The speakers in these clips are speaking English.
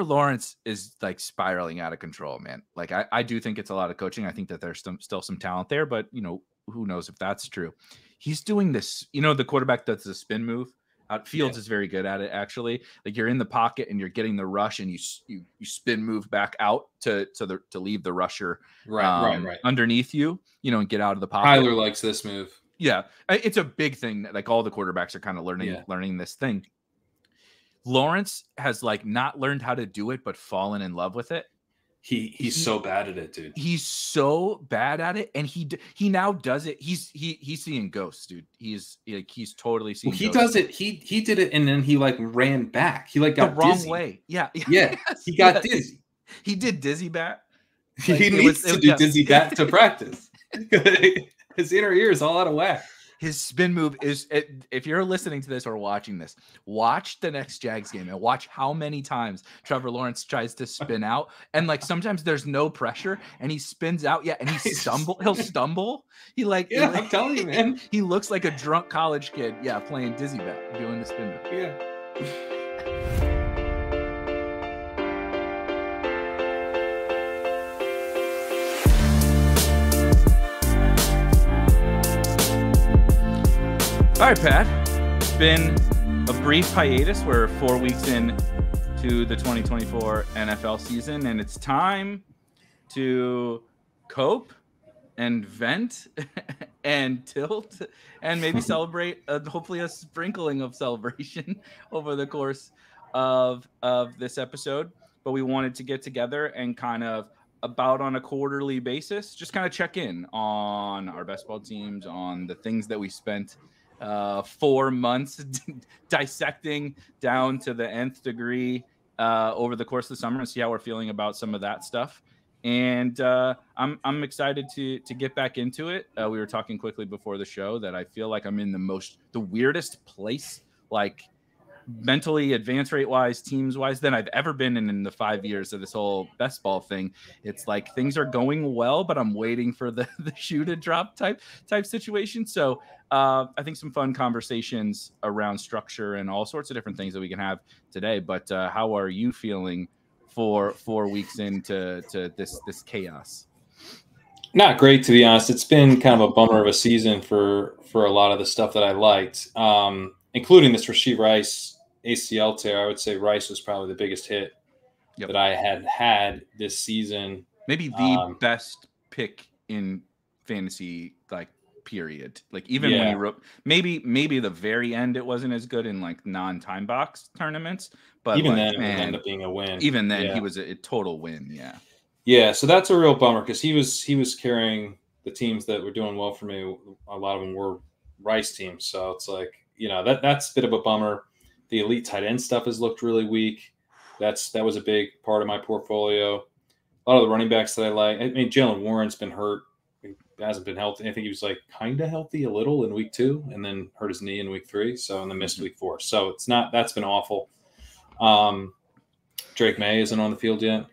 Lawrence is like spiraling out of control, man. Like I do think it's a lot of coaching. I think that there's still some talent there, but who knows if that's true. He's doing this, the quarterback does the spin move. Fields is very good at it, actually. Like you're in the pocket and you're getting the rush, and you spin move back out to leave the rusher right underneath you, and get out of the pocket. Tyler likes this move. Yeah, it's a big thing that like all the quarterbacks are kind of learning this thing. Lawrence has like not learned how to do it, but fallen in love with it. He's so bad at it, dude. He's so bad at it, and he now does it. He's seeing ghosts, dude. He's totally seeing. Well, he ghosts. does it. He did it, and then he like ran back. He like got the wrong dizzy. way. Yeah. Yes, he got dizzy. He did dizzy bat. Like, he needs to do dizzy bat to practice. His inner ear is all out of whack. His spin move is, if you're listening to this or watching this, watch the next Jags game and watch how many times Trevor Lawrence tries to spin out. And like, sometimes there's no pressure and he spins out. Yeah. And he'll stumble. I'm telling you, man. He looks like a drunk college kid. Yeah. Playing dizzy bat, doing the spin move. Yeah. All right, Pat. It's been a brief hiatus. We're 4 weeks in to the 2024 NFL season, and it's time to cope and vent and tilt and maybe celebrate, hopefully a sprinkling of celebration over the course of this episode. But we wanted to get together and kind of about on a quarterly basis, just kind of check in on our best ball teams, on the things that we spent 4 months dissecting down to the nth degree over the course of the summer, and see how we're feeling about some of that stuff. And I'm excited to get back into it. We were talking quickly before the show that I feel like I'm in the weirdest place, like mentally, advance rate wise, teams wise, than I've ever been in the 5 years of this whole best ball thing. It's like things are going well, but I'm waiting for the shoe to drop type situation. So I think some fun conversations around structure and all sorts of different things that we can have today. But how are you feeling for 4 weeks into this chaos? Not great, to be honest. It's been kind of a bummer of a season for a lot of the stuff that I liked, including this Rashee Rice ACL tear. I would say Rice was probably the biggest hit that I had this season. Maybe the best pick in fantasy, like, period. Like, even when you wrote, maybe the very end it wasn't as good in like non-time box tournaments, but even like, then it ended up being a win. Even then he was a total win. Yeah, so that's a real bummer because he was carrying the teams that were doing well for me. A lot of them were Rice teams, so it's like, that's a bit of a bummer. The elite tight end stuff has looked really weak. That was a big part of my portfolio. A lot of the running backs that I like. I mean, Jalen Warren's been hurt. He hasn't been healthy. I think he was like kind of healthy a little in week 2 and then hurt his knee in week 3. So, and then missed week 4. So that's been awful. Drake May isn't on the field yet,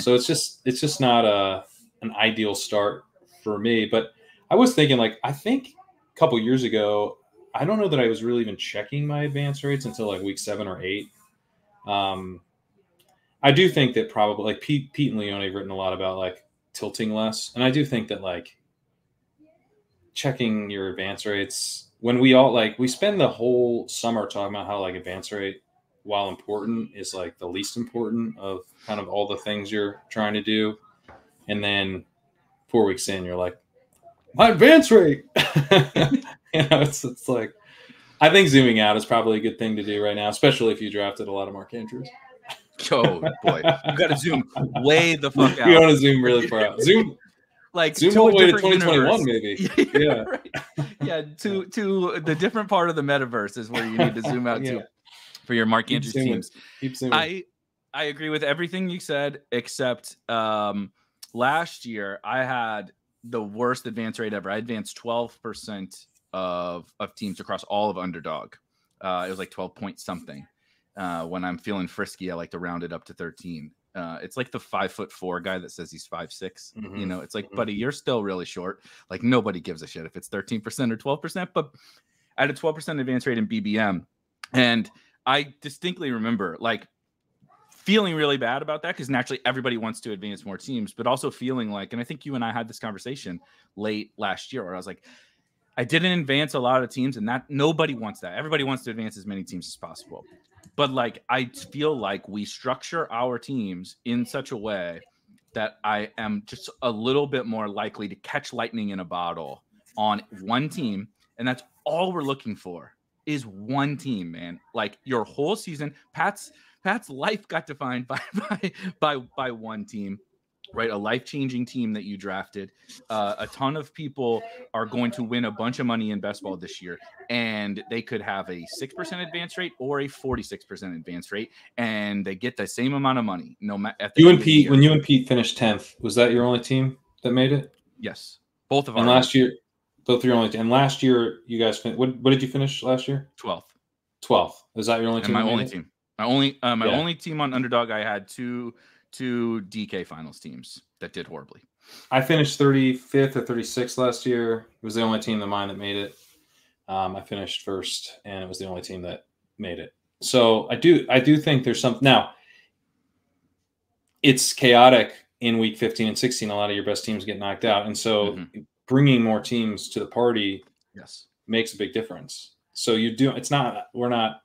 so it's just not an ideal start for me. But I was thinking, like, I think a couple years ago, I don't know that I was really even checking my advance rates until like week 7 or 8. I do think that probably like Pete and Leone have written a lot about like tilting less. And I do think that like checking your advance rates, when we spend the whole summer talking about how like advance rate, while important, is like the least important of kind of all the things you're trying to do. And then 4 weeks in, you're like, my advance rate. It's like, I think zooming out is probably a good thing to do right now, especially if you drafted a lot of Mark Andrews. Oh boy, you got to zoom way the fuck out. You want to zoom really far out. Zoom all the way to 2021, maybe. Yeah, right. Yeah. To the different part of the metaverse is where you need to zoom out to for your Mark Andrews teams. Keep zooming. I agree with everything you said, except last year I had the worst advance rate ever. I advanced 12% of teams across all of underdog. It was like 12 point something. When I'm feeling frisky, I like to round it up to 13. It's like the 5'4" guy that says he's 5'6". Mm-hmm. It's like, buddy, you're still really short. Like, nobody gives a shit if it's 13% or 12%. But I had a 12% advance rate in BBM, and I distinctly remember like feeling really bad about that because naturally everybody wants to advance more teams, but also feeling like, and I think you and I had this conversation late last year where I was like, I didn't advance a lot of teams, and that nobody wants that. Everybody wants to advance as many teams as possible. But like, I feel like we structure our teams in such a way that I am just a little bit more likely to catch lightning in a bottle on one team. And that's all we're looking for is one team, man. Like your whole season, Pat's life got defined by one team. Right, a life-changing team that you drafted. A ton of people are going to win a bunch of money in best ball this year, and they could have a 6% advance rate or a 46% advance rate, and they get the same amount of money. No matter you and Pete, when you and Pete finished 10th, was that your only team that made it? Yes, both of them. And last year, both your only. And last year, you guys what did you finish last year? 12th. 12th. Is that your only team? My only team. My only team on Underdog. I had two DK finals teams that did horribly. I finished 35th or 36th last year. It was the only team of mine that made it. I finished first, and it was the only team that made it. So I do think there's something. Now, it's chaotic in week 15 and 16. A lot of your best teams get knocked out, and so bringing more teams to the party makes a big difference. So you do. It's not. We're not.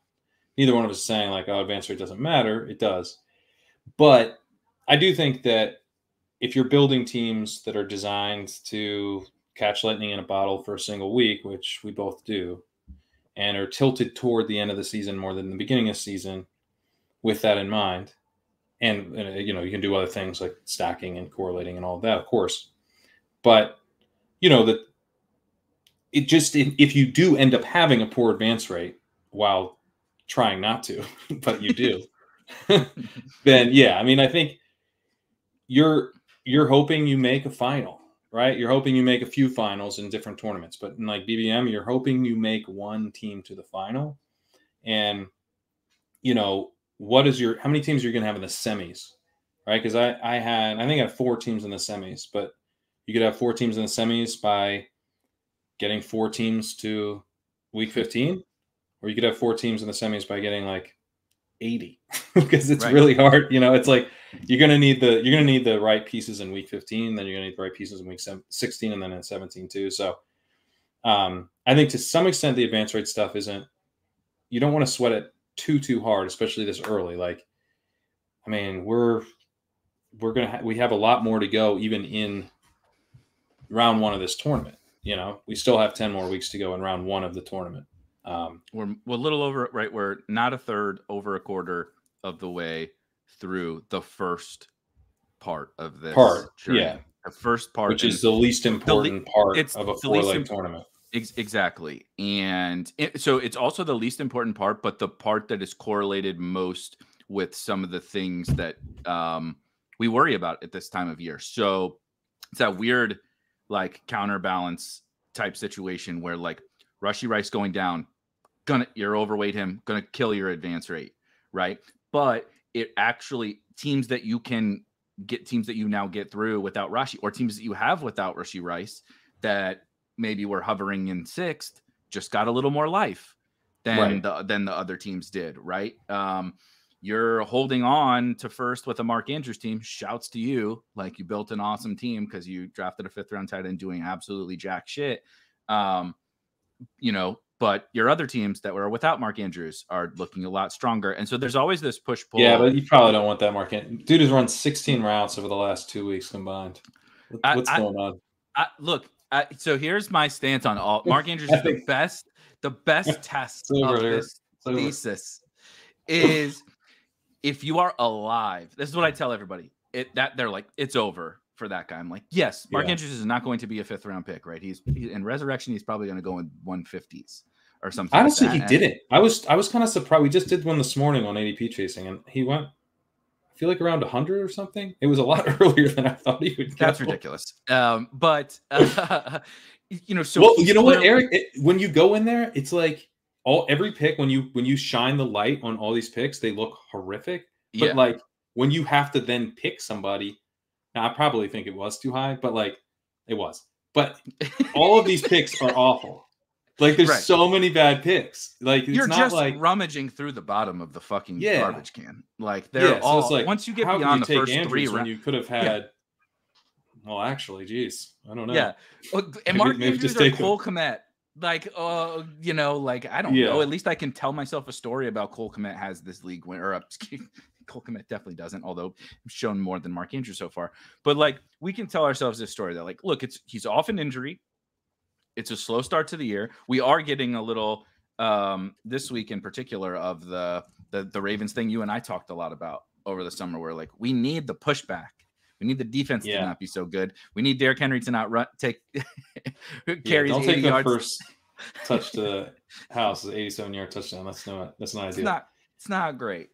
Neither one of us is saying like, oh, advance rate doesn't matter. It does, but I do think that if you're building teams that are designed to catch lightning in a bottle for a single week, which we both do, and are tilted toward the end of the season more than the beginning of the season with that in mind, and you can do other things like stacking and correlating and all of that, of course. But, that it just, if you do end up having a poor advance rate while trying not to, but you do, then yeah, I mean, I think you're hoping you make a final, right? You're hoping you make a few finals in different tournaments, but in like BBM, you're hoping you make one team to the final. And, how many teams are you going to have in the semis, right? Because I think I had 4 teams in the semis, but you could have 4 teams in the semis by getting 4 teams to week 15, or you could have 4 teams in the semis by getting like 80 because it's really hard. It's like you're going to need the right pieces in week 15, then you're going to need the right pieces in week 16, and then in 17 too. So I think to some extent the advance rate stuff you don't want to sweat it too hard, especially this early. Like, I mean, we have a lot more to go even in round 1 of this tournament. We still have 10 more weeks to go in round 1 of the tournament. We're a little over, right? We're not a third, over a quarter of the way through the first part of this journey. Yeah, the first part, which is the least important part of a 4-leg tournament. Exactly, and so it's also the least important part, but the part that is correlated most with some of the things that we worry about at this time of year. So it's that weird, like, counterbalance type situation where, like, Rushy Rice going down, you're overweight him, gonna kill your advance rate, right? But it actually teams that you now get through without Rushy, or teams that you have without Rushy Rice that maybe were hovering in 6th just got a little more life than the other teams did, right? You're holding on to first with a Mark Andrews team. Shouts to you, like, you built an awesome team because you drafted a 5th round tight end doing absolutely jack shit. But your other teams that were without Mark Andrews are looking a lot stronger. And so there's always this push-pull. Yeah, but you probably don't want that Mark Andrews. Dude has run 16 routes over the last 2 weeks combined. What's going on? So here's my stance on all. Mark Andrews is the best test of this thesis is if you are alive. This is what I tell everybody. They're like, it's over for that guy. I'm like, yes, Mark Andrews is not going to be a 5th round pick, right? He's in Resurrection. He's probably going to go in 150s or something. Honestly, he didn't. I was kind of surprised. We just did one this morning on ADP chasing, and he went, I feel like, around 100 or something. It was a lot earlier than I thought he would go. That's ridiculous. So well, you know what, Eric? When you go in there, it's like every pick when you shine the light on all these picks, they look horrific. But like when you have to then pick somebody. Now, I probably think it was too high, but like it was. But all of these picks are awful. Like there's so many bad picks. Like it's you're not just like rummaging through the bottom of the fucking garbage can. Like they're so all it's like, once you get how beyond you the first Andrews 3 when rounds, you could have had. Well, actually, geez, I don't know. Yeah, and Mark Andrews or Cole Kmet. Like, you know, like I don't know. At least I can tell myself a story about Cole Kmet has this league win, or Cole Kmet definitely doesn't. Although he's shown more than Mark Andrews so far. But like, we can tell ourselves this story that, like, look, he's off an injury. It's a slow start to the year. We are getting a little this week in particular of the Ravens thing you and I talked a lot about over the summer, where like we need the pushback. We need the defense to not be so good. We need Derrick Henry to not take carries. Don't 80 take yards. the first touch to the house, the 87-yard touchdown. That's not ideal. It's not great.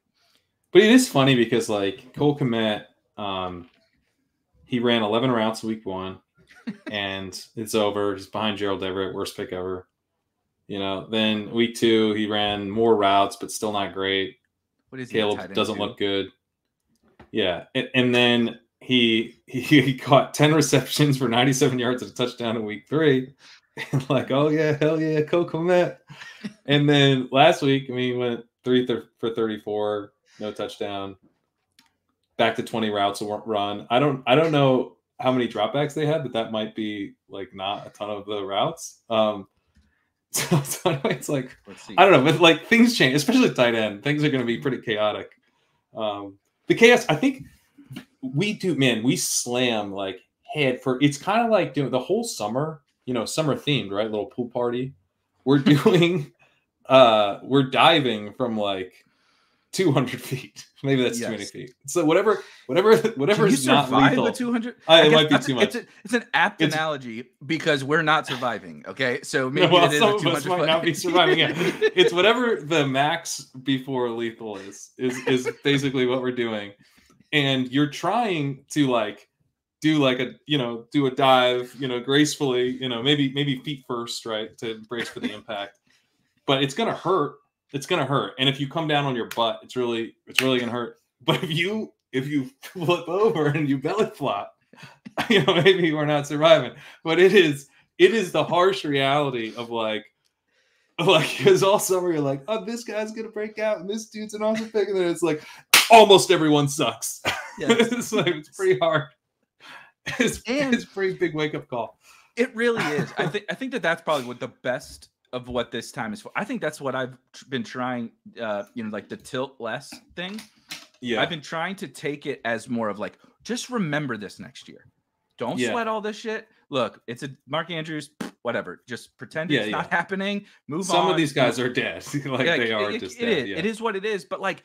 But it is funny because like Cole Kmet, he ran 11 routes week 1, and it's over. He's behind Gerald Everett, worst pick ever. You know, then week 2 he ran more routes, but still not great. What is he? Caleb doesn't look good. Yeah, and then he caught 10 receptions for 97 yards and a touchdown in week 3. And like, oh yeah, hell yeah, Cole Kmet. And then last week, I mean, he went 3 for 34, no touchdown. Back to 20 routes run. I don't know how many dropbacks they had, but that might be like not a ton of the routes. So anyway, it's like, I don't know, but like things change, especially tight end. Things are going to be pretty chaotic. The chaos, I think we slam like head for, it's kind of like doing the whole summer, you know, summer themed, right? Little pool party. We're doing, we're diving from like 200 feet. Maybe that's too many feet. So whatever is not lethal. The 200? It might be too much. It's an apt analogy because we're not surviving. Okay, so maybe it is some of us might not be surviving. Yeah. It's whatever the max before lethal is basically what we're doing, and you're trying to like do like a do a dive gracefully, maybe feet first, right, to brace for the impact, but it's gonna hurt. It's gonna hurt, and if you come down on your butt, it's really gonna hurt. But if you flip over and you belly flop, maybe we're not surviving. But it is the harsh reality of like because all summer you're like, oh, this guy's gonna break out, and this dude's an awesome pick, and then it's like almost everyone sucks. Yes. It's pretty hard. It's a pretty big wake up call. It really is. I think that's probably what the best of what this time is for. I think that's what I've been trying, like the tilt less thing. Yeah. I've been trying to take it as more of like, just remember this next year. Don't sweat all this shit. Look, it's a Mark Andrews, whatever. Just pretend it's not happening. Move on. Some of these guys are dead. They are just dead. It is what it is. But like,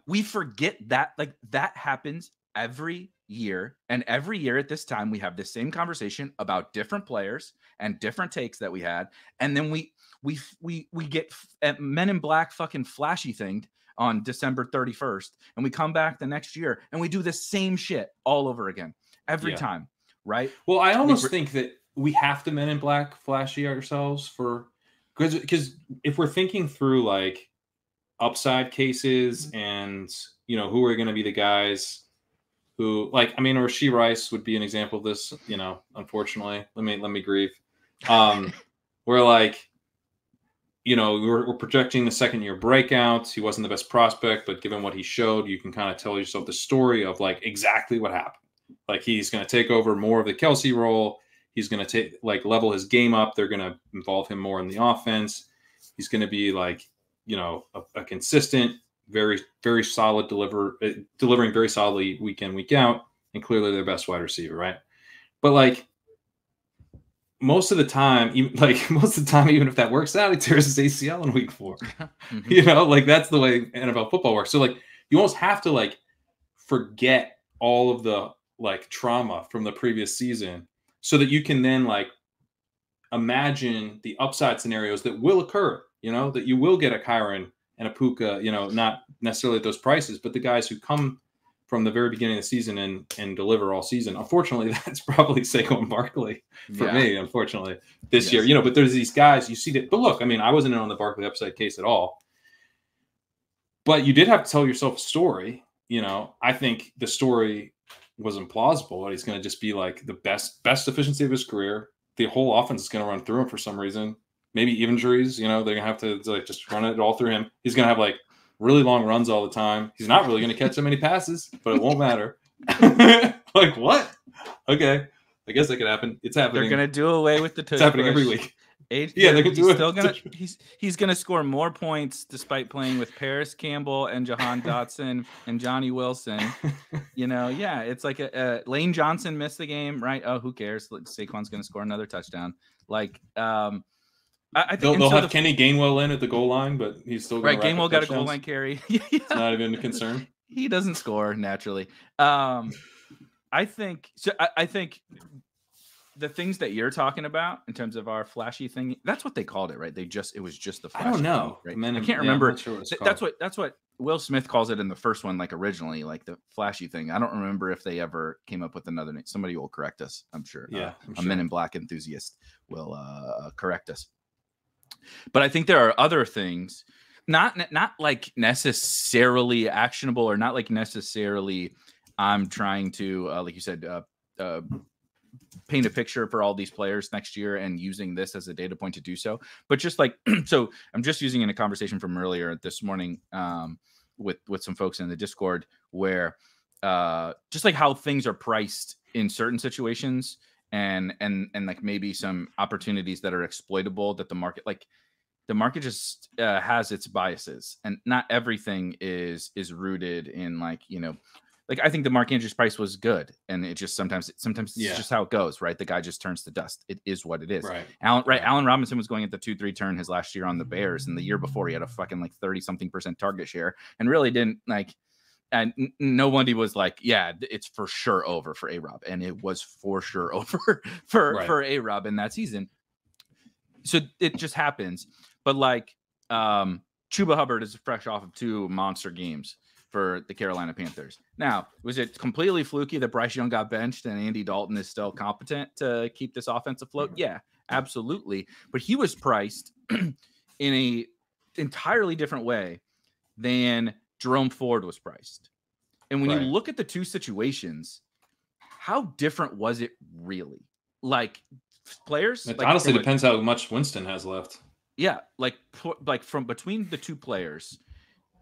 we forget that like that happens every year, and every year at this time we have the same conversation about different players and different takes that we had, and then we get Men in Black fucking flashy thinged on December 31st, and we come back the next year and we do the same shit all over again every time, right? Well, I almost think that we have to Men in Black flashy ourselves because if we're thinking through like upside cases and who are going to be the guys who, like, I mean, Rashee Rice would be an example of this, unfortunately. Let me grieve. We're like, we're projecting the second-year breakouts. He wasn't the best prospect, but given what he showed, you can kind of tell yourself the story of like exactly what happened. Like he's going to take over more of the Kelsey role. He's going to level his game up. They're going to involve him more in the offense. He's going to be like, a consistent, very, very solid delivering very solidly week in, week out, and clearly their best wide receiver, right? But like most of the time, even if that works out, he tears his ACL in week 4. Mm-hmm. That's the way NFL football works. So like you almost have to like forget all of the like trauma from the previous season so that you can then like imagine the upside scenarios that will occur, that you will get a Kyron and a Puka, not necessarily at those prices, but the guys who come from the very beginning of the season and deliver all season. Unfortunately, that's probably Saquon Barkley for me, unfortunately, this year. But there's these guys, you see that. But look, I mean, I wasn't in on the Barkley upside case at all. But you did have to tell yourself a story. I think the story was implausible. He's going to just be like the best efficiency of his career. The whole offense is going to run through him for some reason. maybe injuries. You know, they're gonna have to like just run it all through him. He's gonna have like really long runs all the time. He's not really gonna catch that many passes, but it won't matter. Like what? Okay, I guess that could happen. It's happening. They're gonna do away with the tush It's happening push. every week. Yeah, they're he's gonna score more points despite playing with Paris Campbell and Jahan Dotson and Johnny Wilson. You know, yeah, it's like Lane Johnson missed the game, right? Oh, who cares? Saquon's gonna score another touchdown. Like, I think they'll have Kenny Gainwell in at the goal line, but he's still right. Gainwell got a goal line carry. It's not even a concern. He doesn't score naturally. I think so. I think the things that you're talking about in terms of our flashy thing, that's what they called it, right? It was just the flashy I don't know. thing, right? I can't remember. Sure that's what Will Smith calls it in the first one, like originally, like the flashy thing. I don't remember if they ever came up with another name. Somebody will correct us, I'm sure. Yeah, a Men in Black enthusiast will correct us. But I think there are other things, not like necessarily actionable or not like necessarily I'm trying to, like you said, paint a picture for all these players next year and using this as a data point to do so. But just like, so I'm just using in a conversation from earlier this morning with some folks in the Discord where just like how things are priced in certain situations and like maybe some opportunities that are exploitable that the market just has its biases, and not everything is rooted in like, you know, like I think the Mark Andrews price was good, and it just sometimes it's just how it goes, right? The guy just turns to dust. It is what it is. Right. Allen Robinson was going at the 2-3 turn his last year on the Bears, and the year before he had a fucking like 30-something% target share, and really didn't like. And nobody was like, yeah, it's for sure over for A-Rob, and it was for sure over for A-Rob in that season. So it just happens, but like Chuba Hubbard is fresh off of 2 monster games for the Carolina Panthers. Now, was it completely fluky that Bryce Young got benched and Andy Dalton is still competent to keep this offense afloat? Yeah, absolutely. But he was priced in a entirely different way than Jerome Ford was priced. And when you look at the two situations, how different was it really? Like players? It like, honestly depends how much Winston has left. Yeah, like from between the two players,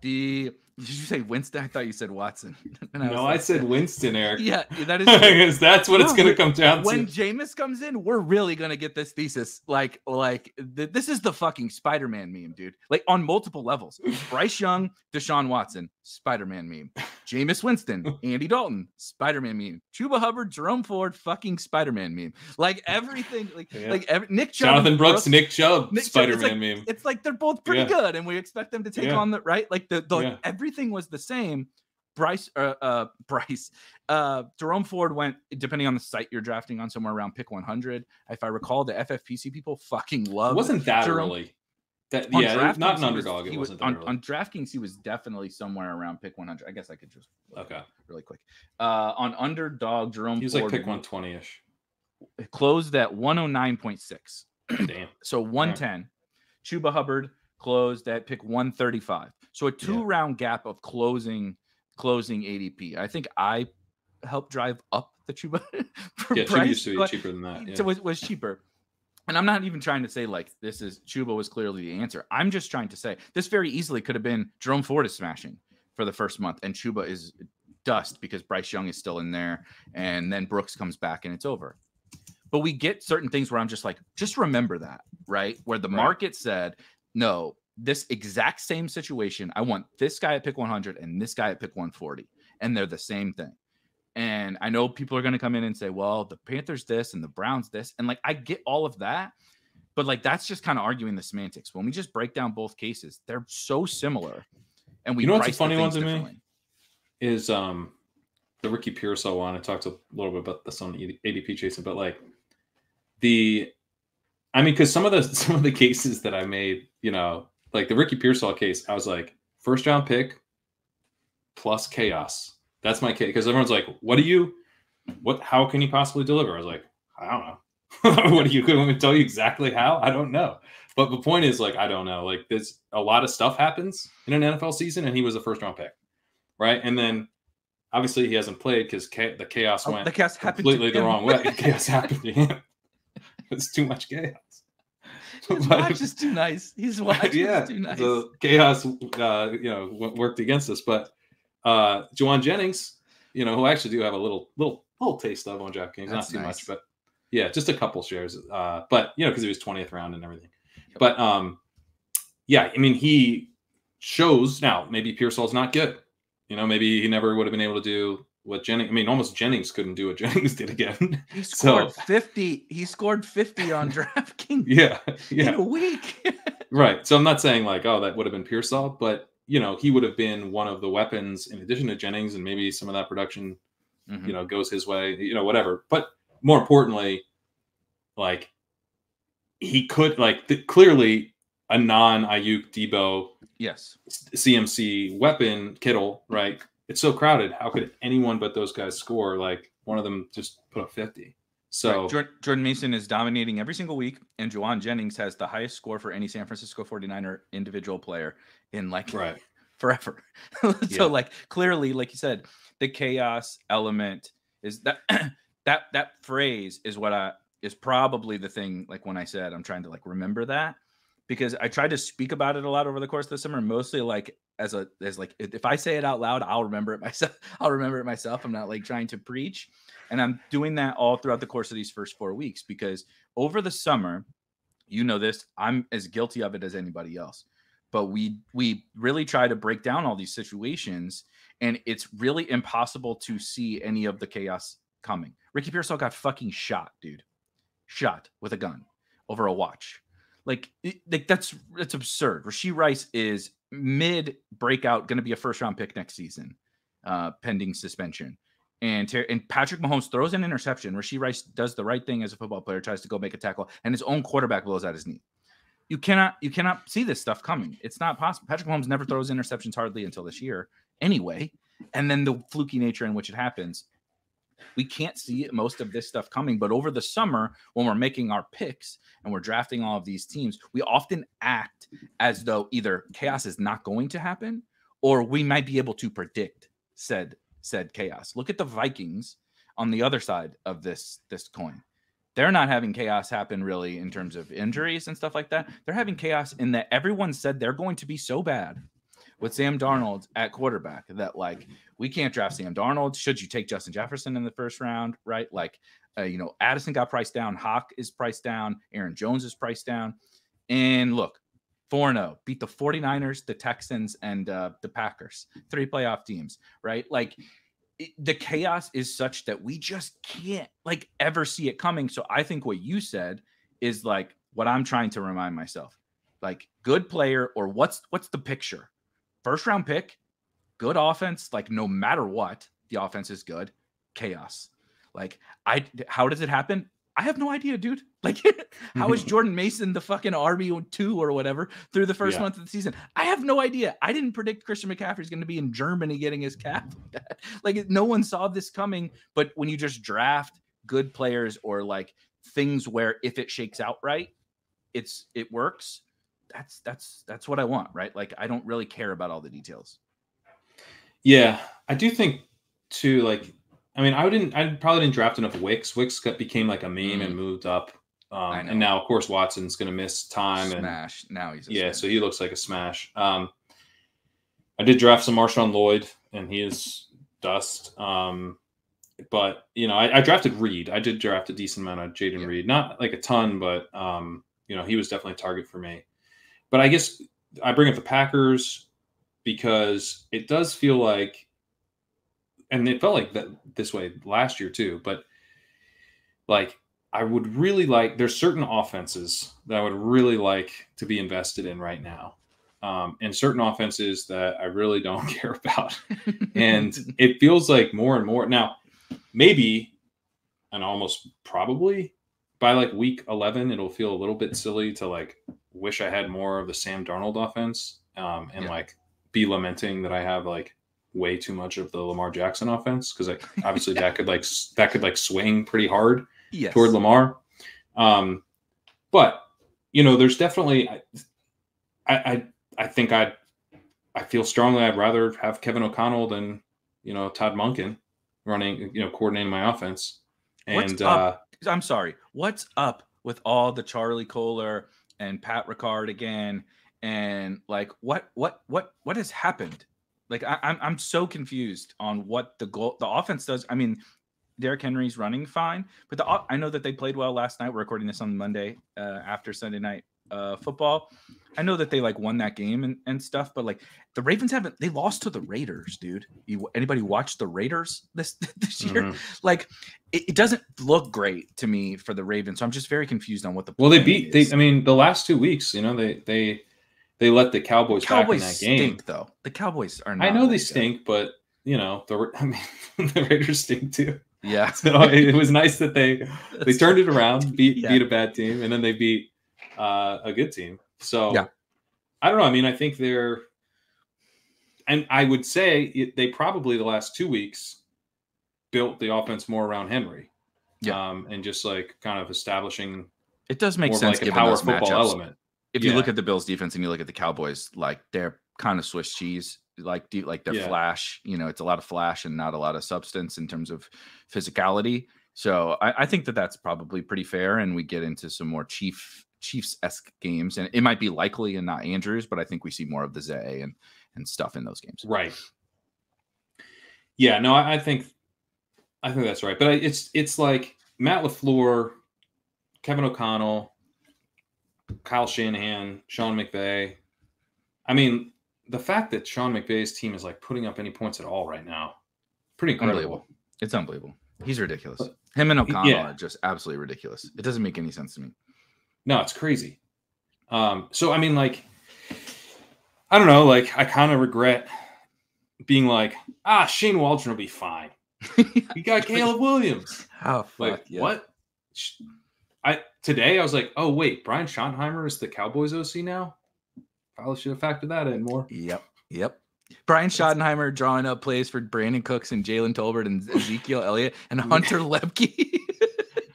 did you say Winston? I thought you said Watson. No, I said Winston, Eric. Yeah, that is because that's what it's going to come down to. When Jameis comes in, we're really going to get this thesis. This is the fucking Spider-Man meme, dude. Like on multiple levels. Bryce Young, Deshaun Watson, Spider-Man meme. Jameis Winston, Andy Dalton, Spider-Man meme. Chuba Hubbard, Jerome Ford, fucking Spider-Man meme. Like everything, Nick Chubb, Jonathan Brooks, Nick Chubb, Spider-Man meme. It's like they're both pretty good, and we expect them to take on the right. Like everything was the same. Jerome Ford went, depending on the site you're drafting on, somewhere around pick 100. If I recall, the FFPC people fucking love. It wasn't that Jerome. Early. Not an underdog. It wasn't that early. On DraftKings, he was definitely somewhere around pick 100. I guess I could just really quick. On underdog, Jerome he was Ford, like pick 120-ish. Closed at 109.6. Damn. So 110. Chuba Hubbard closed at pick 135. So a 2-round gap of closing ADP. I think I helped drive up the Chuba price. Chuba used to be cheaper than that. Yeah. So it was cheaper. And I'm not even trying to say like Chuba was clearly the answer. I'm just trying to say this very easily could have been Jerome Ford is smashing for the first month and Chuba is dust because Bryce Young is still in there. And then Brooks comes back and it's over. But we get certain things where I'm just like, just remember that, right? Where the market said, no, this exact same situation, I want this guy at pick 100 and this guy at pick 140. And they're the same thing. And I know people are going to come in and say, well, the Panthers this and the Browns this. And like, I get all of that. But like, that's just kind of arguing the semantics. When we just break down both cases, they're so similar. And we, you know what's a funny one to me is the Ricky Pearsall one. I talked a little bit about this on ADP Chasing, but like because some of the cases that I made, you know, like the Ricky Pearsall case, I was like, first round pick plus chaos. That's my case. Because everyone's like, how can you possibly deliver? I was like, I don't know. What do you want me to tell you exactly how? I don't know. But the point is, like, I don't know. Like, there's a lot of stuff happens in an NFL season, and he was a first round pick. Right. And then obviously he hasn't played because the chaos went completely the wrong way. Chaos happened to him. It's too much chaos. His watch is too nice. His watch is too nice. The chaos, worked against us. But Juwan Jennings, who I actually do have a little taste of on DraftKings, not too much, but yeah, just a couple shares. But because he was 20th round and everything. Yep. But he shows now. Maybe Pearsall's not good. Maybe he never would have been able to do what Jennings. I mean, almost Jennings couldn't do what Jennings did again. He scored 50. He scored 50 on DraftKings. Yeah, in a week. Right. So I'm not saying like, oh, that would have been Pearsall, but he would have been one of the weapons in addition to Jennings, and maybe some of that production, goes his way. Whatever. But more importantly, like he could clearly a non-Ayuk Debo. Yes. CMC weapon, Kittle, right? It's so crowded. How could anyone but those guys score? Like one of them just put up 50. So right. Jordan Mason is dominating every single week, and Juwan Jennings has the highest score for any San Francisco 49er individual player in forever. So clearly, like you said, the chaos element is that phrase is what is probably the thing. Like when I said, I'm trying to remember that, because I tried to speak about it a lot over the course of the summer, mostly as if I say it out loud, I'll remember it myself. I'm not trying to preach. And I'm doing that all throughout the course of these first 4 weeks, because over the summer, this, I'm as guilty of it as anybody else. But we really try to break down all these situations, and it's really impossible to see any of the chaos coming. Ricky Pearsall got fucking shot, dude. Shot with a gun over a watch. That's absurd. Rashee Rice is mid breakout, going to be a first round pick next season, pending suspension. And Patrick Mahomes throws an interception. Rashee Rice does the right thing as a football player, tries to go make a tackle, and his own quarterback blows out his knee. You cannot see this stuff coming. It's not possible. Patrick Mahomes never throws interceptions hardly until this year anyway. And then the fluky nature in which it happens. We can't see most of this stuff coming, but over the summer, when we're making our picks and we're drafting all of these teams, we often act as though either chaos is not going to happen, or we might be able to predict said chaos. Look at the Vikings on the other side of this coin. They're not having chaos happen really in terms of injuries and stuff like that. They're having chaos in that everyone said they're going to be so bad with Sam Darnold at quarterback that we can't draft Sam Darnold. Should you take Justin Jefferson in the first round, right? Addison got priced down. Hawk is priced down. Aaron Jones is priced down. And look, 4-0, beat the 49ers, the Texans, and the Packers. 3 playoff teams, right? The chaos is such that we just can't ever see it coming. So I think what you said is what I'm trying to remind myself. Good player, or what's the picture? First round pick, good offense, no matter what, the offense is good. Chaos. How does it happen? I have no idea, dude. How is Jordan Mason the fucking RB2 or whatever through the first month of the season? I have no idea. I didn't predict Christian McCaffrey's going to be in Germany getting his calf like that. No one saw this coming. But when you just draft good players, or things where if it shakes out right, it works. That's what I want, right? I don't really care about all the details. Yeah, I do think too. I probably didn't draft enough Wicks. Wicks became a meme and moved up. And now, of course, Watson's going to miss time. Smash. Now he's smash. So he looks like a smash. I did draft some Marshawn Lloyd, and he is dust. But I drafted Reed. I did draft a decent amount of Jaden Reed, not a ton, but he was definitely a target for me. But I guess I bring up the Packers because it does feel like, and it felt like that this way last year too, but I would really there's certain offenses that I would really like to be invested in right now. And certain offenses that I really don't care about. And it feels like more and more now, maybe, and almost probably by week 11, it'll feel a little bit silly to wish I had more of the Sam Darnold offense, and be lamenting that I have way too much of the Lamar Jackson offense, because obviously that could swing pretty hard toward Lamar. But there's definitely I think I feel strongly I'd rather have Kevin O'Connell than Todd Monken running coordinating my offense. And I'm sorry, what's up with all the Charlie Kohler and Pat Ricard again, and like what has happened? Like I'm so confused on what the offense does. I mean, Derrick Henry's running fine, but I know that they played well last night. We're recording this on Monday after Sunday night football. I know that they like won that game and stuff, but like the Ravens they lost to the Raiders, dude. Anybody watch the Raiders this year? Like it doesn't look great to me for the Ravens. So I'm just very confused on what the they beat. I mean, the last 2 weeks, you know, they let the Cowboys back in that game. Stink, though. The Cowboys are not. I know they stink, but you know, the Raiders stink too. Yeah. So it was nice that they turned it around, beat a bad team, and then they beat a good team. So yeah. I don't know. I mean, I think and I would say they probably the last 2 weeks built the offense more around Henry. Yeah. And just like kind of establishing. It does make sense like a power football element. If you look at the Bills defense and you look at the Cowboys, like they're kind of Swiss cheese, like they're flash, you know, it's a lot of flash and not a lot of substance in terms of physicality. So I think that's probably pretty fair. And we get into some more Chiefs-esque games, and it might be likely and not Andrews, but I think we see more of the Zay and stuff in those games. Right. Yeah, no, I think that's right. But it's like Matt LaFleur, Kevin O'Connell, Kyle Shanahan, Sean McVay. I mean, the fact that Sean McVay's team is like putting up any points at all right now, pretty incredible. Unbelievable. It's unbelievable. He's ridiculous. Him and O'Connell are just absolutely ridiculous. It doesn't make any sense to me. No, it's crazy. So I mean, like, I don't know. Like, I kind of regret being like, Shane Waldron will be fine. We got Caleb Williams. Oh, fuck, like what? Today I was like, oh wait, Brian Schottenheimer is the Cowboys OC now. Probably should have factored that in more. Yep. Brian Schottenheimer drawing up plays for Brandon Cooks and Jalen Tolbert and Ezekiel Elliott and Hunter Lepke.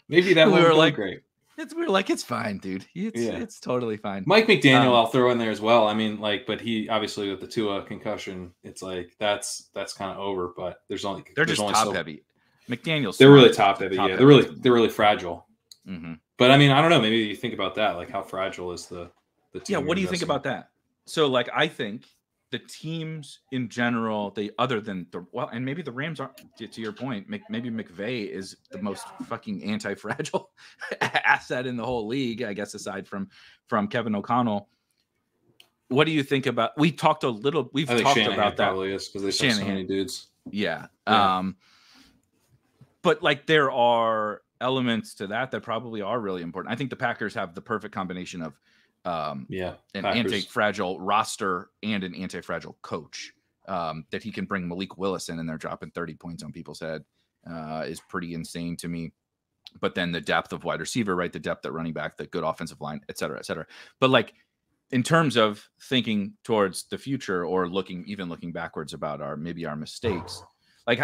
Maybe that we were like great. We were like, it's fine, dude. It's totally fine. Mike McDaniel, I'll throw in there as well. I mean, like, but he obviously with the Tua concussion, it's like that's kind of over. But they're just top heavy. McDaniel's they're really top heavy. Yeah, they're really fragile. Mm-hmm. But I mean, I don't know. Maybe you think about that. Like, how fragile is the team? Yeah. What do you think about that? So, like, I think the teams in general, and maybe the Rams aren't, to your point, maybe McVay is the most fucking anti-fragile asset in the whole league, I guess, aside from Kevin O'Connell. What do you think about, we've talked about that. Probably is because they have so many dudes. Yeah. But like there are elements to that probably are really important. I think the Packers have the perfect combination of an anti-fragile roster and an anti-fragile coach that he can bring Malik Willis in, and they're dropping 30 points on people's head is pretty insane to me. But then the depth of wide receiver, right? The depth at running back, the good offensive line, et cetera, et cetera. But like in terms of thinking towards the future or looking backwards about our mistakes, like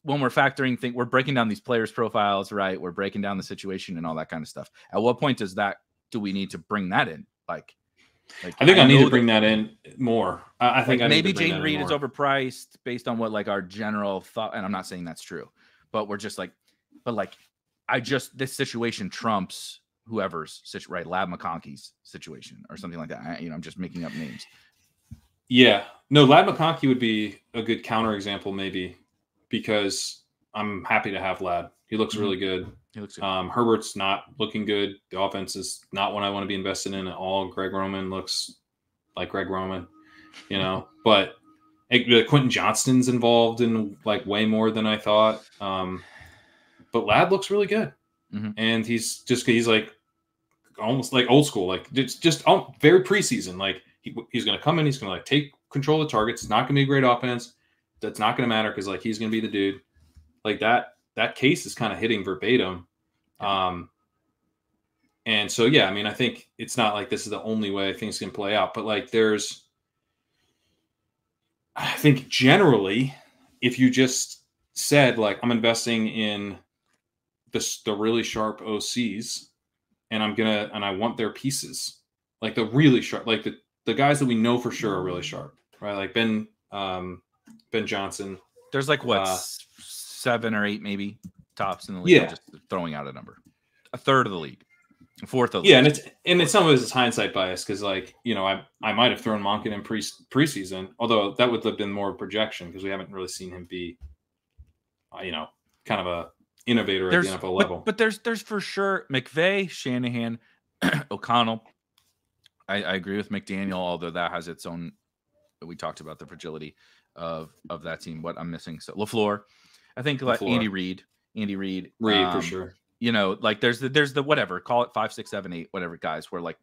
when we're factoring we're breaking down these players' profiles, right? We're breaking down the situation and all that kind of stuff. At what point do we need to bring that in? Like I think I need to bring that in more. I think maybe Jaden Reed is overpriced based on what like our general thought. And I'm not saying that's true, but we're just like, this situation trumps whoever's right. Lab McConkey's situation or something like that. I'm just making up names. Yeah, no, Lab McConkey would be a good counterexample maybe because I'm happy to have Lab. He looks really good. He looks good. Herbert's not looking good. The offense is not one I want to be invested in at all. Greg Roman looks like Greg Roman, but Quentin Johnston's involved in like way more than I thought. But Lab looks really good. Mm-hmm. And he's like almost like old school, like it's just very preseason. Like he's going to come in, he's going to like take control of the targets. It's not going to be a great offense. That's not going to matter because like he's going to be the dude. Like that case is kind of hitting verbatim. And so, yeah, I mean, I think it's not like this is the only way things can play out, but like I think generally, if you just said like, I'm investing in the really sharp OCs and I want their pieces, like the really sharp, like the guys that we know for sure are really sharp, right? Like Ben Johnson. There's like 7 or 8 maybe tops in the league. Yeah. Just throwing out a number. A third of the league. Fourth of yeah, and it's some of it's hindsight bias because like I might have thrown Monken in preseason, although that would have been more projection because we haven't really seen him be kind of a innovator at the NFL level. But there's for sure McVay, Shanahan, O'Connell. I agree with McDaniel, although that has its own. We talked about the fragility of that team. What I'm missing, so LaFleur. I think like Andy Reid for sure. Like there's the whatever, call it 5, 6, 7, 8, whatever guys where like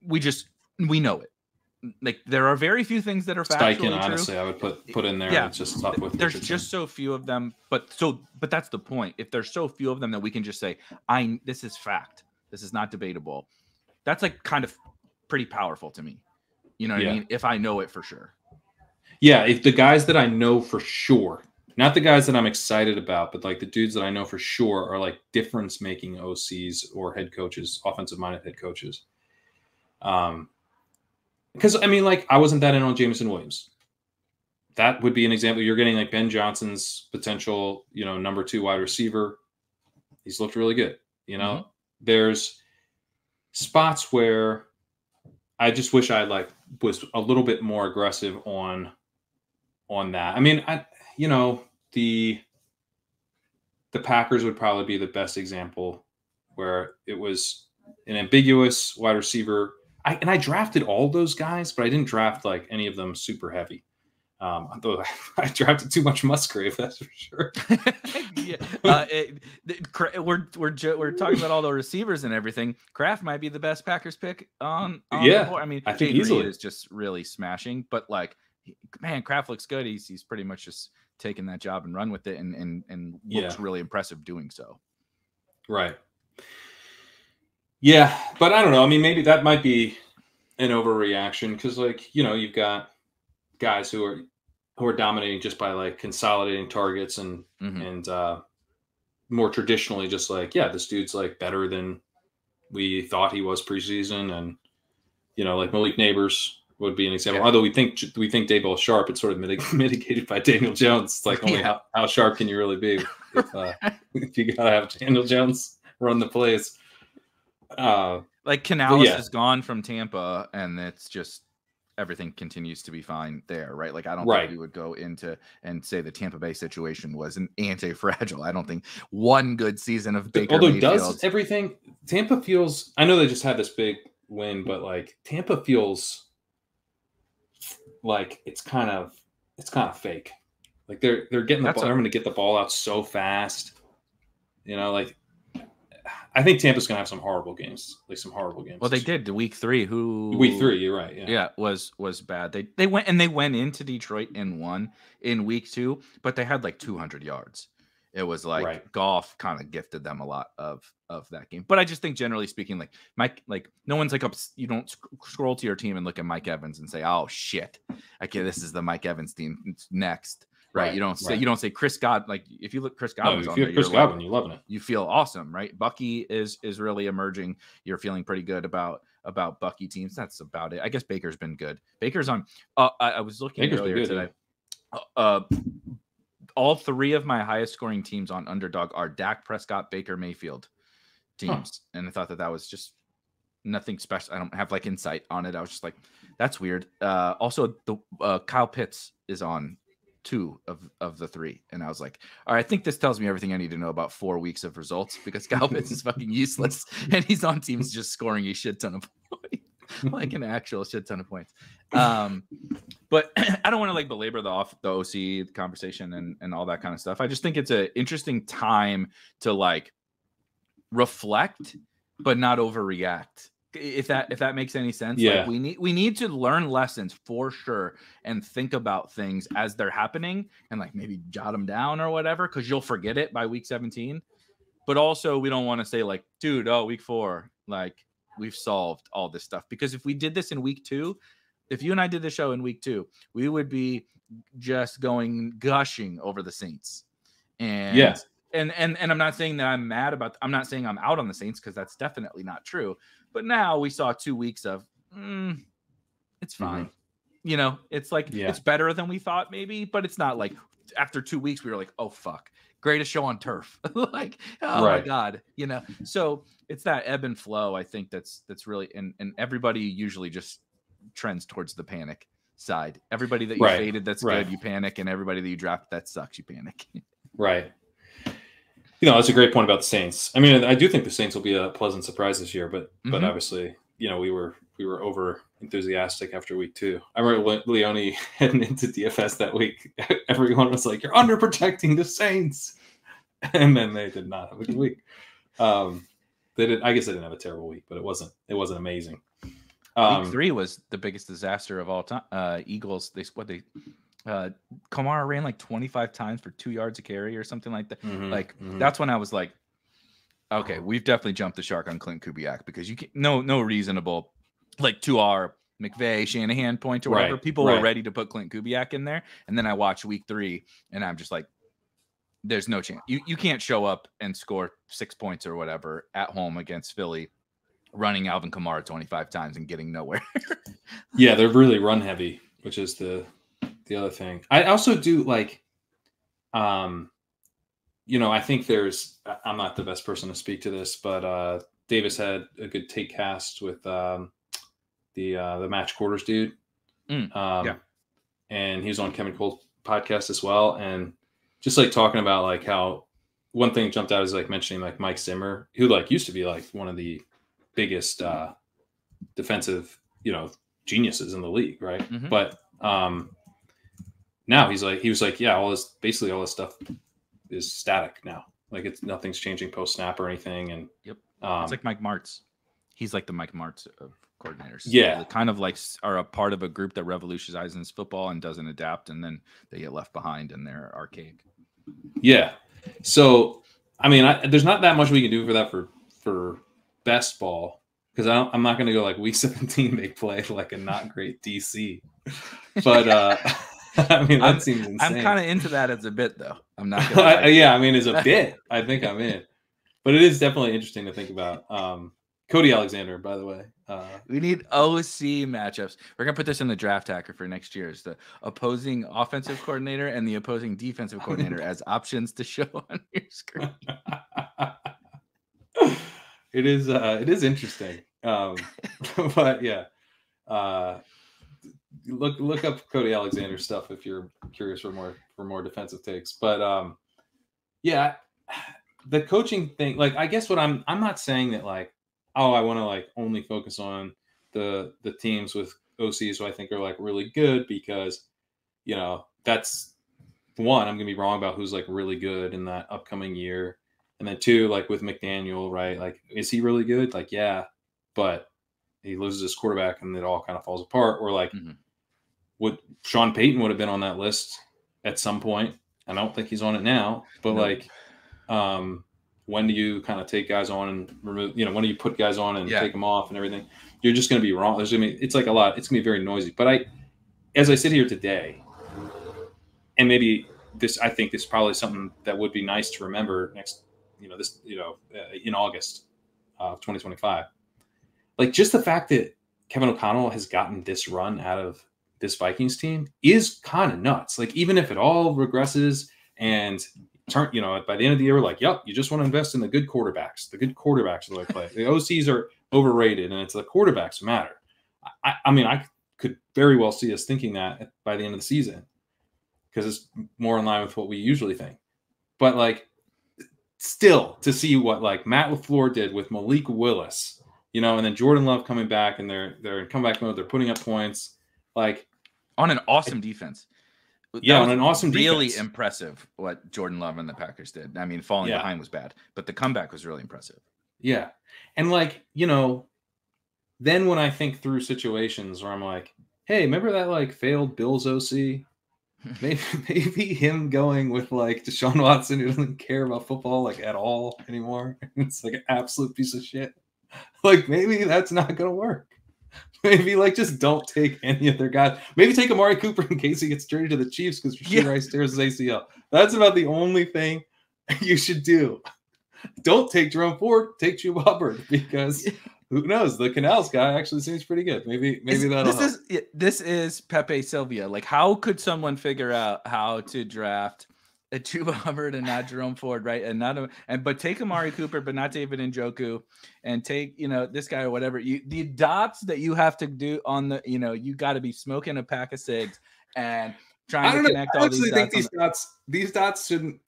we know it. Like there are very few things that are factually true. Honestly, I would put in there. Yeah, it's just tough with. There's just so few of them, but that's the point. If there's so few of them that we can just say, this is fact. This is not debatable. That's like kind of pretty powerful to me. You know what I mean? If I know it for sure. Yeah, if the guys that I know for sure, not the guys that I'm excited about, but like the dudes that I know for sure are like difference-making OCs or head coaches, offensive-minded head coaches. Because I mean, like I wasn't that in on Jameson Williams. That would be an example. You're getting like Ben Johnson's potential, number 2 wide receiver. He's looked really good. There's spots where I just wish I was a little bit more aggressive on that. I mean, the Packers would probably be the best example where it was an ambiguous wide receiver. I drafted all those guys, but I didn't draft like any of them super heavy. Although I drafted too much Musgrave, that's for sure. We're talking about all the receivers and everything. Kraft might be the best Packers pick on the board. I mean, I think easily is just really smashing, but like, man, Kraft looks good. He's pretty much just taken that job and run with it, and looks really impressive doing so. Right. Yeah, but I don't know. I mean, maybe that might be an overreaction because, like, you've got guys who are dominating just by like consolidating targets and more traditionally just like, this dude's like better than we thought he was preseason, and like Malik Neighbors would be an example. Although we think Dayball sharp, it's sort of mitigated by Daniel Jones. It's like only how sharp can you really be if you gotta have Daniel Jones run the plays. Like Canales is gone from Tampa, and it's just everything continues to be fine there, right? Like I don't think we would go into and say the Tampa Bay situation was an anti-fragile. I don't think one good season of Baker Mayfield does everything. Tampa feels. I know they just had this big win, but like Tampa feels like it's kind of fake. Like they're getting the ball. They're going to get the ball out so fast. Like. I think Tampa's going to have some horrible games. Well, they did week 3. Week 3, you're right. Yeah, was bad. They went into Detroit and won in week 2, but they had like 200 yards. It was like Goff kind of gifted them a lot of that game. But I just think generally speaking, like Mike, like no one's like you don't scroll to your team and look at Mike Evans and say, "Oh shit, okay, this is the Mike Evans team. It's next." Right. You don't say Chris Godwin. Like if you look Chris Godwin's on there, Chris Godwin, you're loving it. You feel awesome, right? Bucky is really emerging. You're feeling pretty good about Bucky teams. That's about it. I guess Baker's been good. Baker's on. I was looking earlier today. All 3 of my highest scoring teams on Underdog are Dak Prescott, Baker Mayfield teams, and I thought that was just nothing special. I don't have like insight on it. I was just like, that's weird. Also, the Kyle Pitts is on 2 of the 3, and I was like, all right, I think this tells me everything I need to know about 4 weeks of results because Kyle Pitts is fucking useless, and he's on teams just scoring a shit ton of points, like an actual shit ton of points. But I don't want to like belabor the OC conversation and all that kind of stuff. I just think it's an interesting time to like reflect, but not overreact. If that makes any sense. Like we need to learn lessons for sure and think about things as they're happening and like maybe jot them down or whatever, because you'll forget it by week 17. But also we don't want to say like, dude, week 4, like we've solved all this stuff, because if we did this in week 2, if you and I did the show in week 2, we would be just gushing over the Saints. And And I'm not saying that I'm mad about. I'm not saying I'm out on the Saints, because that's definitely not true. But now we saw 2 weeks of it's fine. It's like it's better than we thought maybe, but it's not like after 2 weeks we were like, oh fuck, greatest show on turf. Like, oh my God, you know. So it's that ebb and flow. I think that's really, and everybody usually just trends towards the panic side. Everybody that you faded, that's good, you panic, and everybody that you draft, that sucks, you panic. Right. You know, that's a great point about the Saints. I mean, I do think the Saints will be a pleasant surprise this year, but obviously, you know, we were over enthusiastic after week 2. I remember Leone heading into DFS that week. Everyone was like, "You're under protecting the Saints," and then they did not have a good week. They did. I guess they didn't have a terrible week, but it wasn't amazing. Week 3 was the biggest disaster of all time. Eagles, Kamara ran like 25 times for 2 yards a carry or something like that. That's when I was like, okay, we've definitely jumped the shark on Clint Kubiak, because you can't, no reasonable, like, to our McVay, Shanahan point or whatever, people were ready to put Clint Kubiak in there. And then I watched week 3 and I'm just like, there's no chance. You can't show up and score 6 points or whatever at home against Philly, running Alvin Kamara 25 times and getting nowhere. Yeah, they're really run heavy, which is the other thing. I also do like, you know, I think I'm not the best person to speak to this, but Davis had a good take cast with the Match Quarters dude. And he was on Kevin Cole's podcast as well. And just like talking about like how one thing jumped out is like mentioning like Mike Zimmer, who like used to be like one of the biggest defensive, you know, geniuses in the league. Right. But now he was like, yeah, all this stuff is static now. Like nothing's changing post snap or anything. And it's like Mike Martz. He's like the Mike Martz of coordinators. Yeah. They kind of like are a part of a group that revolutionizes football and doesn't adapt. And then they get left behind and they're archaic. Yeah. So, I mean, there's not that much we can do for that for best ball. Because I'm not going to go like week 17 they play like a not great DC. But I mean, that seems insane. I'm kind of into that as a bit, though. I'm not going to. Yeah, I mean, as a bit, I think I'm in. But it is definitely interesting to think about. Cody Alexander, by the way. We need OC matchups. We're going to put this in the draft hacker for next year. It's the opposing offensive coordinator and the opposing defensive coordinator as options to show on your screen. It is interesting. But yeah. Look up Cody Alexander stuff if you're curious for more defensive takes. But yeah, the coaching thing, like I guess what I'm not saying that like, oh, I want to like only focus on the teams with OCs who I think are like really good, because, you know, that's one, I'm gonna be wrong about who's like really good in that upcoming year. And then 2, like with McDaniel, right? Like, is he really good? Like, yeah, but he loses his quarterback and it all kind of falls apart. Or like, would Sean Payton would have been on that list at some point? I don't think he's on it now. But like, when do you kind of take guys on and remove? You know, when do you put guys on and take them off and everything? You're just going to be wrong. It's like a lot. It's going to be very noisy. But as I sit here today, and maybe I think this is probably something that would be nice to remember next. In August of 2025, like just the fact that Kevin O'Connell has gotten this run out of this Vikings team is kind of nuts. Like, even if it all regresses and by the end of the year, we're like, yep, you just want to invest in the good quarterbacks. The good quarterbacks are the way to play. The OCs are overrated, and it's the quarterbacks who matter. I mean, I could very well see us thinking that by the end of the season, because it's more in line with what we usually think. But like, still, to see what like Matt LaFleur did with Malik Willis, and then Jordan Love coming back, and they're in comeback mode, they're putting up points, like on an awesome defense. Yeah, on an awesome really defense. Impressive what Jordan Love and the Packers did. I mean, falling behind was bad, but the comeback was really impressive. Yeah. And like, then when I think through situations where I'm like, hey, remember that like failed Bills OC? Maybe him going with like Deshaun Watson, who doesn't care about football like at all anymore. It's like an absolute piece of shit. Like, maybe that's not gonna work. Maybe like just don't take any of their guys. Maybe take Amari Cooper in case he gets traded to the Chiefs because Rashee Rice tears his ACL. That's about the only thing you should do. Don't take Jerome Ford. Take Chuba Hubbard, because who knows? The Canals guy actually seems pretty good. Maybe that'll help. This is Pepe Sylvia. Like, how could someone figure out how to draft a Chuba Hubbard and not Jerome Ford, right? But take Amari Cooper, but not David Njoku, and take this guy or whatever. The dots that you have to do on the you got to be smoking a pack of cigs and trying to connect all these dots. These dots shouldn't.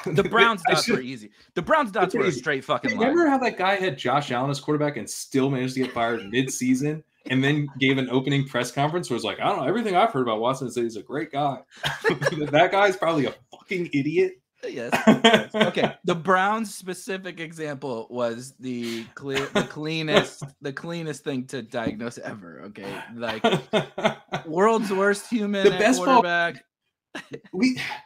The Browns dots were easy. The Browns dots were a straight fucking line. Remember how that guy had Josh Allen as quarterback and still managed to get fired mid-season, and then gave an opening press conference where it was like, I don't know, everything I've heard about Watson is that he's a great guy. That guy's probably a fucking idiot. Yes. Okay. The Browns specific example was the cleanest thing to diagnose ever. Okay, like world's worst human at quarterback.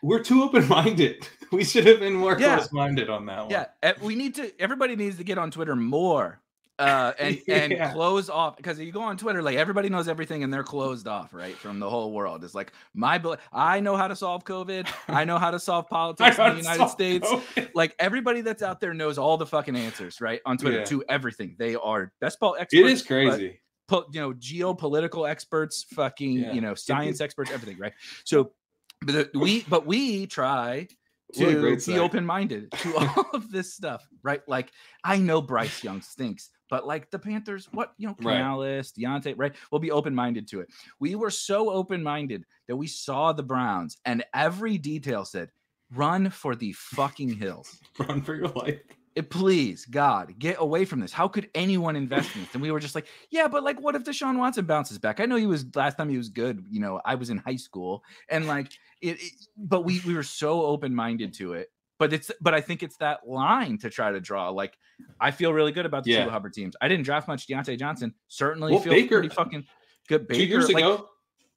We're too open-minded. We should have been more close-minded on that one. Yeah, everybody needs to get on Twitter more and close off, because you go on Twitter, like everybody knows everything and they're closed off, right, from the whole world. It's like I know how to solve COVID. I know how to solve politics in the United States. COVID. Like everybody that's out there knows all the fucking answers, right, on Twitter to everything. They are best ball experts. It is crazy. Geopolitical experts, fucking science experts, everything, right? So. But we try to be open-minded to all of this stuff, right? Like, I know Bryce Young stinks, but like the Panthers, Canales, Deontay, right? We'll be open-minded to it. We were so open-minded that we saw the Browns, and every detail said, run for the fucking hills. Run for your life. Please, God, get away from this. How could anyone invest in this? And we were just like, yeah, but like, what if Deshaun Watson bounces back? I know last time he was good. I was in high school, and like but we were so open-minded to it. But I think it's that line to try to draw. Like, I feel really good about the Chuba Hubbard teams. I didn't draft much Deontay Johnson. Certainly feel pretty fucking good. Baker, 2 years ago,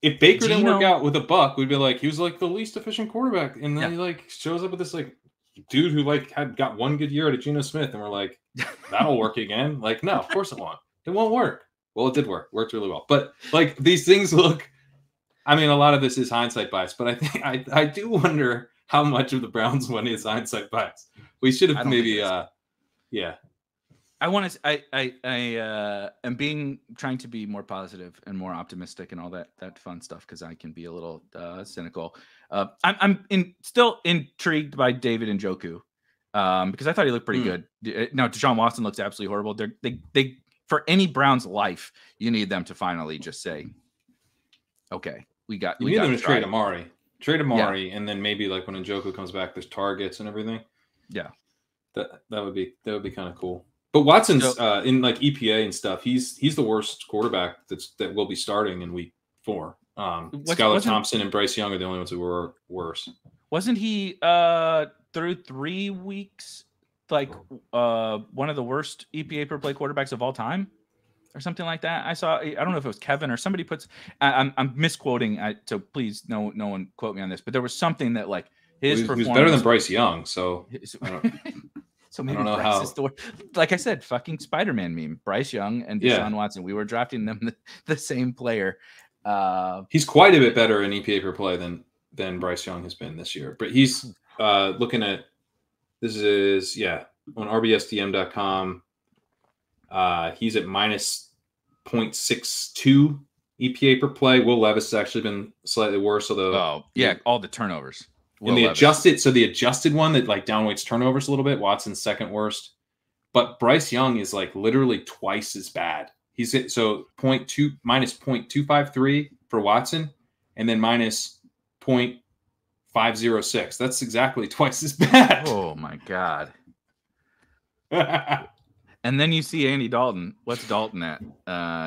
if Baker didn't work out with a buck, we'd be like, he was like the least efficient quarterback, and then he like shows up with this like dude who like had got one good year at Geno Smith, and we're like, that'll work again. Like, no, of course it won't. It won't work. Well, it did work. Worked really well. But like these things look. I mean, a lot of this is hindsight bias, but I think I do wonder how much of the Browns win is hindsight bias. We should have maybe, I want to. I am trying to be more positive and more optimistic and all that fun stuff, because I can be a little cynical. I'm still intrigued by David Njoku, because I thought he looked pretty good. No, Deshaun Watson looks absolutely horrible. They for any Browns life, you need them to finally just say, okay, we got them to trade Amari, and then maybe like when Njoku comes back, there's targets and everything. Yeah, that would be kind of cool. But Watson's in like EPA and stuff. He's the worst quarterback that will be starting in week 4. Skylar Thompson and Bryce Young are the only ones who were worse. Wasn't he through 3 weeks like one of the worst EPA per play quarterbacks of all time, or something like that? I don't know if it was Kevin or somebody puts. I'm misquoting. So please, no one quote me on this. But there was something that like his performance was better than Bryce Young. So. So maybe Bryce is like I said, fucking Spider-Man meme. Bryce Young and Deshaun Watson. We were drafting them the same player. He's quite a bit better in EPA per play than Bryce Young has been this year. But he's looking at this is on rbsdm.com. He's at minus 0.62 EPA per play. Will Levis has actually been slightly worse. Although all the turnovers. And the adjusted one that like downweights turnovers a little bit, Watson's second worst. But Bryce Young is like literally twice as bad. He's at minus 0.253 for Watson, and then minus 0.506. That's exactly twice as bad. Oh my God. And then you see Andy Dalton. What's Dalton at?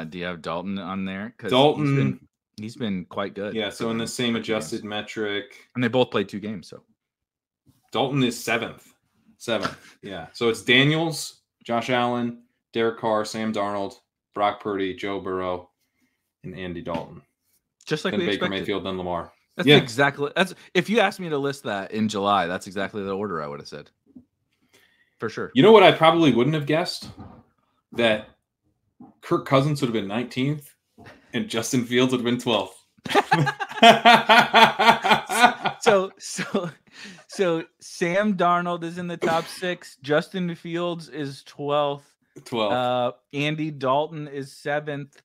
Do you have Dalton on there? Because He's been quite good. Yeah, so in the same adjusted metric. And they both played 2 games, so. Dalton is 7th. Yeah. So it's Daniels, Josh Allen, Derek Carr, Sam Darnold, Brock Purdy, Joe Burrow, and Andy Dalton. Just like then we Baker expected. Mayfield, then Lamar. That's if you asked me to list that in July, that's exactly the order I would have said. For sure. You know what I probably wouldn't have guessed? That Kirk Cousins would have been 19th. And Justin Fields would have been 12th. So Sam Darnold is in the top 6. Justin Fields is 12th. 12th. Andy Dalton is 7th.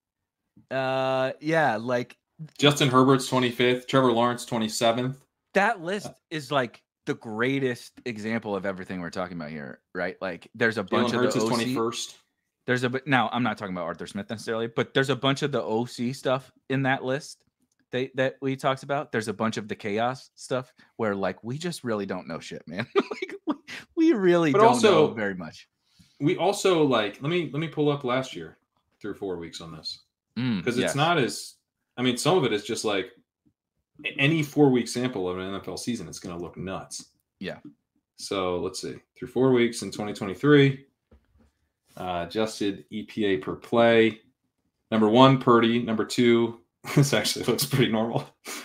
Like Justin Herbert's 25th. Trevor Lawrence 27th. That list is like the greatest example of everything we're talking about here, right? Like there's a bunch Jalen of Hurts the is OC. 21st. There's now I'm not talking about Arthur Smith necessarily, but there's a bunch of the OC stuff in that list that we talked about. There's a bunch of the chaos stuff where like we just really don't know shit, man. Like we really don't know very much. We also like let me pull up last year through 4 weeks on this because it's not as some of it is just like any 4-week sample of an NFL season. It's going to look nuts. Yeah. So let's see through 4 weeks in 2023. Adjusted EPA per play. Number 1, Purdy. Number 2, this actually looks pretty normal.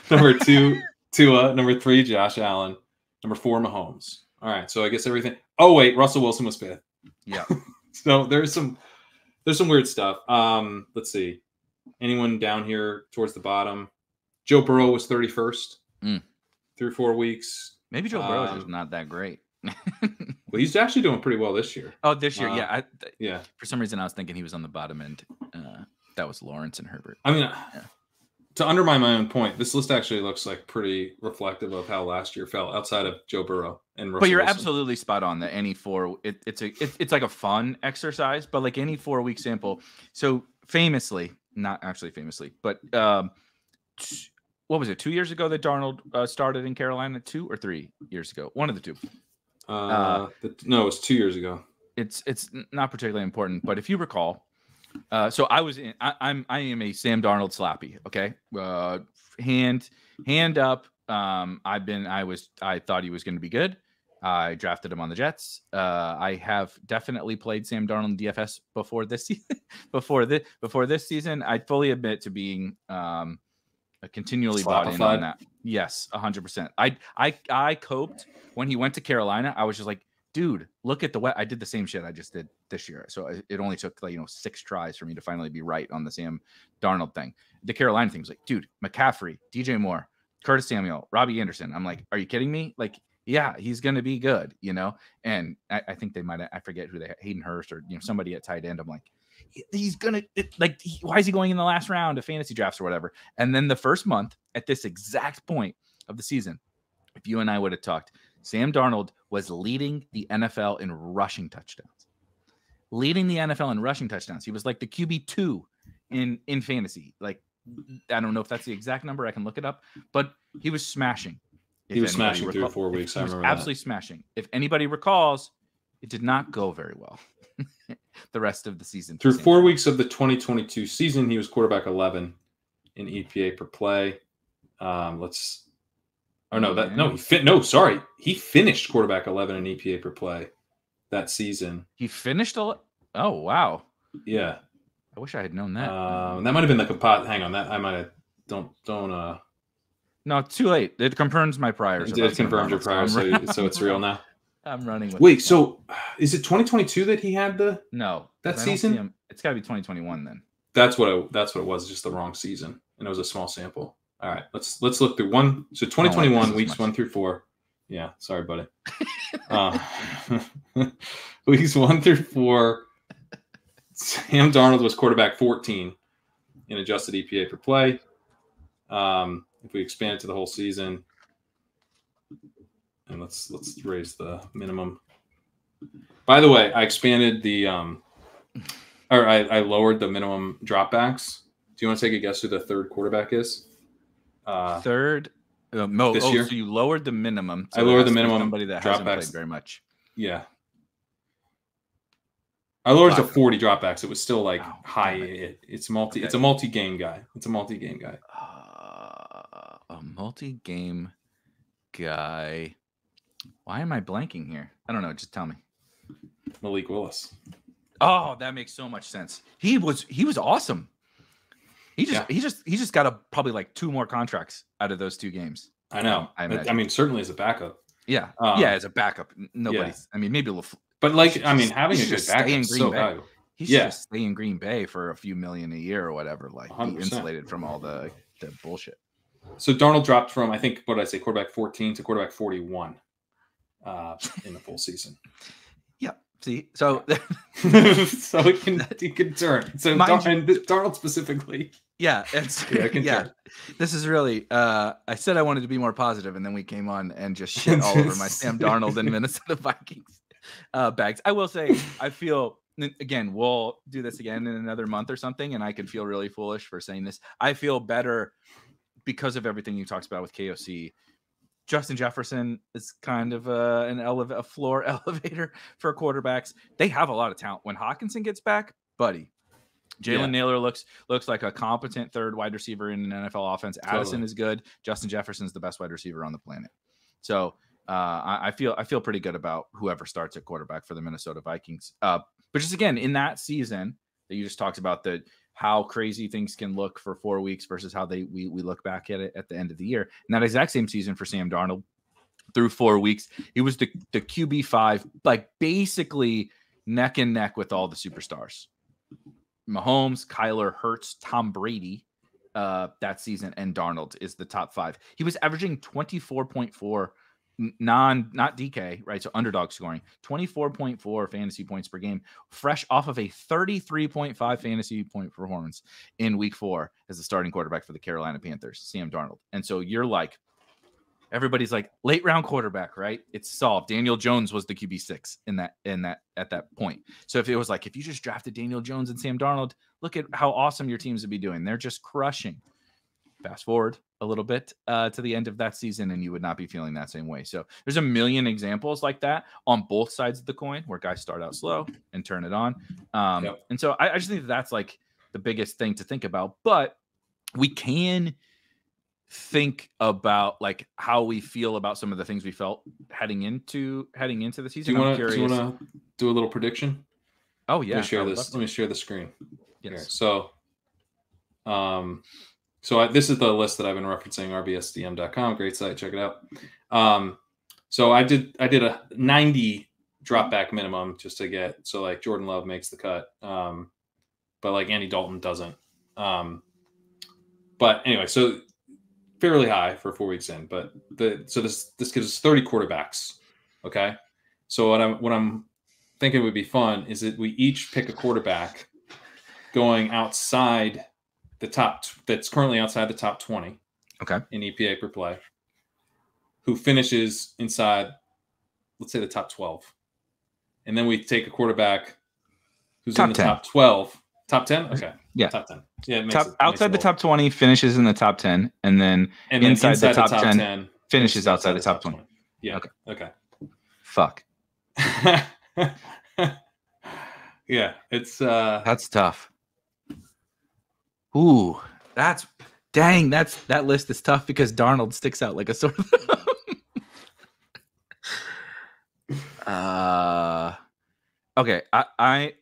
Number 2, Tua. Number 3, Josh Allen. Number 4, Mahomes. All right, so I guess everything. Oh wait, Russell Wilson was 5th. Yeah. So there's some weird stuff. Let's see. Anyone down here towards the bottom? Joe Burrow was 31st through 4 weeks. Maybe Joe Burrow is just not that great. Well, he's actually doing pretty well this year. Oh, this year, yeah. Yeah. For some reason, I was thinking he was on the bottom end. That was Lawrence and Herbert. I mean, to undermine my own point, this list actually looks like pretty reflective of how last year felt outside of Joe Burrow and Russell But you're Wilson. absolutely spot on that any 4 it's like a fun exercise, but like any 4-week sample. So famously, not actually famously, but what was it? 2 years ago that Darnold started in Carolina? 2 or 3 years ago? One of the two. No, it was 2 years ago. It's not particularly important, but if you recall, so I am a Sam Darnold slappy. Okay, hand up. I thought he was going to be good. I drafted him on the Jets. I have definitely played Sam Darnold in DFS before this season. before this season, I fully admit to being continually bought in on that. Yes, 100%. I coped when he went to Carolina. I was just like, dude, look at I did the same shit I just did this year. So it only took 6 tries for me to finally be right on the Sam Darnold thing. The Carolina thing was like, dude, McCaffrey, DJ Moore, Curtis Samuel, Robbie Anderson. I'm like, are you kidding me? Like, yeah, he's going to be good, And I think they might have, I forget who they had, Hayden Hurst or, somebody at tight end. I'm like, he's going to, why is he going in the last round of fantasy drafts or whatever? And then the first month at this exact point of the season, if you and I would have talked, Sam Darnold was leading the NFL in rushing touchdowns. He was like the QB2 in fantasy. Like, I don't know if that's the exact number. I can look it up, but he was smashing. He was smashing through 4 weeks. I remember absolutely smashing. If anybody recalls, it did not go very well the rest of the season. Through 4 weeks of the 2022 season, he was quarterback 11 in EPA per play. He finished quarterback 11 in EPA per play that season. He finished oh wow. Yeah. I wish I had known that. That might have been the composite. Hang on, that I might have don't No, too late. It confirms my priors. It confirms your priors, so it's real now. I'm running with Wait, so is it 2022 that he had that season? It's got to be 2021 then. That's what it was, just the wrong season. And it was a small sample. All right, let's look through one. So 2021 weeks 1 through 4. Yeah, sorry, buddy. Weeks 1 through 4. Sam Darnold was quarterback 14 in adjusted EPA per play. If we expand it to the whole season, and let's raise the minimum. By the way, I expanded I lowered the minimum dropbacks. Do you want to take a guess who the third quarterback is? Third, this year. So you lowered the minimum. So I lowered the minimum. Somebody that hasn't played very much. Yeah. I lowered it to 40 dropbacks. It was still high. It's multi. Okay. It's a multi-game guy. A multi-game guy. Why am I blanking here? I don't know. Just tell me. Malik Willis. Oh, that makes so much sense. He was awesome. He just got probably 2 more contracts out of those 2 games. I know. I mean, certainly as a backup. Yeah. As a backup. Nobody's. Yeah. I mean, maybe a little. But having a good backup is so valuable. He should just stay in Green Bay for a few million a year or whatever. Be insulated from all the bullshit. So Darnold dropped from, I think, what did I say, quarterback 14 to quarterback 41 in the full season. Yeah. See, so so he can turn. So and Darnold specifically. Yeah, This is really. I said I wanted to be more positive, and then we came on and just shit all over my Sam Darnold and Minnesota Vikings bags. I will say, I feel again. We'll do this again in another month or something, and I could feel really foolish for saying this. I feel better because of everything you talked about with KOC. Justin Jefferson is kind of a floor elevator for quarterbacks. They have a lot of talent. When Hawkinson gets back, buddy, Jalen Naylor looks like a competent third wide receiver in an NFL offense. Addison is good. Justin Jefferson is the best wide receiver on the planet. So I feel pretty good about whoever starts at quarterback for the Minnesota Vikings. But just again, in that season that you just talked about, how crazy things can look for 4 weeks versus how we look back at it at the end of the year. And that exact same season for Sam Darnold through 4 weeks, he was the QB5, like basically neck and neck with all the superstars. Mahomes, Kyler, Hurts, Tom Brady that season, and Darnold is the top 5. He was averaging 24.4 not DK, right? So underdog scoring 24.4 fantasy points per game, fresh off of a 33.5 fantasy point performance in week 4 as the starting quarterback for the Carolina Panthers, Sam Darnold. And so you're like, everybody's like, late round quarterback, right? It's solved. Daniel Jones was the QB6 at that point. So if it was like, if you just drafted Daniel Jones and Sam Darnold, look at how awesome your teams would be doing. They're just crushing. Fast forward a little bit to the end of that season, and you would not be feeling that same way. So there's a million examples like that on both sides of the coin where guys start out slow and turn it on. And so I just think that's like the biggest thing to think about. But we can think about like how we feel about some of the things we felt heading into the season. Do you want to do a little prediction? Oh yeah. Let me share the screen. Yes. Here. So this is the list that I've been referencing, rbsdm.com, great site, check it out. So I did a 90 drop back minimum just to get, so like Jordan Love makes the cut, but like Andy Dalton doesn't. But anyway, so fairly high for 4 weeks in, but this gives us 30 quarterbacks. Okay. So what I'm thinking would be fun is that we each pick a quarterback going outside the top, that's currently outside the top 20. Okay. In EPA per play, who finishes inside, let's say, the top 12. And then we take a quarterback who's in the top 12. Top 10? Okay. Yeah. Top 10. Yeah. Outside the top 20 finishes in the top 10, and then inside the top 10 finishes outside the top 20. Yeah. Okay. Fuck. Yeah. It's that's tough. Ooh, that list is tough because Darnold sticks out like a sore thumb. Okay, I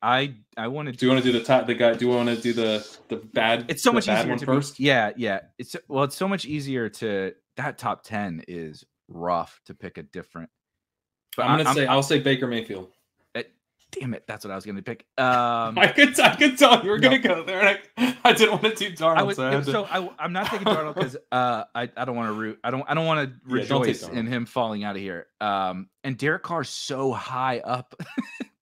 want to. Do you want to do the guy? Do you want to do the bad? It's so much easier to first. Yeah. It's so much easier to. That top 10 is rough to pick a different. But I'll say Baker Mayfield. Damn it, that's what I was going to pick. I could tell you were going to go there. I didn't want to do Darnold. I'm not taking Darnold because I don't want to root. I don't want to rejoice in him falling out of here. And Derek Carr's so high up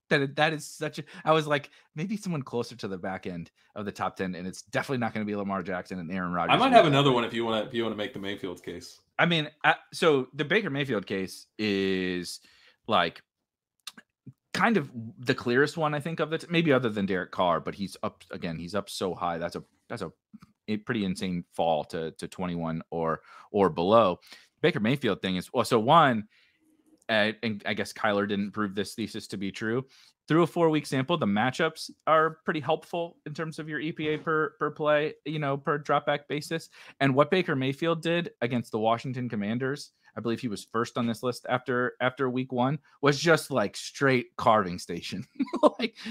that is such a. I was like, maybe someone closer to the back end of the top 10, and it's definitely not going to be Lamar Jackson and Aaron Rodgers. I might have another one if you want to make the Mayfield case. I mean, so the Baker Mayfield case is like kind of the clearest one, I think, of it, maybe other than Derek Carr, but he's up so high. That's a pretty insane fall to 21 or below. Baker Mayfield thing is, well, so one, and I guess Kyler didn't prove this thesis to be true. Through a 4-week sample, the matchups are pretty helpful in terms of your EPA per play, per dropback basis. And what Baker Mayfield did against the Washington Commanders, I believe he was first on this list after week 1, was just like straight carving station.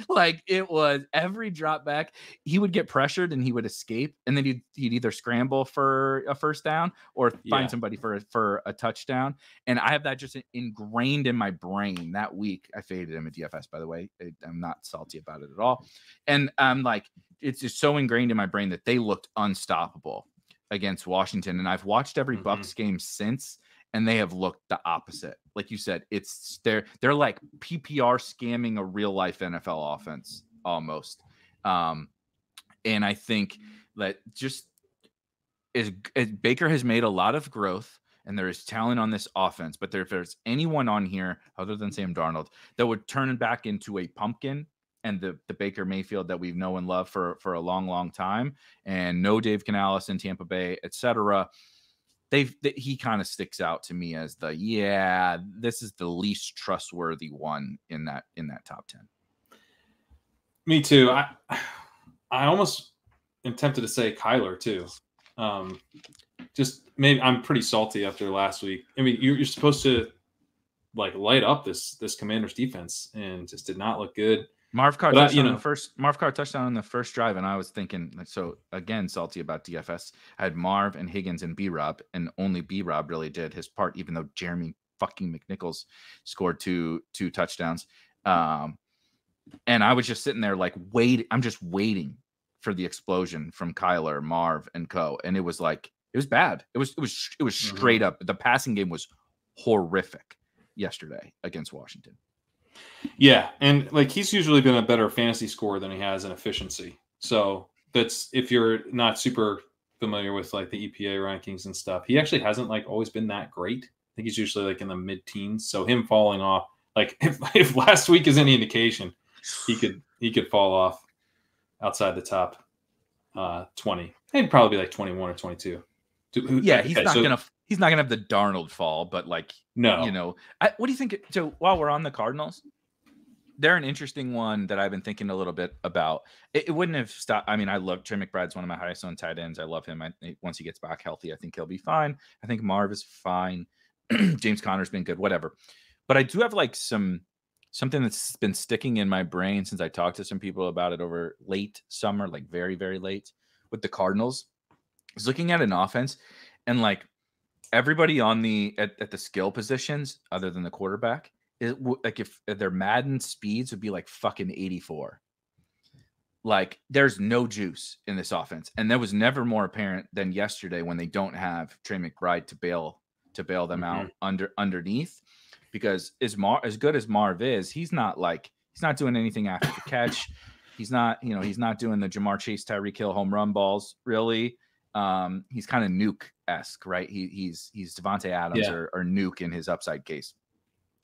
like it was every drop back. He would get pressured and he would escape. And then he'd either scramble for a first down or find somebody for a touchdown. And I have that just ingrained in my brain. That week I faded him at DFS, by the way. I'm not salty about it at all. And I'm like, it's just so ingrained in my brain that they looked unstoppable against Washington. And I've watched every Bucs game since. and they have looked the opposite. Like you said, they're like PPR scamming a real life NFL offense almost. And I think that just as Baker has made a lot of growth and there is talent on this offense, but if there's anyone on here other than Sam Darnold that would turn back into a pumpkin and the Baker Mayfield that we've known and loved for a long, long time, and no Dave Canales in Tampa Bay, etc., he kind of sticks out to me as this is the least trustworthy one in that top 10. Me too. I almost am tempted to say Kyler too. Just maybe I'm pretty salty after last week. I mean, you're supposed to like light up this Commanders defense, and just did not look good. Marv Carr touchdown on the first drive, and I was thinking, so again, salty about DFS. I had Marv and Higgins and B-Rob, and only B-Rob really did his part, even though Jeremy fucking McNichols scored two touchdowns. And I was just sitting there like I'm just waiting for the explosion from Kyler, Marv, and co. And it was bad. It was straight up. The passing game was horrific yesterday against Washington. Yeah, and like he's usually been a better fantasy scorer than he has in efficiency. So that's, if you're not super familiar with like the EPA rankings and stuff, he actually hasn't like always been that great. I think he's usually like in the mid-teens. So him falling off, like if last week is any indication, he could fall off outside the top 20. He'd probably be like 21 or 22. Yeah, he's not gonna have the Darnold fall, but like, no, you know, what do you think? So while we're on the Cardinals, they're an interesting one that I've been thinking a little bit about. It wouldn't have stopped. I mean, I love Trey McBride's one of my highest owned tight ends. I love him. Once he gets back healthy, I think he'll be fine. I think Marv is fine. James Conner's been good, whatever. But I do have like something that's been sticking in my brain since I talked to some people about it over late summer, like very, very late, with the Cardinals. I was looking at an offense, and like everybody on at the skill positions other than the quarterback, like if their Madden speeds would be like fucking 84. Like there's no juice in this offense, and that was never more apparent than yesterday when they don't have Trey McBride to bail them out underneath. Because as good as Marv is, he's not doing anything after the catch. He's not doing the Jamar Chase, Tyreek Hill home run balls really. He's kind of Nuke-esque, right? He's Devontae Adams or Nuke in his upside case.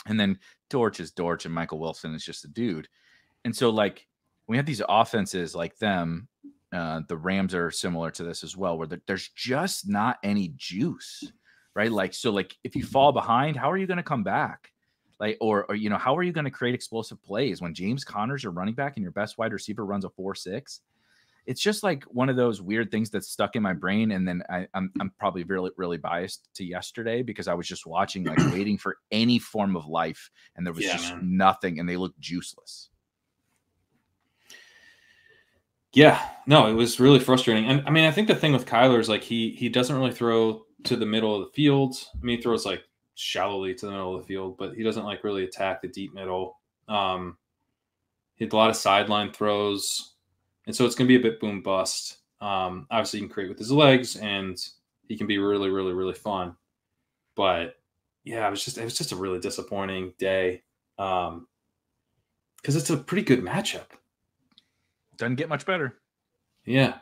And then Dortch is Dortch, and Michael Wilson is just a dude. And so like when we have these offenses like them, the Rams are similar to this as well, where there's just not any juice, right? Like, so like if you fall behind, how are you going to come back? Like, or how are you going to create explosive plays when James Conner's your running back and your best wide receiver runs a 4.6? It's just like one of those weird things that's stuck in my brain. And then I'm probably really, really biased to yesterday because I was just watching, like waiting for any form of life, and there was nothing, and they looked juiceless. Yeah, no, it was really frustrating. And I mean, I think the thing with Kyler is like he doesn't really throw to the middle of the field. I mean, he throws like shallowly to the middle of the field, but he doesn't like really attack the deep middle. He had a lot of sideline throws. And so it's going to be a bit boom bust. Obviously, he can create with his legs, and he can be really, really, really fun. But yeah, it was just a really disappointing day because it's a pretty good matchup. Doesn't get much better. Yeah.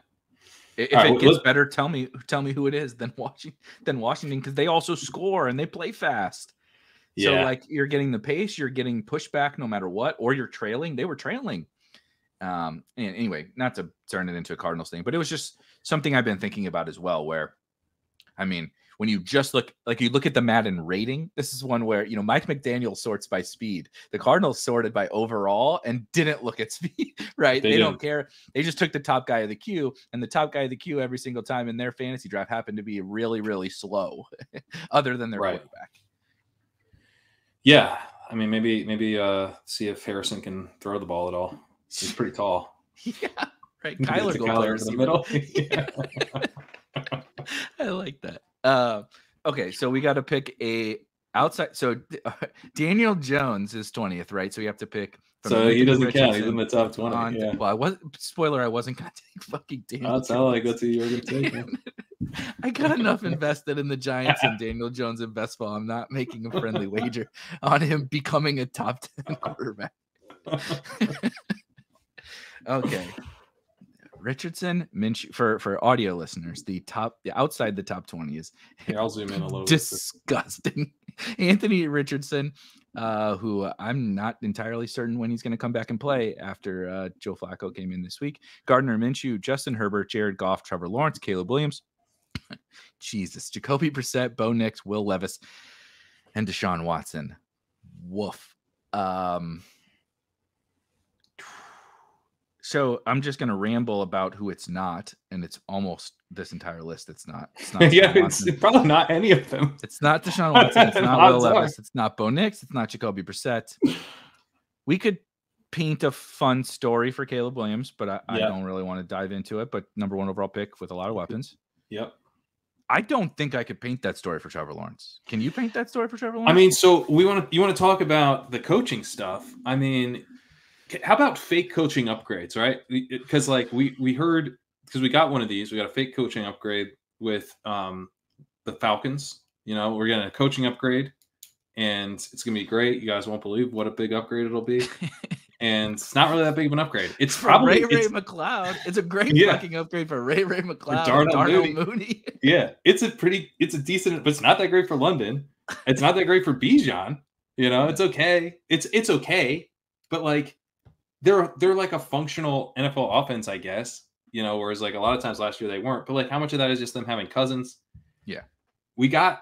If it gets better, tell me who it is than Washington, because they also score and they play fast. Yeah. So like you're getting the pace, you're getting pushback no matter what, or you're trailing. They were trailing. And anyway, not to turn it into a Cardinals thing, but it was just something I've been thinking about as well, where, I mean, when you just look at the Madden rating, this is one where, Mike McDaniel sorts by speed. The Cardinals sorted by overall and didn't look at speed, right? They don't care. They just took the top guy of the queue, and the top guy of the queue every single time in their fantasy draft happened to be really, really slow other than their quarterback. Yeah. I mean, maybe see if Harrison can throw the ball at all. He's pretty tall. Yeah, right. Kyler in the middle. I like that. Okay, so we got to pick a outside. So Daniel Jones is 20th, right? So we have to pick. So he doesn't count. He's in the top 20. Well, I wasn't going to take fucking Daniel. That's how like that's who you're going to take. I got enough invested in the Giants and Daniel Jones in best ball. I'm not making a friendly wager on him becoming a top 10 quarterback. Okay. Richardson, Minshew, for audio listeners, the outside the top 20 is Here, I'll zoom in a little disgusting. Anthony Richardson, who I'm not entirely certain when he's going to come back and play after Joe Flacco came in this week. Gardner Minshew, Justin Herbert, Jared Goff, Trevor Lawrence, Caleb Williams, Jesus, Jacoby Brissett, Bo Nix, Will Levis, and Deshaun Watson. Woof. So I'm just going to ramble about who it's not, and it's almost this entire list. It's not. Yeah, it's probably not any of them. It's not Deshaun Watson. It's not Will Levis. It's not Bo Nix. It's not Jacoby Brissett. We could paint a fun story for Caleb Williams, but I don't really want to dive into it. But number 1 overall pick with a lot of weapons. Yep. I don't think I could paint that story for Trevor Lawrence. Can you paint that story for Trevor Lawrence? I mean, so you want to talk about the coaching stuff. I mean, how about fake coaching upgrades, right? Because like we heard, because we got one of these, we got a fake coaching upgrade with the Falcons. You know, we're getting a coaching upgrade, and it's gonna be great. You guys won't believe what a big upgrade it'll be. And it's not really that big of an upgrade. It's for probably Ray McLeod. It's a great fucking upgrade for Ray McLeod. Darnell Mooney. Yeah, it's a decent, but it's not that great for London. It's not that great for Bijan. You know, it's okay. It's okay, but like they're like a functional NFL offense, I guess. You know, whereas like a lot of times last year they weren't. But like, how much of that is just them having Cousins? Yeah, we got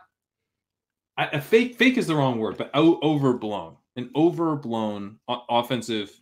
a fake. Fake is the wrong word, but overblown. An overblown offensive.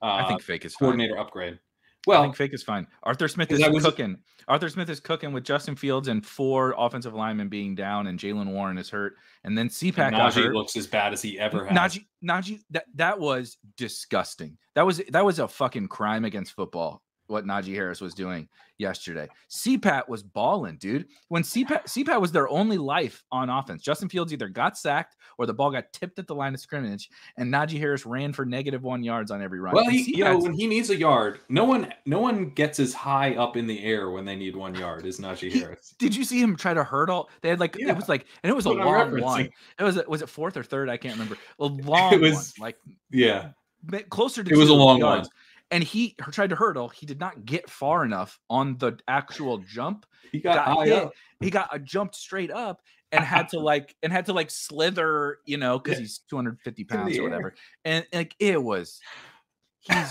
I think fake is coordinator fine. upgrade. Well, I think fake is fine. Arthur Smith is cooking. Arthur Smith is cooking with Justin Fields and 4 offensive linemen being down, and Jalen Warren is hurt, and then CPAC got hurt. Najee looks as bad as he ever has. Najee, that was disgusting. That was a fucking crime against football. What Najee Harris was doing yesterday. CPAT was balling, dude. When CPAT was their only life on offense. Justin Fields either got sacked or the ball got tipped at the line of scrimmage, and Najee Harris ran for -1 yards on every run. Well, when he needs a yard, no one gets as high up in the air when they need 1 yard as Najee Harris. Did you see him try to hurdle? They had it was like, and it was a long one. It was it 4th or 3rd? I can't remember. A long one, like closer to. It was a long one. And he tried to hurdle. He did not get far enough on the actual jump. He got high hit. up. He got jumped straight up and had to slither, you know, because he's 250 pounds or whatever. And like he's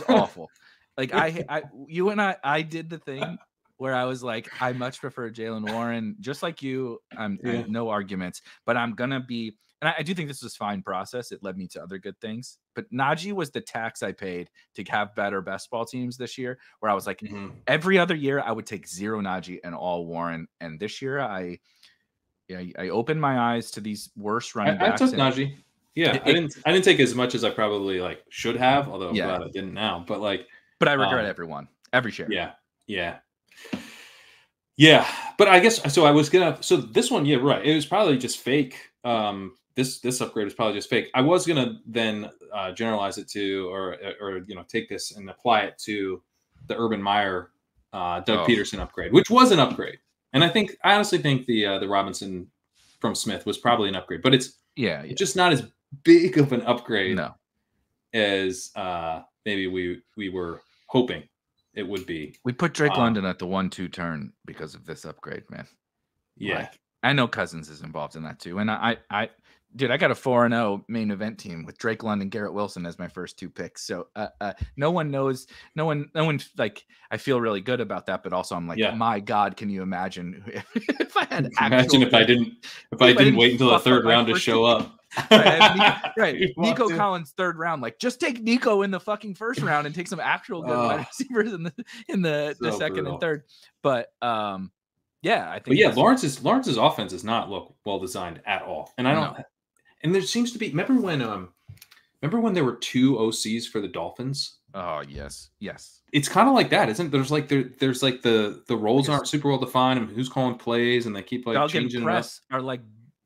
awful. Like you and I did the thing where I was like, I much prefer Jalen Warren, just like you. I'm no arguments, but I'm gonna be. And I do think this was a fine process. It led me to other good things. But Najee was the tax I paid to have better best ball teams this year, where I was like, every other year I would take 0 Najee and all Warren. And this year I opened my eyes to these worse running backs. I took Najee. Yeah, I didn't take as much as I probably should have, although I'm glad I didn't now. But I regret every share. Yeah. But I guess so. I was gonna. So this one, right. It was probably just fake. This upgrade is probably just fake. I was gonna then generalize it to, or take this and apply it to the Urban Meyer, Doug Peterson upgrade, which was an upgrade. And I honestly think the Robinson from Smith was probably an upgrade, but it's just not as big of an upgrade as maybe we were hoping it would be. We put Drake London at the 1-2 turn because of this upgrade, man. Yeah. I know Cousins is involved in that too. And I got a 4-0 main event team with Drake London, Garrett Wilson as my first 2 picks. So no one knows, no one I feel really good about that, but also I'm like, my God, can you imagine if I had if I didn't wait until the 3rd round to show up. Right. Nico Collins 3rd round. Like, just take Nico in the fucking 1st round and take some actual good wide receivers in the 2nd and 3rd. But I think. But Lawrence's offense does not look well designed at all, and I don't. And there seems to be. Remember when there were 2 OCs for the Dolphins? Oh yes. It's kind of like that, isn't it? There's the roles aren't super well defined, and who's calling plays, and they keep changing. And press are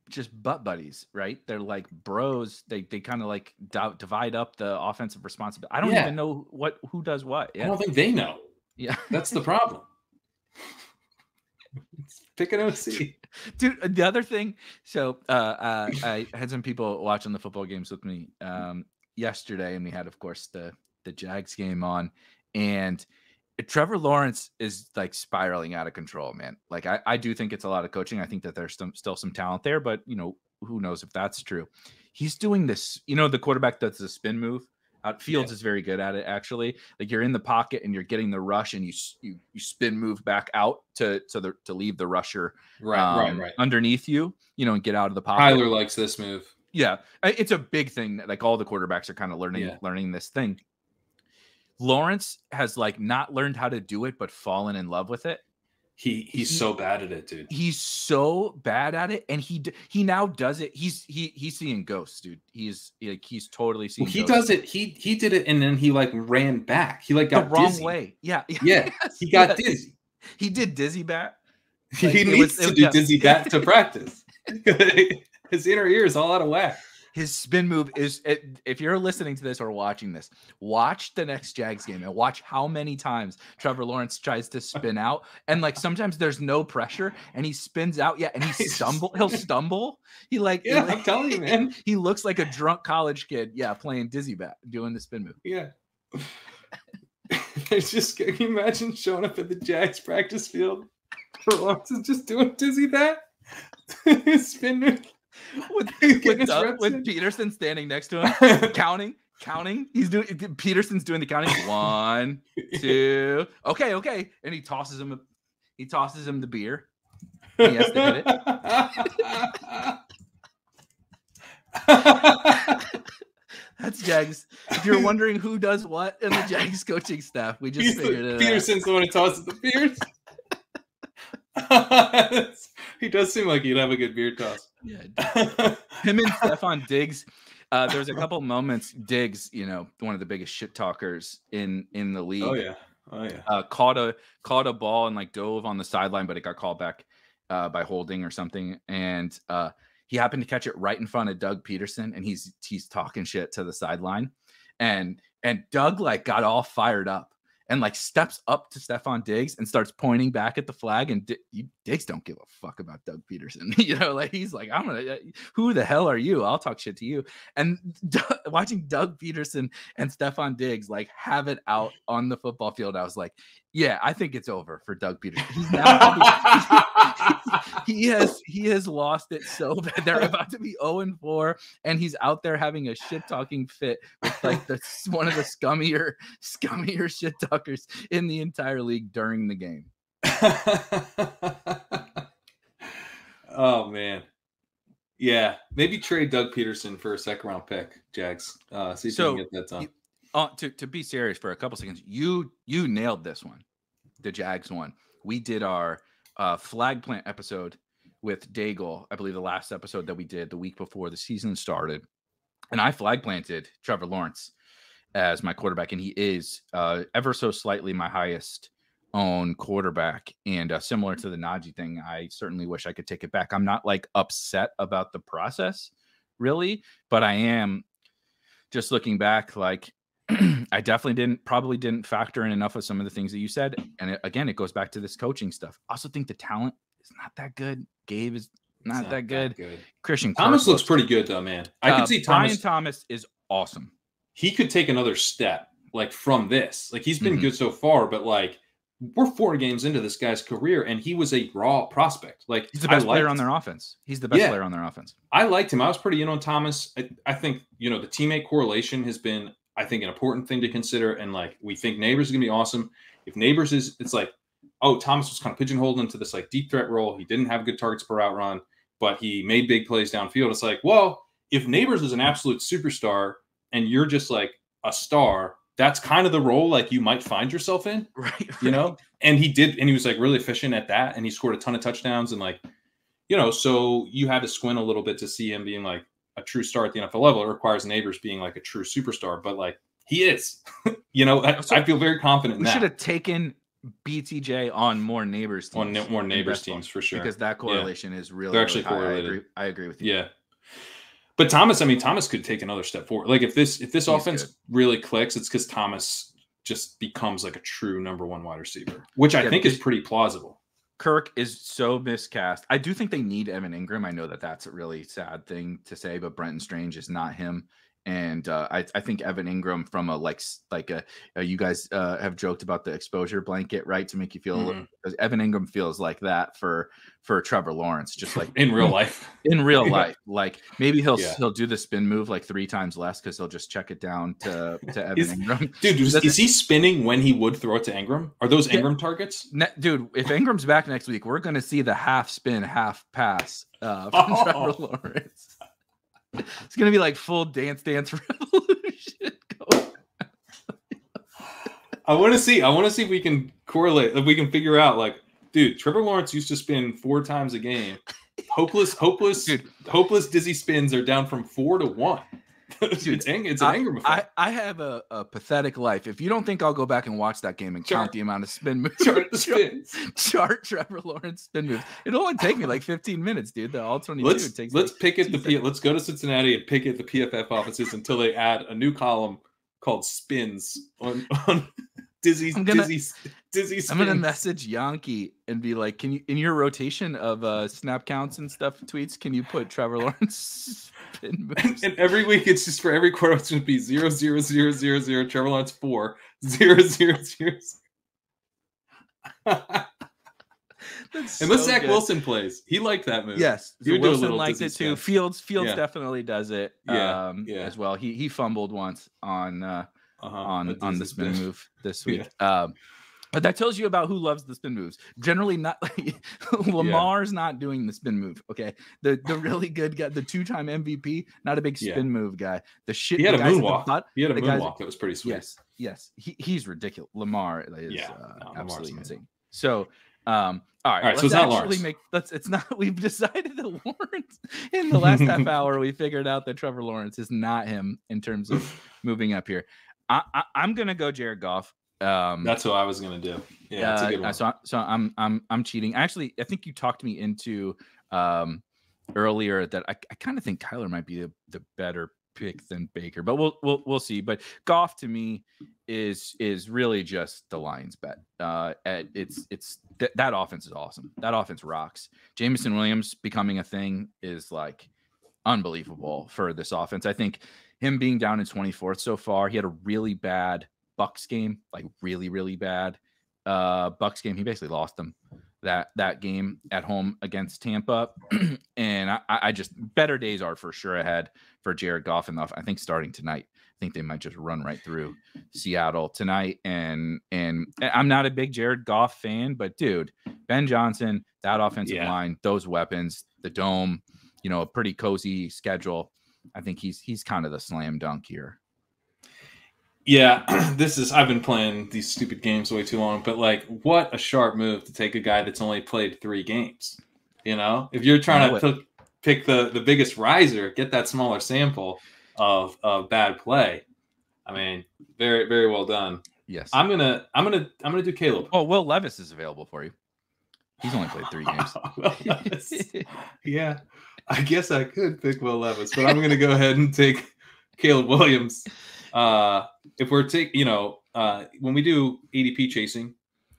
just butt buddies, right? They're like bros. They kind of divide up the offensive responsibility. I don't even know who does what. I don't think they know. Yeah, that's the problem. Pick an OC. Dude, the other thing, so I had some people watching the football games with me yesterday, and we had, of course, the Jags game on, and Trevor Lawrence is like spiraling out of control, man. Like I do think it's a lot of coaching. I think that there's still some talent there, but who knows if that's true. He's doing this, the quarterback does the spin move. Fields is very good at it, actually. Like you're in the pocket and you're getting the rush, and you spin move back out to leave the rusher right underneath you, and get out of the pocket. Tyler likes this move. Yeah, it's a big thing. Like all the quarterbacks are kind of learning this thing. Lawrence has like not learned how to do it, but fallen in love with it. He's so bad at it, dude. He's so bad at it, and he now does it. He's seeing ghosts, dude. He's totally seeing. He ghosts. does it. He did it, and then he like ran back. He like got the wrong dizzy. way. Yeah. Yes, he got dizzy. He did dizzy bat. Like, he needs to do dizzy bat to practice. His inner ear is all out of whack. His spin move is, if you're listening to this or watching this, watch the next Jags game and watch how many times Trevor Lawrence tries to spin out. And like sometimes there's no pressure and he spins out. Yeah. And he'll stumble. I'm telling you, man. He looks like a drunk college kid. Yeah. Playing dizzy bat, doing the spin move. Yeah. It's just, can you imagine showing up at the Jags practice field? Lawrence is just doing dizzy bat. Spin move. With Peterson standing next to him, counting. Peterson's doing the counting. 1, 2. Okay. And he tosses him the beer. He has to hit it. That's Jags. If you're wondering who does what in the Jags coaching staff, we just figured it out. Peterson's the one who tosses the beers. He does seem like he'd have a good beer toss. Yeah, him and Stephon Diggs. There's a couple moments. Diggs, one of the biggest shit talkers in the league. Oh yeah. Caught a ball and like dove on the sideline, but it got called back by holding or something. And he happened to catch it right in front of Doug Peterson, and he's talking shit to the sideline, and Doug like got all fired up. And like steps up to Stephon Diggs and starts pointing back at the flag. And Diggs don't give a fuck about Doug Peterson. Like he's like, who the hell are you? I'll talk shit to you. And watching Doug Peterson and Stephon Diggs like have it out on the football field, I was like, yeah, I think it's over for Doug Peterson. He's now he has lost it so bad. They're about to be 0-4, and he's out there having a shit talking fit with like one of the scummier shit talkers in the entire league during the game. Oh man, yeah. Maybe trade Doug Peterson for a second round pick, Jags. See if you can get that done. To be serious for a couple seconds, you nailed this one, the Jags one. We did our flag plant episode with Daigle, I believe the last episode that we did the week before the season started, and I flag planted Trevor Lawrence as my quarterback, and he is ever so slightly my highest owned quarterback. And similar to the Najee thing, I certainly wish I could take it back. I'm not like upset about the process, really, but I am just looking back, like I definitely probably didn't factor in enough of some of the things that you said. And again, it goes back to this coaching stuff. I also think the talent is not that good. Gabe is not that good. Christian Thomas looks pretty good though, man. I can see Brian Thomas is awesome. He could take another step like from this. Like he's been good so far, but like we're 4 games into this guy's career and he was a raw prospect. Like he's the best player on their offense. He's the best player on their offense. I liked him. I was pretty in on Thomas. I think, the teammate correlation has been, I think, an important thing to consider. And like, we think Neighbors is going to be awesome. If Neighbors it's like, oh, Thomas was kind of pigeonholed into this like deep threat role. He didn't have good targets per out run, but he made big plays downfield. It's like, well, if Neighbors is an absolute superstar and you're just like a star, that's kind of the role like you might find yourself in, right? And he did, and he was like really efficient at that, and he scored a ton of touchdowns, and like, so you had to squint a little bit to see him being like a true star at the NFL level. It requires Neighbors being like a true superstar, but like he is, I feel very confident in that. We should have taken BTJ on more Neighbors teams. On more Neighbors teams for sure. Because that correlation is really, they're actually really correlated. I agree with you. Yeah. But Thomas could take another step forward. Like if this offense really clicks, it's because Thomas just becomes like a true number 1 wide receiver, which I think is pretty plausible. Kirk is so miscast. I do think they need Evan Ingram. I know that that's a really sad thing to say, but Brenton Strange is not him. And I think Evan Ingram from you guys have joked about the exposure blanket, right? To make you feel Evan Ingram feels like that for Trevor Lawrence, just like in real life. In real life, like maybe he'll do the spin move like 3 times less because he'll just check it down to Evan Ingram. Dude, is he spinning when he would throw it to Ingram? Are those Ingram targets? Dude, if Ingram's back next week, we're going to see the half spin, half pass from Trevor Lawrence. It's going to be like full Dance Revolution. I want to see if we can correlate, if we can figure out, like, dude, Trevor Lawrence used to spin 4 times a game. Hopeless dizzy spins are down from 4 to 1. Dude, it's an Ingram effect. I have a pathetic life. If you don't think I'll go back and watch that game and count the amount of spin moves, chart Trevor Lawrence spin moves. It'll only take me like 15 minutes, dude. The all 22 takes. Let's pick at let's go to Cincinnati and pick at the PFF offices until they add a new column called spins on dizzy spins. I'm gonna message Yankee and be like, "Can you, in your rotation of snap counts and stuff tweets, can you put Trevor Lawrence spin moves?" And every week it's just for every quarter it's going to be 0 0 0 0 0 Trevor Lawrence 4 0 0 0. Unless Zach Wilson plays, he liked that move. Yes, Wilson liked it too. Fields definitely does it. As well. He fumbled once on the spin move this week. But that tells you about who loves the spin moves. Generally, not Lamar's not doing the spin move. Okay, the really good guy, the 2-time MVP, not a big spin move guy. He had a moonwalk. That was pretty sweet. Yes. He's ridiculous. Lamar is absolutely insane. So, all right. So it's not Lawrence. It's not. We've decided that Lawrence in the last half hour. We figured out that Trevor Lawrence is not him in terms of moving up here. I'm gonna go Jared Goff. That's what I was gonna do. Yeah, that's a good one. So I'm cheating. Actually, I think you talked me into earlier that I kind of think Kyler might be the better pick than Baker, but we'll see. But Goff to me is really just the Lions bet. It's that offense is awesome. That offense rocks. Jameson Williams becoming a thing is like unbelievable for this offense. I think him being down in 24th so far, he had a really bad Bucs game, like really, really bad Bucs game. He basically lost them that game at home against Tampa. And I just better days are for sure ahead for Jared Goff. And I think starting tonight, I think they might just run right through Seattle tonight. And I'm not a big Jared Goff fan, but dude, Ben Johnson, that offensive line, those weapons, the dome, a pretty cozy schedule. I think he's kind of the slam dunk here. Yeah, I've been playing these stupid games way too long, but like, what a sharp move to take a guy that's only played 3 games. If you're trying to pick the biggest riser, get that smaller sample of bad play. I mean, very, very well done. Yes. I'm gonna do Caleb. Oh, Will Levis is available for you. He's only played 3 games. Yeah, I guess I could pick Will Levis, but I'm gonna go ahead and take Caleb Williams. If we're when we do ADP chasing,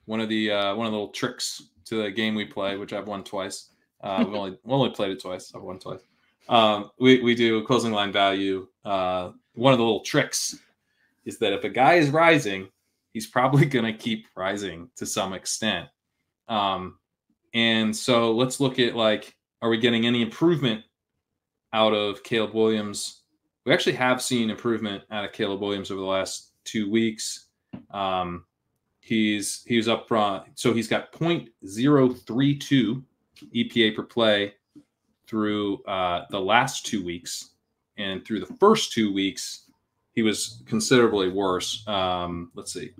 one of the little tricks to the game we play, which I've won twice. We've only played it twice. I've won twice. We do closing line value. One of the little tricks is that if a guy is rising, he's probably going to keep rising to some extent. And so let's look at, like, are we getting any improvement out of Caleb Williams? We actually have seen improvement out of Caleb Williams over the last 2 weeks. He's up front. So he's got 0.032 EPA per play through the last 2 weeks. And through the first 2 weeks, he was considerably worse. Let's see.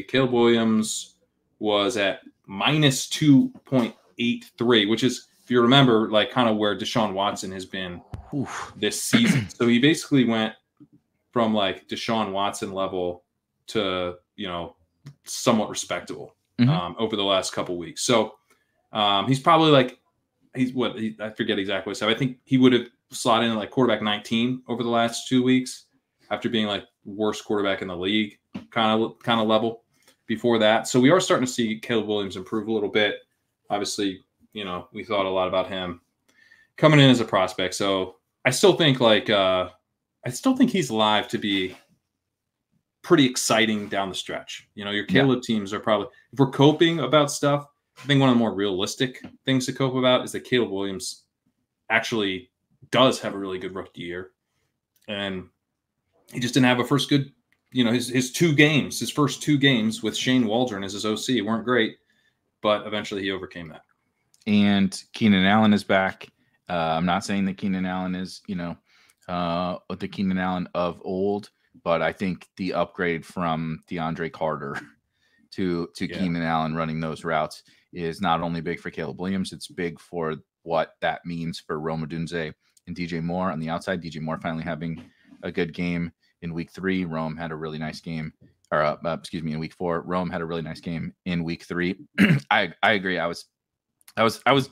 Caleb Williams was at minus 2.83, which is, if you remember, like kind of where Deshaun Watson has been this season. So he basically went from like Deshaun Watson level to, somewhat respectable over the last couple weeks. So he's probably like, I forget exactly. So I think he would have slotted in like quarterback 19 over the last 2 weeks after being like worst quarterback in the league kind of level before that. So we are starting to see Caleb Williams improve a little bit. Obviously, you know, we thought a lot about him coming in as a prospect. So I still think he's live to be pretty exciting down the stretch. You know, your Caleb teams are probably, if we're coping about stuff, I think one of the more realistic things to cope about is that Caleb Williams actually does have a really good rookie year. And he just didn't have a first good, you know, his first two games with Shane Waldron as his OC weren't great, but eventually he overcame that. And Keenan Allen is back. I'm not saying that Keenan Allen is, you know, the Keenan Allen of old, but I think the upgrade from DeAndre Carter to Keenan Allen running those routes is not only big for Caleb Williams, it's big for what that means for Rome Odunze and DJ Moore on the outside. DJ Moore finally having a good game in week 3. Rome had a really nice game, or in week 4. Rome had a really nice game in week 3. I agree. I was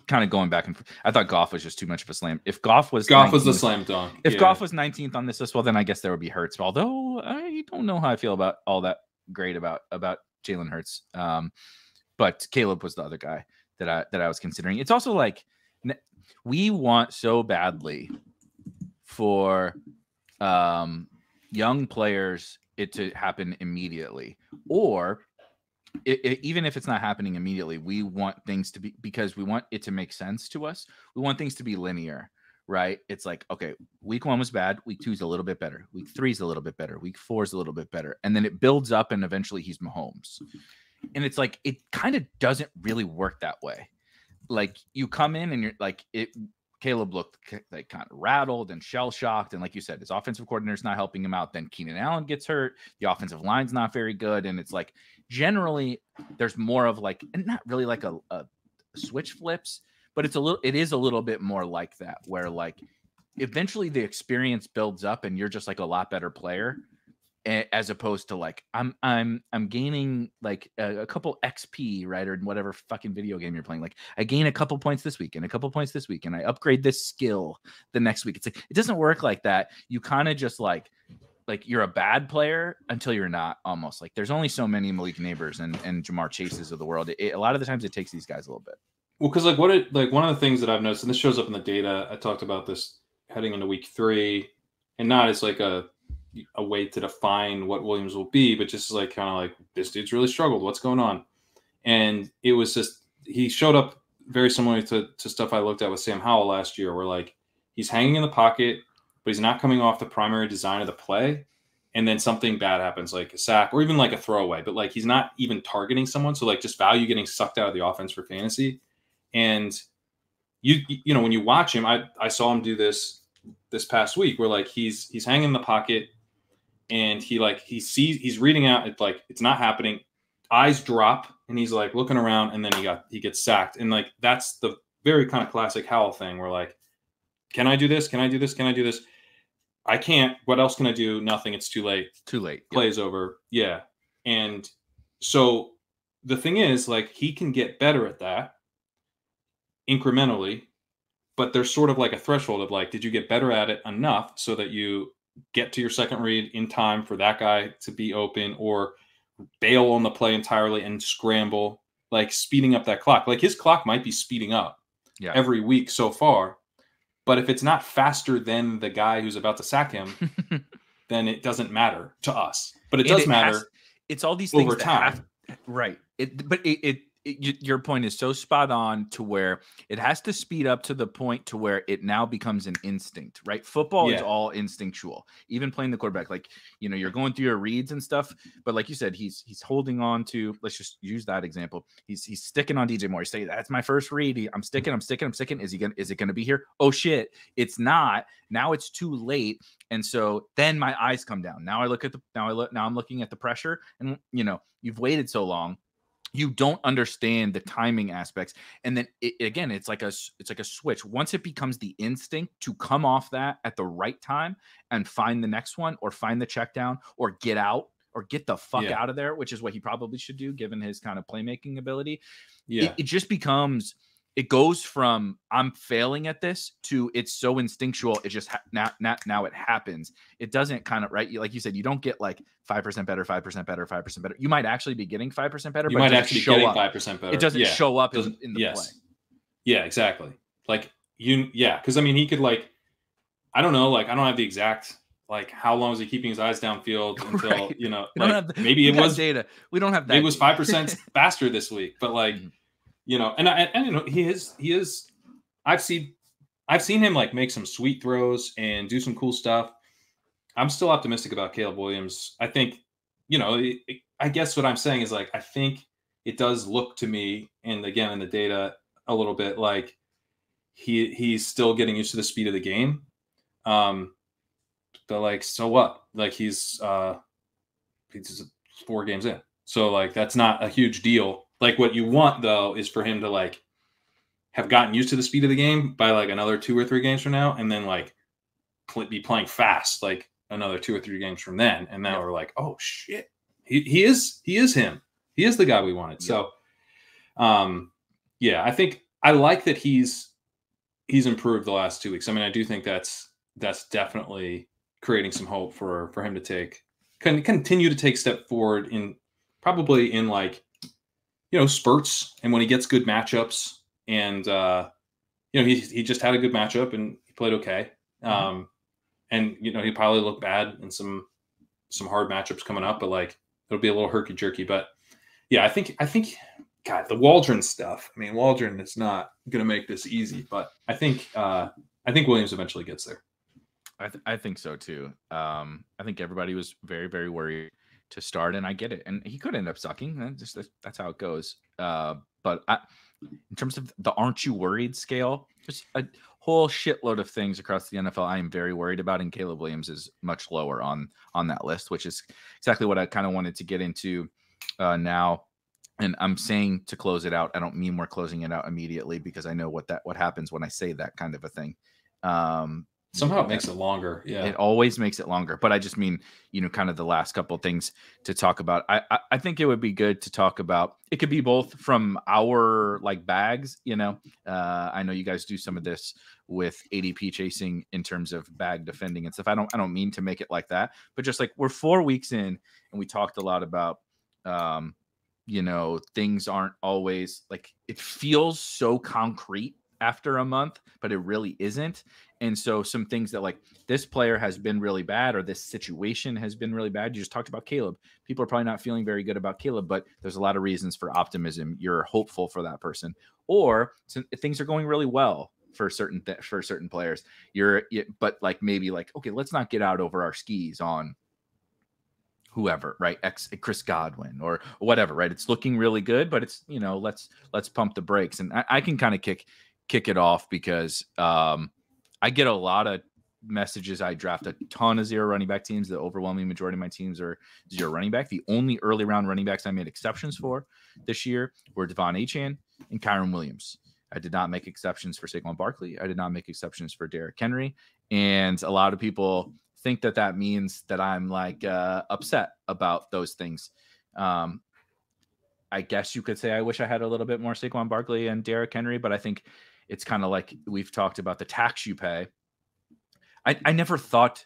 kind of going back and forth. I thought Goff was just too much of a slam. If Goff was the slam dunk. If Goff was 19th on this list, well, then I guess there would be Hurts. Although I don't know how I feel about all that great about Jalen Hurts. But Caleb was the other guy that I was considering. It's also like we want so badly for young players it to happen immediately, or even if it's not happening immediately, we want things to be, because we want it to make sense to us. We want things to be linear, right? It's like, okay, week 1 was bad. Week 2 is a little bit better. Week 3 is a little bit better. Week 4 is a little bit better. And then it builds up and eventually he's Mahomes. And it's like, it kind of doesn't really work that way. Like you come in and you're like, Caleb looked like kind of rattled and shell shocked. And like you said, his offensive coordinator's not helping him out. Then Keenan Allen gets hurt. The offensive line's not very good. And it's like, generally there's more of like, and not really like a switch flips, but it is a little bit more like that, where like eventually the experience builds up and you're just like a lot better player, as opposed to like, I'm gaining like a couple XP, right? Or whatever fucking video game you're playing. Like I gain a couple points this week and a couple points this week, and I upgrade this skill the next week. It's like, it doesn't work like that. You kind of just like you're a bad player until you're not, almost. Like there's only so many Malik Neighbors and Jamar Chases of the world. A lot of the times it takes these guys a little bit. Well, because one of the things that I've noticed, and this shows up in the data, I talked about this heading into week 3, and not as like a way to define what Williams will be, but just like kind of like, this dude's really struggled. What's going on? And it was just, he showed up very similar to stuff I looked at with Sam Howell last year, where like he's hanging in the pocket, but he's not coming off the primary design of the play. And then something bad happens, like a sack or even like a throwaway, but like he's not even targeting someone. So like just value getting sucked out of the offense for fantasy. And you know, when you watch him, I saw him do this past week, where like he's hanging in the pocket and he's reading out. It's like, it's not happening. Eyes drop and he's like looking around, and then he gets sacked. And like, that's the very kind of classic Howell thing, where like, can I do this? Can I do this? Can I do this? I can't. What else can I do? Nothing. It's too late. Too late. Play's over. Yeah. And so the thing is, like, he can get better at that incrementally, but there's sort of like a threshold of like, did you get better at it enough so that you get to your second read in time for that guy to be open, or bail on the play entirely and scramble, like speeding up that clock. Like his clock might be speeding up every week so far, but if it's not faster than the guy who's about to sack him, then it doesn't matter to us. But it does matter. It's all these things over time. Right. Your point is so spot on, to where it has to speed up to the point to where it now becomes an instinct, right? Football is all instinctual, even playing the quarterback. Like, you know, you're going through your reads and stuff, but like you said, he's holding on to, let's just use that example. He's sticking on DJ Moore. He's saying, that's my first read. I'm sticking. Is it going to be here? Oh shit. It's not. Now it's too late. And so then my eyes come down. Now I'm looking at the pressure, and you know, you've waited so long. You don't understand the timing aspects. And then it's like a switch. Once it becomes the instinct to come off that at the right time and find the next one, or find the check down, or get out, or get the fuck out of there, which is what he probably should do given his kind of playmaking ability. Yeah. It just becomes it goes from I'm failing at this to it's so instinctual. It just now it happens. It doesn't kind of, right? Like you said, you don't get like 5% better, 5% better, 5% better. You might actually be getting 5% better. You but might actually be getting 5% better. It doesn't show up in the play. Yeah, exactly. Like because I mean, he could like, I don't know, like I don't have the exact like how long was he keeping his eyes downfield until right. like maybe it was data. We don't have that. Maybe it was 5% faster this week, but like and he is. I've seen him like make some sweet throws and do some cool stuff. I'm still optimistic about Caleb Williams. I think I guess what I'm saying is like I think it does look to me, and again in the data a little bit like he's still getting used to the speed of the game. But like, so what? Like he's 4 games in. So like, that's not a huge deal. Like what you want though, is for him to like have gotten used to the speed of the game by like another 2 or 3 games from now. And then like be playing fast, like another 2 or 3 games from then. And now we're like, oh shit, he is him. He is the guy we wanted. So, I think I like that he's improved the last 2 weeks. I mean, I do think that's definitely creating some hope for him to continue to take step forward in probably in like, spurts. And when he gets good matchups and, he just had a good matchup and he played okay. And, he probably look bad in some hard matchups coming up, but like, it'll be a little herky jerky, but yeah, I think God, the Waldron stuff. I mean, Waldron is not going to make this easy, but I think Williams eventually gets there. I think so too. I think everybody was very, very worried to start, and I get it. And he could end up sucking. That's how it goes. But in terms of the "aren't you worried" scale, just a whole shitload of things across the NFL I am very worried about, and Caleb Williams is much lower on that list, which is exactly what I kind of wanted to get into now. And I'm saying to close it out. I don't mean we're closing it out immediately because I know what happens when I say that kind of a thing. Somehow it makes it longer. Yeah, it always makes it longer. But I just mean, kind of the last couple of things to talk about. I think it would be good to talk about. It could be both from our like bags. I know you guys do some of this with ADP chasing in terms of bag defending and stuff. I don't mean to make it like that, but just like we're 4 weeks in and we talked a lot about. Things aren't always like it feels so concrete after a month, but it really isn't. And so some things that like this player has been really bad or this situation has been really bad. You just talked about Caleb. People are probably not feeling very good about Caleb, but there's a lot of reasons for optimism. You're hopeful for that person, or things are going really well for certain players. But like maybe like, okay, let's not get out over our skis on whoever, right? Chris Godwin or whatever, right? It's looking really good, but it's, let's pump the brakes. And I can kind of kick it off because I get a lot of messages. I draft a ton of 0 running back teams. The overwhelming majority of my teams are 0 running back. The only early round running backs I made exceptions for this year were Devon Achane and Kyron Williams. I did not make exceptions for Saquon Barkley. I did not make exceptions for Derrick Henry. And a lot of people think that means that I'm like upset about those things. I guess you could say I wish I had a little bit more Saquon Barkley and Derrick Henry, but I think it's kind of like we've talked about the tax you pay. I never thought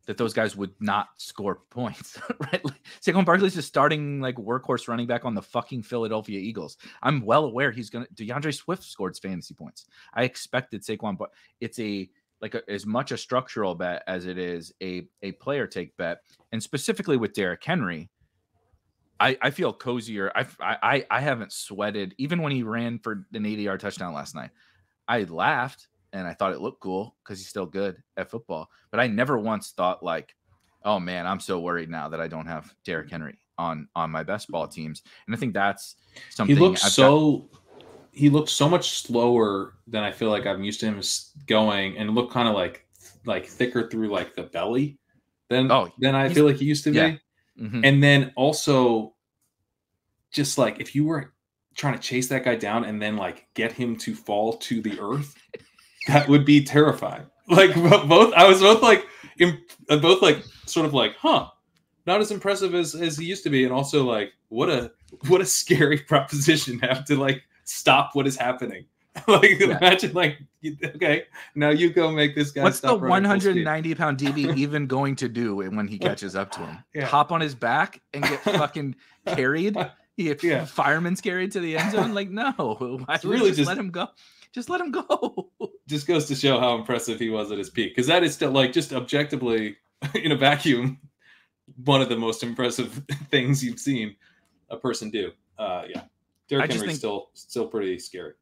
that those guys would not score points, right? Like, Saquon Barkley's a starting like workhorse running back on the fucking Philadelphia Eagles. I'm well aware DeAndre Swift scored fantasy points. I expected Saquon, but it's as much a structural bet as it is a player take bet. And specifically with Derrick Henry, I feel cozier. I haven't sweated even when he ran for an 80-yard touchdown last night. I laughed and I thought it looked cool because he's still good at football. But I never once thought like, oh man, I'm so worried now that I don't have Derrick Henry on my best ball teams. And I think that's something he looked so much slower than I feel like I'm used to him going, and looked kind of like thicker through like the belly than I feel like he used to be. Mm-hmm. And then also just like if you were trying to chase that guy down and then like get him to fall to the earth, that would be terrifying. Like I was both like sort of like, not as impressive as he used to be. And also like, what a scary proposition to have to like stop what is happening Like, imagine, like, okay, now you go make this guy. What's the 190-pound DB even going to do when he catches up to him? Hop on his back and get fucking carried? He get fireman's carried to the end zone? Like, no. Why really just let him go? Just let him go. Just goes to show how impressive he was at his peak. Because that is still, like, just objectively, in a vacuum, one of the most impressive things you've seen a person do. Derrick Henry's still pretty scary.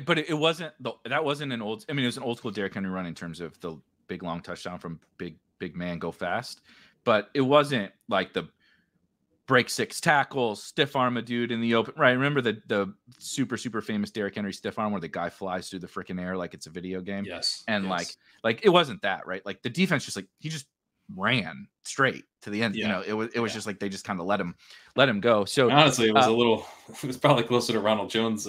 But it wasn't that wasn't an old. I mean, it was an old school Derrick Henry run in terms of the big long touchdown from big man go fast. But it wasn't like the break 6 tackles, stiff arm a dude in the open. Right? Remember the super famous Derrick Henry stiff arm where the guy flies through the freaking air like it's a video game. Yes. And like it wasn't that, right? Like the defense just he just ran straight to the end. Yeah. You know, it was just like they just kind of let him go. So honestly, it was it was probably closer to Ronald Jones.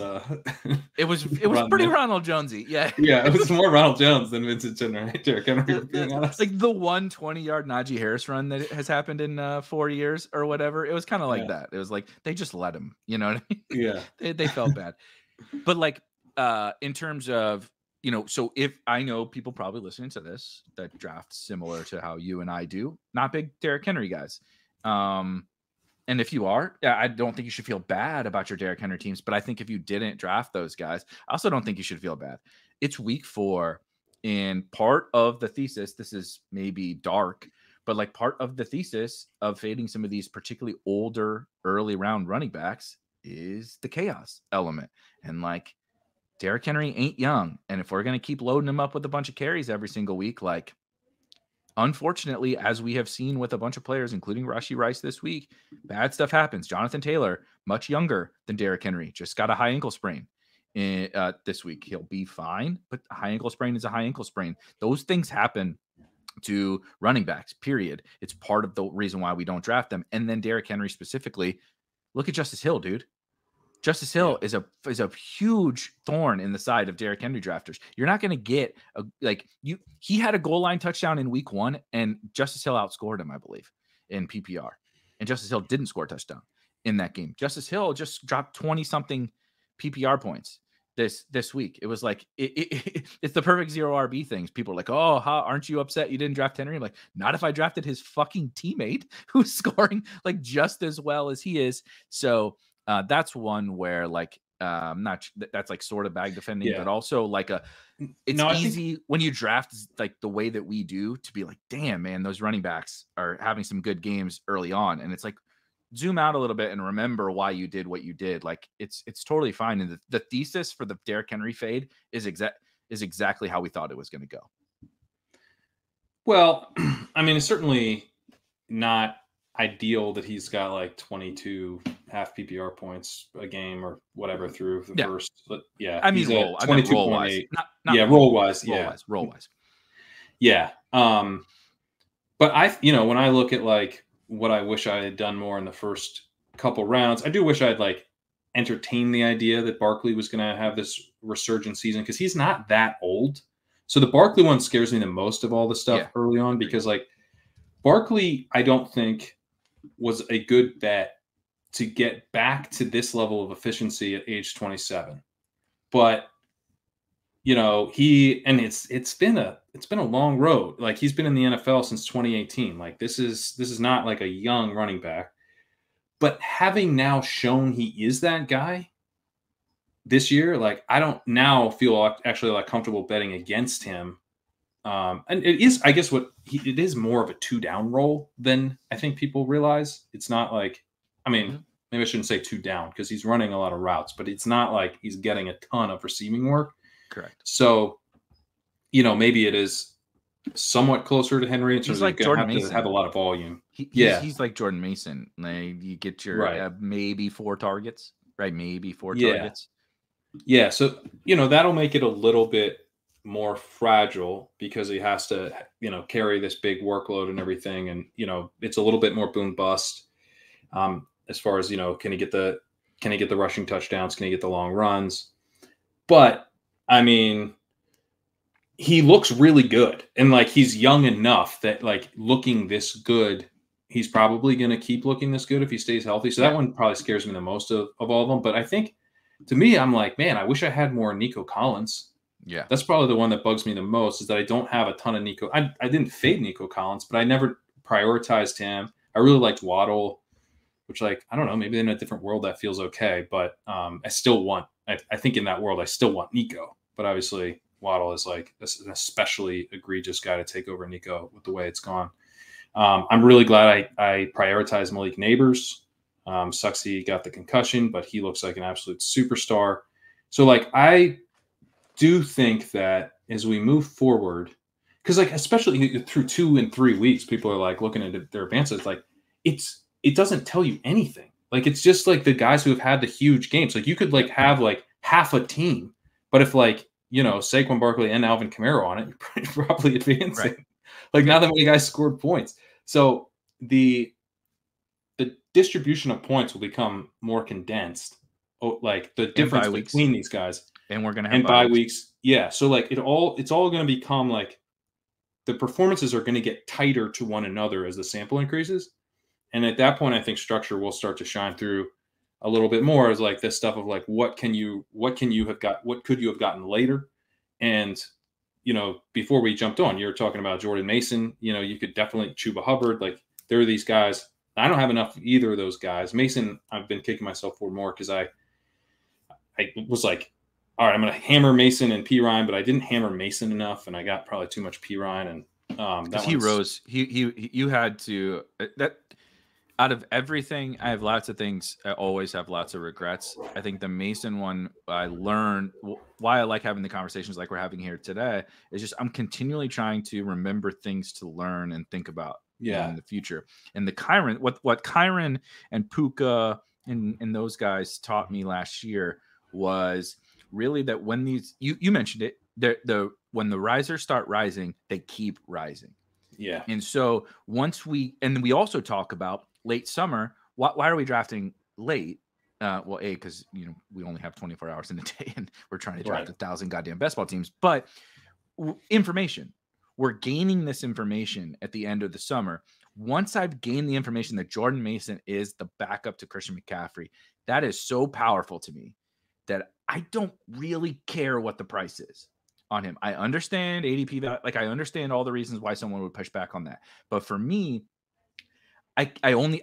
It was pretty Ronald Jonesy. Yeah. Yeah, it was more Ronald Jones than Vincent Derrick Henry, being honest. Like the 120-yard Najee Harris run that has happened in 4 years or whatever. It was kind of like that. It was like they just let him, you know what I mean? Yeah. they felt bad. But like in terms of, you know, so if I know people probably listening to this that draft similar to how you and I do, not big Derrick Henry guys. And if you are, I don't think you should feel bad about your Derrick Henry teams. But I think if you didn't draft those guys, I also don't think you should feel bad. It's week 4, and part of the thesis, this is maybe dark, but like part of the thesis of fading some of these particularly older early round running backs is the chaos element. And like, Derrick Henry ain't young. And if we're going to keep loading him up with a bunch of carries every single week, like, unfortunately, as we have seen with a bunch of players, including Rashee Rice this week, bad stuff happens. Jonathan Taylor, much younger than Derrick Henry, just got a high ankle sprain this week. He'll be fine, but a high ankle sprain is a high ankle sprain. Those things happen to running backs, period. It's part of the reason why we don't draft them. And then Derrick Henry specifically, look at Justice Hill, dude. Justice Hill is a huge thorn in the side of Derrick Henry drafters. You're not going to get he had a goal line touchdown in week 1, and Justice Hill outscored him, I believe, in PPR. And Justice Hill didn't score a touchdown in that game. Justice Hill just dropped 20 something PPR points this week. It was like it's the perfect 0 RB things. People are like, "Oh, aren't you upset you didn't draft Henry?" I'm like, not if I drafted his fucking teammate who's scoring like just as well as he is. So that's one where like that's like sort of bag defending, but also like it's easy when you draft like the way that we do to be like, damn man, those running backs are having some good games early on, and it's like zoom out a little bit and remember why you did what you did. Like it's totally fine, and the thesis for the Derrick Henry fade is exactly how we thought it was going to go. Well, I mean, it's certainly not ideal that he's got like 22 half PPR points a game or whatever through the first. But I mean, roll 22.8. Roll wise. Yeah. But when I look at like what I wish I had done more in the first couple rounds, I do wish I'd like entertained the idea that Barkley was going to have this resurgent season, because he's not that old. So the Barkley one scares me the most of all the stuff early on, because like Barkley, I don't think was a good bet to get back to this level of efficiency at age 27. But it's been a long road. Like he's been in the NFL since 2018. Like this is not like a young running back. But having now shown he is that guy this year, like I don't now feel actually like comfortable betting against him. And it is, I guess, it is more of a 2-down role than I think people realize. It's not like, I mean, maybe I shouldn't say 2 down because he's running a lot of routes, but it's not like he's getting a ton of receiving work. Correct. So, maybe it is somewhat closer to Henry. He's like Jordan Mason. To have a lot of volume. He's like Jordan Mason. Like you get your maybe 4 targets, right? Maybe 4 targets. Yeah. So, that'll make it a little bit more fragile because he has to, carry this big workload and everything. And, it's a little bit more boom bust as far as, can he get the rushing touchdowns? Can he get the long runs? But I mean, he looks really good, and like, he's young enough that like looking this good, he's probably going to keep looking this good if he stays healthy. So that one probably scares me the most of all of them. But I think to me, I'm like, man, I wish I had more Nico Collins. Yeah. That's probably the one that bugs me the most, is that I don't have a ton of Nico. I didn't fade Nico Collins, but I never prioritized him. I really liked Waddle, which, like, I don't know, maybe in a different world that feels okay, but I still want, I think in that world, I still want Nico, but obviously Waddle is like an especially egregious guy to take over Nico with the way it's gone. I'm really glad I prioritized Malik Neighbors. Sucks he got the concussion, but he looks like an absolute superstar. So, like, I do think that as we move forward, because, like, especially through 2 and 3 weeks, people are like looking at their advances, like it doesn't tell you anything. Like, it's just like the guys who have had the huge games. Like, you could like have like half a team, but if, like, you know, Saquon Barkley and Alvin Kamara on it, you're probably advancing. Right. Like, not that many guys scored points. So the distribution of points will become more condensed. Like, the difference between these guys. And we're gonna have bye weeks. Yeah. So, like, it's all gonna become like the performances are gonna get tighter to one another as the sample increases. And at that point, I think structure will start to shine through a little bit more, as like this stuff of like, what could you have gotten later? And, you know, before we jumped on, you were talking about Jordan Mason. You know, you could definitely Chuba Hubbard. Like, there are these guys. I don't have enough of either of those guys. Mason, I've been kicking myself for more because I was like, all right, I'm going to hammer Mason and P. Ryan, but I didn't hammer Mason enough, and I got probably too much P. Ryan. And he rose. You had to that. Out of everything, I have lots of things. I always have lots of regrets. I think the Mason one, I learned why I like having the conversations like we're having here today is just I'm continually trying to remember things to learn and think about in the future. And the Kyron, what Kyron and Puka and those guys taught me last year was really that when these, you mentioned it, when the risers start rising, they keep rising. Yeah. And so we also talk about late summer. Why are we drafting late? Well, because, you know, we only have 24 hours in a day and we're trying to draft 1,000 goddamn best ball teams. But information, we're gaining this information at the end of the summer. Once I've gained the information that Jordan Mason is the backup to Christian McCaffrey, that is so powerful to me that I don't really care what the price is on him. I understand ADP, like I understand all the reasons why someone would push back on that. But for me, I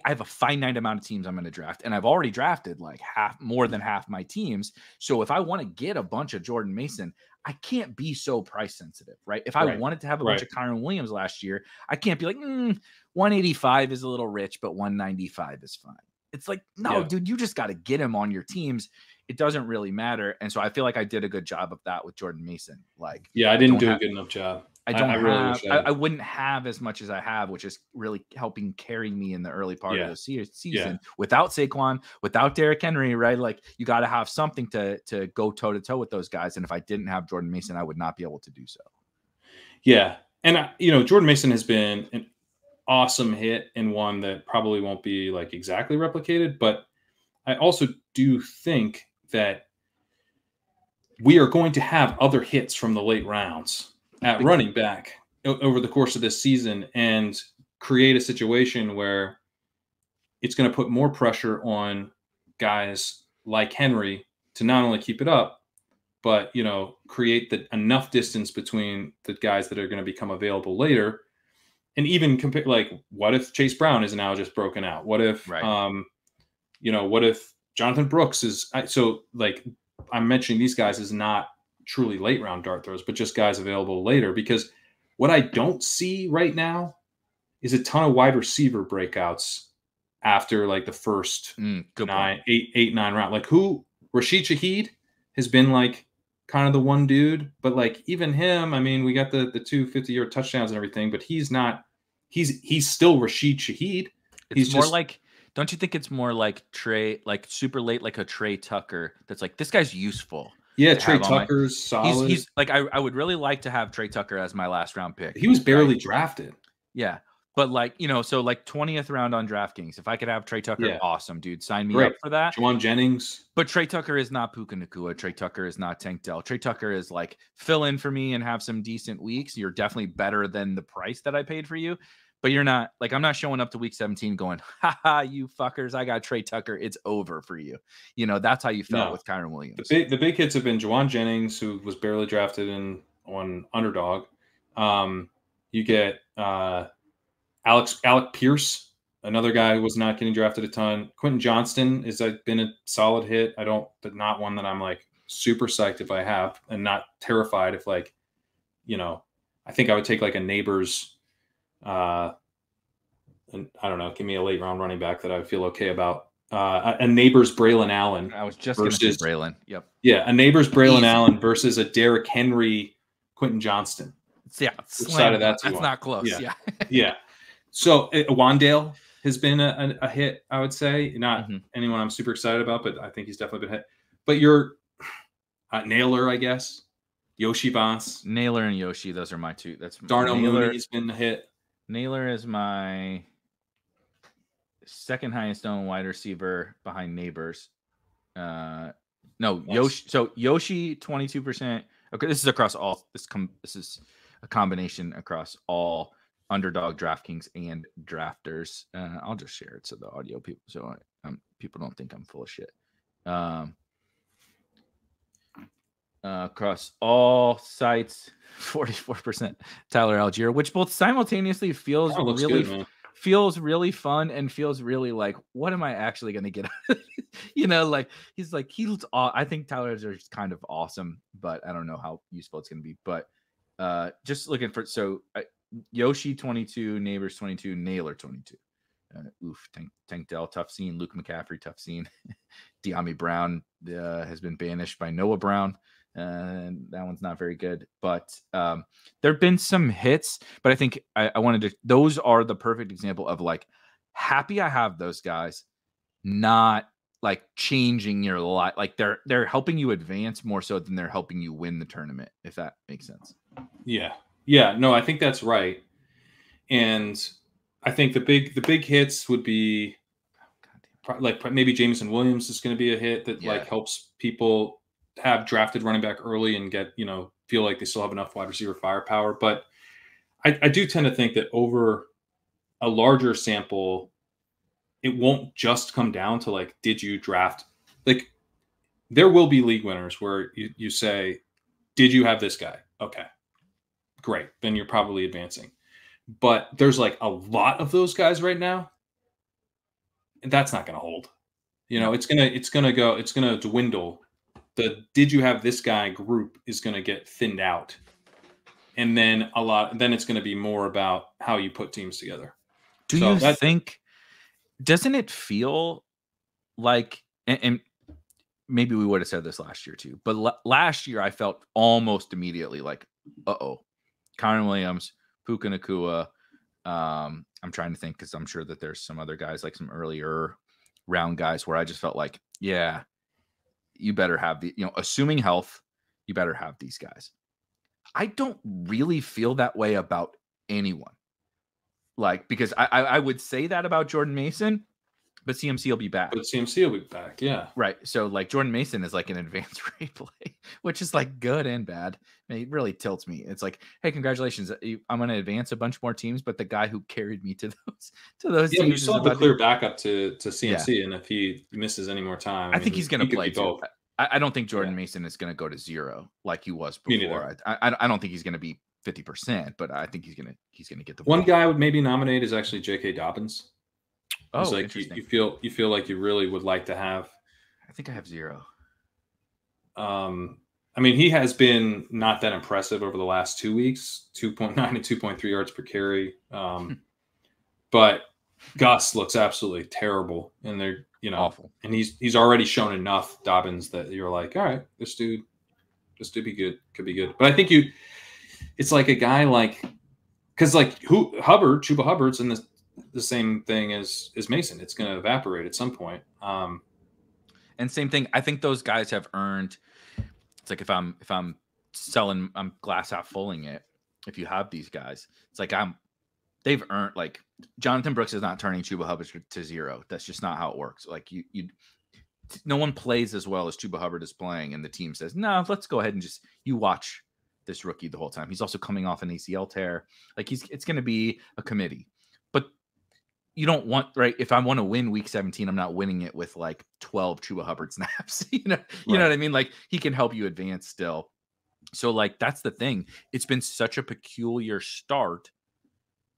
have a finite amount of teams I'm going to draft, and I've already drafted like more than half my teams. So if I want to get a bunch of Jordan Mason, I can't be so price sensitive, right? If I wanted to have a bunch of Kyron Williams last year, I can't be like 185 is a little rich, but 195 is fine. It's like, no, dude, you just got to get him on your teams. It doesn't really matter. And so I feel like I did a good job of that with Jordan Mason. Like, I didn't do a good enough job. I wouldn't have as much as I have, which is really helping carry me in the early part of the season without Saquon, without Derrick Henry, right? Like, you got to have something to go toe to toe with those guys. And if I didn't have Jordan Mason, I would not be able to do so. Yeah. And, Jordan Mason has been an awesome hit and one that probably won't be like exactly replicated. But I also do think that we are going to have other hits from the late rounds at running back over the course of this season and create a situation where it's going to put more pressure on guys like Henry to not only keep it up, but, create enough distance between the guys that are going to become available later. And even compare, like, what if Chase Brown is now just broken out? What if, what if Jonathan Brooks is, so like I'm mentioning these guys as not truly late round dart throws, but just guys available later, because what I don't see right now is a ton of wide receiver breakouts after like the first 8, 9 round. Like Rashid Shaheed has been like kind of the one dude, but like even him, I mean, we got the 2 50-yard touchdowns and everything, but he's still Rashid Shaheed. It's more like, don't you think it's more like Trey, like super late, like a Trey Tucker that's like, this guy's useful. Yeah, Trey Tucker's solid. He's like, I would really like to have Trey Tucker as my last round pick. He was barely drafted. Yeah. But like, so like 20th round on DraftKings, if I could have Trey Tucker, awesome, dude. Sign me up for that. Juwan Jennings. But Trey Tucker is not Puka Nacua. Trey Tucker is not Tank Dell. Trey Tucker is like, fill in for me and have some decent weeks. You're definitely better than the price that I paid for you. But you're not like, I'm not showing up to week 17 going, haha, you fuckers, I got Trey Tucker. It's over for you. That's how you felt with Kyren Williams. The big hits have been Juwan Jennings, who was barely drafted on underdog. You get Alec Pierce, another guy who was not getting drafted a ton. Quentin Johnston has been a solid hit. But not one that I'm like super psyched if I have, and not terrified if like, I think I would take like a Neighbors. And I don't know, give me a late round running back that I would feel okay about. A Neighbors Braylon Allen. I was just going to say Braylon. Yep. Yeah, a Neighbors Braylon Allen versus a Derrick Henry Quentin Johnston. Yeah, that's not close. Yeah. Yeah. So Wandale has been a hit, I would say. Not anyone I'm super excited about, but I think he's definitely been hit. But you're Naylor, I guess. Yoshi Voss. Naylor and Yoshi, those are my two. That's Darnell Mooney's been a hit. Naylor is my second highest owned wide receiver behind Neighbors. No, nice. Yoshi. So Yoshi 22%. Okay, this is across all. This is a combination across all underdog, DraftKings, and drafters. I'll just share it so the audio people, people don't think I'm full of shit. Across all sites, 44% Tyler Algier, which both simultaneously feels really fun and feels really like, what am I actually going to get out of like I think Tyler Algier is kind of awesome, but I don't know how useful it's going to be. But just looking for Yoshi 22, Neighbors 22, Naylor 22. Tank Dell, tough scene. Luke McCaffrey, tough scene. De'Ami Brown has been banished by Noah Brown. That one's not very good, but there have been some hits, but I think I wanted to, those are the perfect example of like, happy I have those guys, not like changing your life. Like they're helping you advance more so than they're helping you win the tournament, if that makes sense. Yeah. No, I think that's right. And I think the big hits would be like maybe Jameson Williams is going to be a hit that like helps people have drafted running back early and get, feel like they still have enough wide receiver firepower. But I do tend to think that over a larger sample, it won't just come down to like, did you draft? Like there will be league winners where you say, did you have this guy? Okay, great. Then you're probably advancing. But there's like a lot of those guys right now. And that's not going to hold. It's going to dwindle. The did you have this guy group is going to get thinned out. And then then it's going to be more about how you put teams together. Doesn't it feel like, and maybe we would have said this last year too, but last year I felt almost immediately like, Kyren Williams, Puka Nacua. I'm trying to think because I'm sure that there's some other guys, like some earlier round guys, where I just felt like, yeah, you better have assuming health, you better have these guys. I don't really feel that way about anyone. Like, because I would say that about Jordan Mason, but CMC will be back. Yeah. Right. So like Jordan Mason is like an advanced replay, which is like good and bad. I mean, it really tilts me. It's like, hey, congratulations, I'm going to advance a bunch more teams, but the guy who carried me to those teams, you still have the clear backup to CMC, and if he misses any more time, I think he's going to play too. I don't think Jordan Mason is going to go to 0 like he was before. I don't think he's going to be 50%, but I think he's going to get the one guy I would maybe nominate is actually J.K. Dobbins. Oh, like you feel like you really would like to have. I think I have 0. I mean, he has been not that impressive over the last 2 weeks, 2.9 and 2.3 yards per carry. But Gus looks absolutely terrible, and they're awful. And he's already shown enough, Dobbins, that you're like, all right, this dude be good, could be good. But I think it's like a guy like, because like Chuba Hubbard's in the same thing as Mason. It's going to evaporate at some point. And same thing. I think those guys have earned. It's like if I'm selling, I'm glass half fulling it. If you have these guys, it's like they've earned, like Jonathan Brooks is not turning Chuba Hubbard to 0. That's just not how it works. Like no one plays as well as Chuba Hubbard is playing, and the team says, no, let's go ahead and just you watch this rookie the whole time. He's also coming off an ACL tear. Like it's going to be a committee. you don't want, right? If I want to win week 17, I'm not winning it with like 12 Chuba Hubbard snaps. You know what I mean? Like he can help you advance still. So like that's the thing. It's been such a peculiar start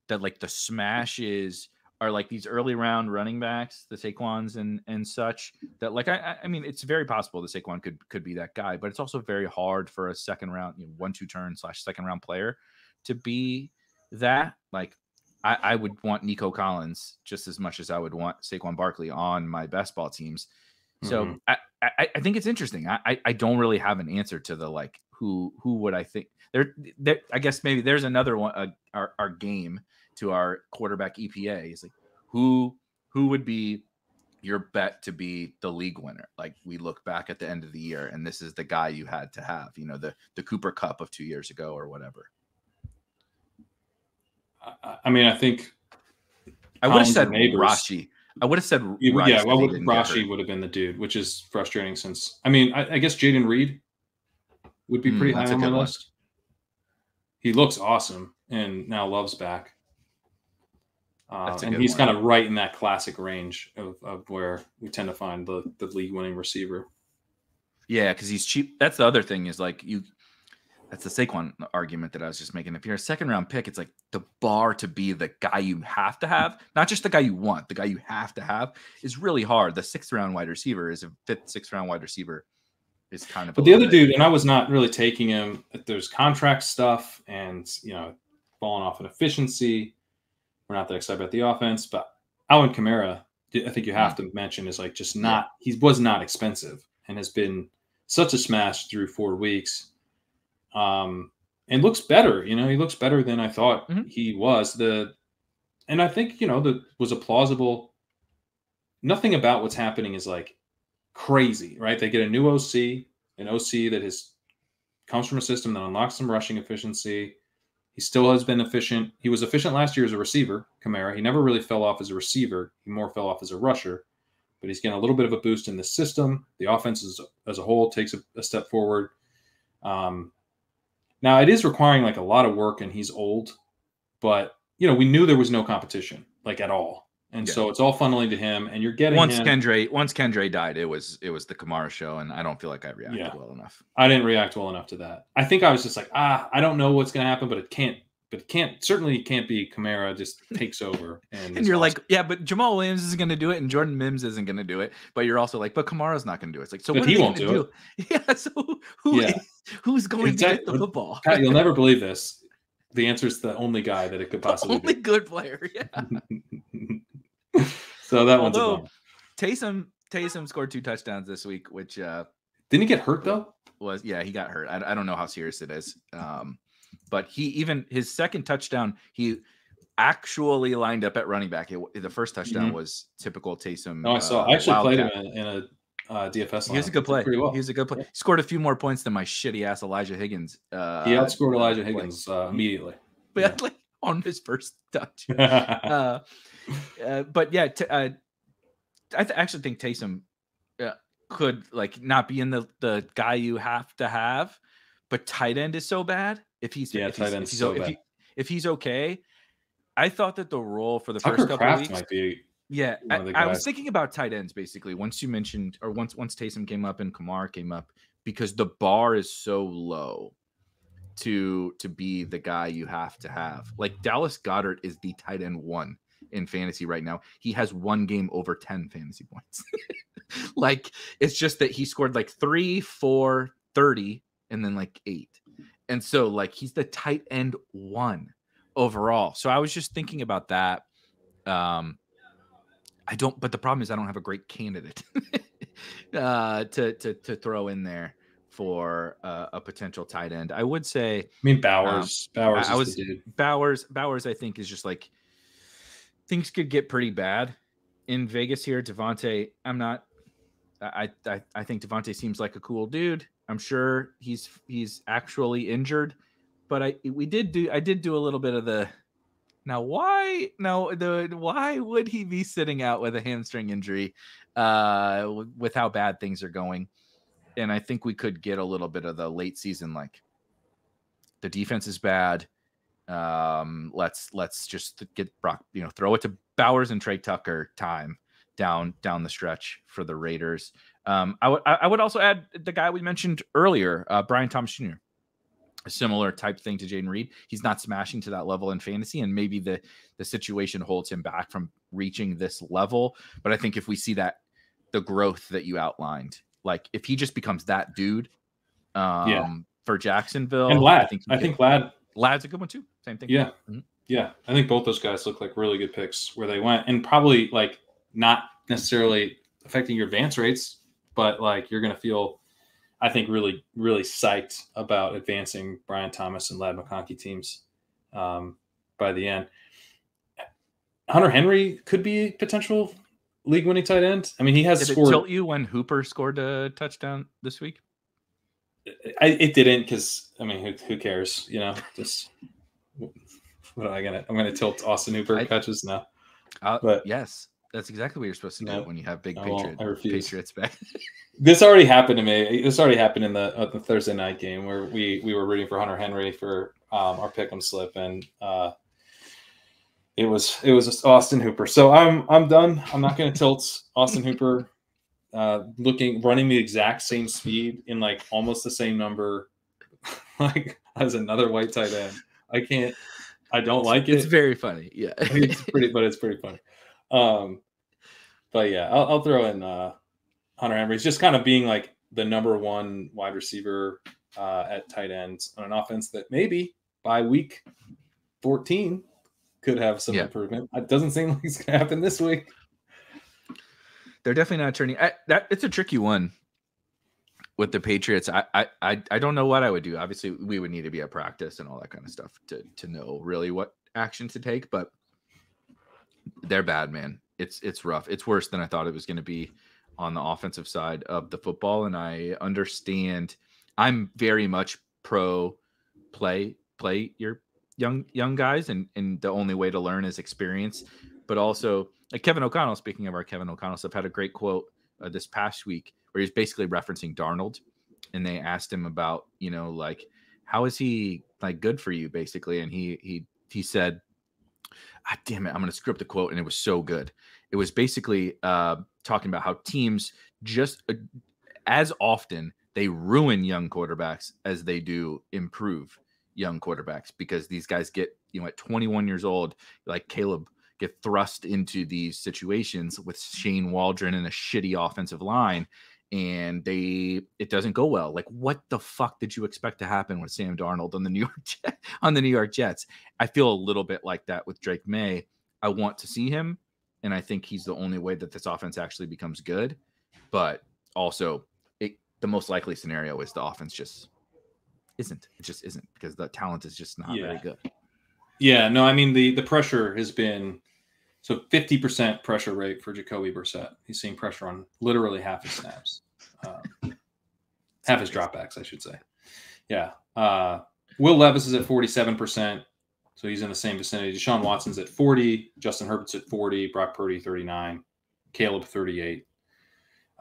that like the smashes are like these early round running backs, the Saquons and such, that like I mean it's very possible that Saquon could be that guy, but it's also very hard for a second round, 1-2 turn / second round player to be that. Like I would want Nico Collins just as much as I would want Saquon Barkley on my best ball teams. So I think it's interesting. I don't really have an answer to the like who would I think there. I guess maybe there's another one. Our game to our quarterback EPA is like who would be your bet to be the league winner? Like we look back at the end of the year and this is the guy you had to have. The Cooper Cup of 2 years ago or whatever. I mean, I think I would have said Rashi. I would have said Rice. Rashi would have been the dude, which is frustrating since I mean, I guess Jaden Reed would be pretty high on my list. He looks awesome, and now Love's back. And he's kind of right in that classic range of where we tend to find the league-winning receiver. Yeah, because he's cheap. That's the other thing is like that's the Saquon argument that I was just making. If you're a second-round pick, it's like the bar to be the guy you have to have, not just the guy you want, the guy you have to have is really hard. The 6th-round wide receiver is a 5th, 6th-round wide receiver is kind of. But the other dude, and I was not really taking him. There's contract stuff and, falling off in efficiency. We're not that excited about the offense. But Alvin Kamara, I think you have to mention, is like just not – he was not expensive and has been such a smash through 4 weeks. And looks better, he looks better than I thought he was. And I think, that was a plausible, nothing about what's happening is like crazy, right? They get a new OC, an OC that comes from a system that unlocks some rushing efficiency. He still has been efficient. He was efficient last year as a receiver, Kamara. He never really fell off as a receiver. He more fell off as a rusher, but he's getting a little bit of a boost in the system. The offense as a whole takes a step forward. Now, it is requiring like a lot of work, and he's old, but, we knew there was no competition, like at all. And so it's all funneling to him, and you're getting once Kendra died, it was the Kamara show, and I don't feel like I reacted well enough. I didn't react well enough to that. I think I was just like, I don't know what's going to happen, but it can't be Kamara just takes over. And you're like, yeah, but Jamal Williams isn't going to do it, and Jordan Mims isn't going to do it. But you're also like, but Kamara's not going to do it. It's like, so what he won't do it. Yeah, so who's going to get the football? Pat, you'll never believe this. The answer is the only guy that it could possibly be. Only good player, yeah. So that one's a bummer. Taysom scored 2 touchdowns this week, which didn't he get hurt though? He got hurt. I don't know how serious it is. But his second touchdown, he actually lined up at running back. The first touchdown was typical Taysom. No, I saw. I actually played him in a DFS line. He was a good play. He was a good play. Yeah. He scored a few more points than my shitty ass Elijah Higgins. He outscored Elijah Higgins immediately. But like on his first touch. But yeah, I actually think Taysom could like not be in the guy you have to have, but tight end is so bad. If he's okay, I thought that the role for the first couple of weeks might be. Yeah, I was thinking about tight ends basically. Once you mentioned, or once Taysom came up and Kamara came up, because the bar is so low to be the guy you have to have. Like Dallas Goedert is the tight end 1 in fantasy right now. He has 1 game over 10 fantasy points. Like it's just that he scored like 3, 4, 30, and then like 8. And so like he's the tight end 1 overall. So I was just thinking about that. But the problem is I don't have a great candidate to throw in there for a potential tight end. I would say, Bowers. Bowers, I think, is just like things could get pretty bad in Vegas here. Devontae, I think Devontae seems like a cool dude. I'm sure he's actually injured, but I did do a little bit of the. Now, why would he be sitting out with a hamstring injury with how bad things are going? And I think we could get a little bit of the late season, like the defense is bad. Let's just get Brock, throw it to Bowers and Trey Tucker time down the stretch for the Raiders. I would also add the guy we mentioned earlier, Brian Thomas Jr. A similar type thing to Jaden Reed. He's not smashing to that level in fantasy, and maybe the situation holds him back from reaching this level. But I think if we see the growth that you outlined, like if he just becomes that dude for Jacksonville. And Ladd. I think Ladd's a good one too. Same thing. Yeah. Mm-hmm. Yeah. I think both those guys look like really good picks where they went, and probably like not necessarily affecting your advance rates, but like you're going to feel, I think, really, really psyched about advancing Brian Thomas and Ladd McConkey teams by the end. Hunter Henry could be a potential league-winning tight end. I mean, he has scored. Did it tilt you when Hooper scored a touchdown this week? It didn't, because I mean, who cares? Just what am I gonna? I'm gonna tilt Austin Hooper catches now. But yes, that's exactly what you're supposed to do when you have big Patriots back. This already happened to me. This already happened in the Thursday night game where we were rooting for Hunter Henry for our pick'em slip, and it was just Austin Hooper. So I'm done. I'm not going to tilt Austin Hooper. Running the exact same speed in like almost the same number, like as another white tight end. I don't like it. It's very funny. Yeah, it's pretty funny. But yeah, I'll throw in Hunter Henry. It's just kind of being like the number one wide receiver at tight ends on an offense that maybe by week 14 could have some improvement. It doesn't seem like it's going to happen this week. They're definitely not turning. It's a tricky one with the Patriots. I don't know what I would do. Obviously, we would need to be at practice and all that kind of stuff to know really what action to take. But they're bad, man. It's rough. It's worse than I thought it was going to be on the offensive side of the football. And I understand. I'm very much pro play your young guys, and the only way to learn is experience. But also, like Kevin O'Connell, speaking of our Kevin O'Connell stuff, had a great quote this past week where he's basically referencing Darnold, and they asked him about, like, how is he like good for you, basically, and he said, damn it, I'm going to screw up the quote, and it was so good. It was basically talking about how teams just as often they ruin young quarterbacks as they do improve young quarterbacks, because these guys get, at 21 years old, like Caleb, get thrust into these situations with Shane Waldron and a shitty offensive line, and it doesn't go well. Like, what the fuck did you expect to happen with Sam Darnold on the New York Jets? I feel a little bit like that with Drake May. I want to see him, and I think he's the only way that this offense actually becomes good. But also, the most likely scenario is the offense just isn't. It just isn't, because the talent is just not very good. Yeah, no, I mean, the pressure has been – so 50% pressure rate for Jacoby Brissett. He's seeing pressure on literally half his snaps. Half his dropbacks, I should say. Yeah. Will Levis is at 47%, so he's in the same vicinity. Deshaun Watson's at 40. Justin Herbert's at 40. Brock Purdy, 39. Caleb, 38.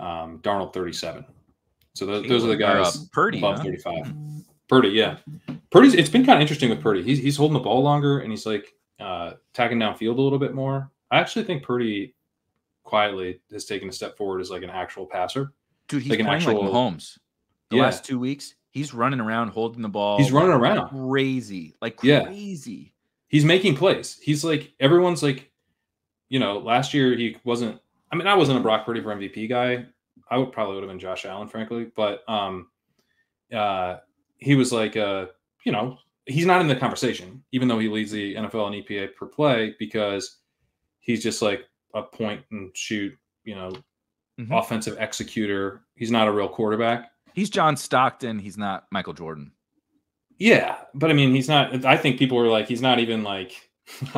Darnold, 37. So those are the guys Purdy, above 35. Purdy, yeah. It's been kind of interesting with Purdy. He's holding the ball longer, and he's like tagging downfield a little bit more. I actually think Purdy quietly has taken a step forward as like an actual passer. Dude, he's like playing like Mahomes. The last 2 weeks, he's running around holding the ball. He's running around. Crazy. Like crazy. He's making plays. He's like, everyone's like, last year he wasn't, I mean, I wasn't a Brock Purdy for MVP guy. I would have been Josh Allen, frankly. But he was like, he's not in the conversation, even though he leads the NFL and EPA per play, because he's just like a point and shoot, offensive executor. He's not a real quarterback. He's John Stockton. He's not Michael Jordan. Yeah, but I mean, he's not. I think people were like, he's not even like.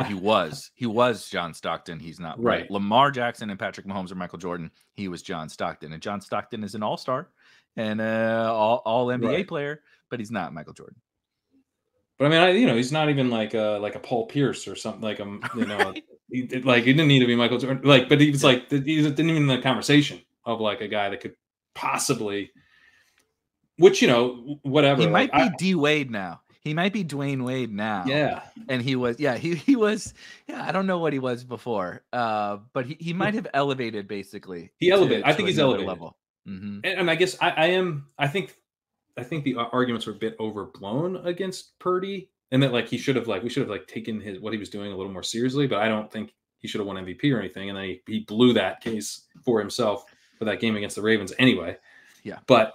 He was John Stockton. He's not right. Lamar Jackson and Patrick Mahomes are Michael Jordan. He was John Stockton, and John Stockton is an all-star and all NBA player, but he's not Michael Jordan. But I mean, he's not even like a Paul Pierce or something, like he didn't need to be Michael Jordan. Like, but he was like, he didn't even in the conversation of like a guy that could possibly, which whatever. He might be D Wade now. He might be Dwayne Wade now. Yeah. And he was, he was, I don't know what he was before, but he might have elevated basically. He elevated. I think he's elevated. Level. Mm-hmm. And I guess I think the arguments were a bit overblown against Purdy, and that like we should have taken what he was doing a little more seriously. But I don't think he should have won MVP or anything. And then he blew that case for himself for that game against the Ravens anyway. Yeah. But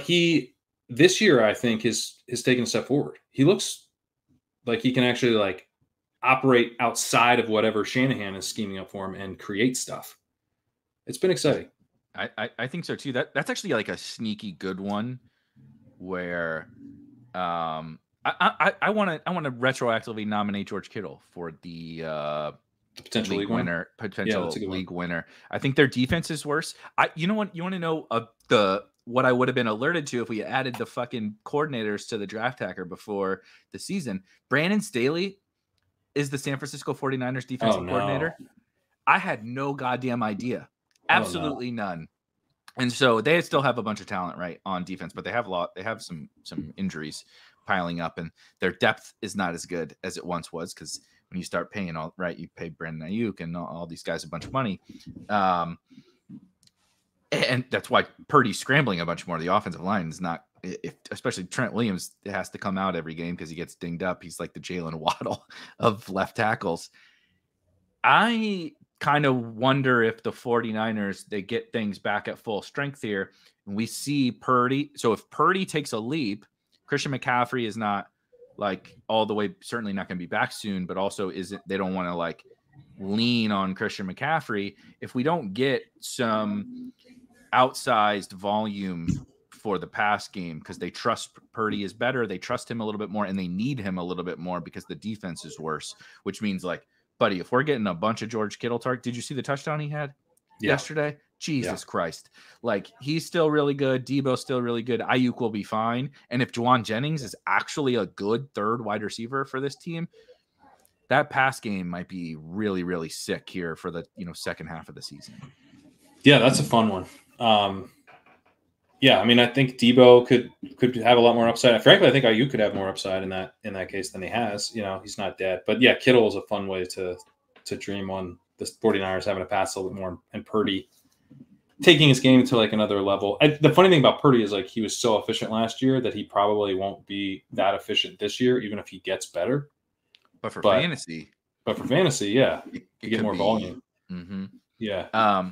he this year I think has taken a step forward. He looks like he can actually like operate outside of whatever Shanahan is scheming up for him and create stuff. It's been exciting. I think so too. That's actually like a sneaky good one where I want to retroactively nominate George Kittle for the potential league winner. League winner. I think their defense is worse. You know what? You want to know what I would have been alerted to if we added the fucking coordinators to the draft hacker before the season. Brandon Staley is the San Francisco 49ers defensive coordinator. I had no goddamn idea. Absolutely none. And so they still have a bunch of talent right on defense, but they have some injuries piling up, and their depth is not as good as it once was, because when you start paying you pay Brandon Ayuk and all these guys a bunch of money. And that's why Purdy's scrambling a bunch more. The offensive line is not, especially Trent Williams has to come out every game because he gets dinged up. He's like the Jalen Waddle of left tackles. I kind of wonder if the 49ers, they get things back at full strength here, and we see Purdy. So if Purdy takes a leap, Christian McCaffrey is not like all the way, certainly not going to be back soon, but also they don't want to like lean on Christian McCaffrey. If we don't get some outsized volume for the pass game, because they trust Purdy is better, they trust him a little bit more, and they need him a little bit more because the defense is worse, which means like, buddy, if we're getting a bunch of George Kittle targets, did you see the touchdown he had yesterday? Jesus Christ. Like, he's still really good. Debo's still really good. Ayuk will be fine. And if Juwan Jennings is actually a good third wide receiver for this team, that pass game might be really, really sick here for the second half of the season. Yeah, that's a fun one. I mean, I think Debo could have a lot more upside. Frankly, I think Ayuk could have more upside in that case than he has. He's not dead. But yeah, Kittle is a fun way to dream on the 49ers having to pass a little bit more, and Purdy taking his game to like another level. The funny thing about Purdy is like he was so efficient last year that he probably won't be that efficient this year, even if he gets better. But for fantasy, yeah, you get more volume. Mm-hmm. Yeah.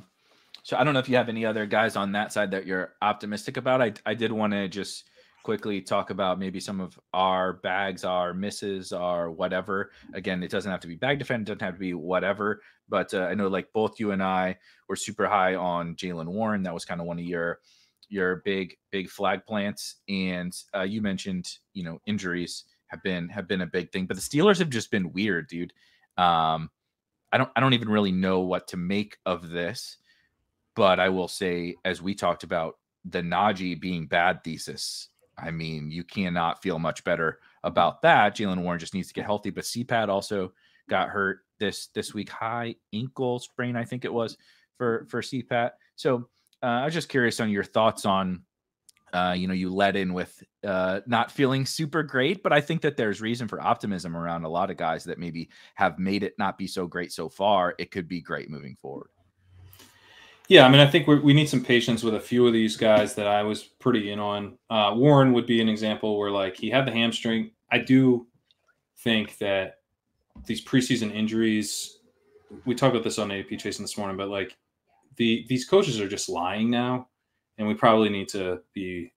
So I don't know if you have any other guys on that side that you're optimistic about. I did want to just quickly talk about maybe some of our bags, our misses, our whatever. Again, it doesn't have to be bag defense, it doesn't have to be whatever. But I know like both you and I were super high on Jaylen Warren. That was kind of one of your big flag plants. And you mentioned, injuries have been a big thing. But the Steelers have just been weird, dude. I don't even really know what to make of this. But I will say, as we talked about, the Najee being bad thesis, I mean, you cannot feel much better about that. Jaylen Warren just needs to get healthy. But CPAT also got hurt this week. High ankle sprain, I think it was, for CPAT. So I was just curious on your thoughts on, you led in with not feeling super great. But I think that there's reason for optimism around a lot of guys that maybe have made it not be so great so far. It could be great moving forward. Yeah, I mean, I think we need some patience with a few of these guys that I was pretty in on. Warren would be an example where, like, he had the hamstring. I do think that these preseason injuries, we talked about this on AP Chasing this morning, but, like, these coaches are just lying now, and we probably need to be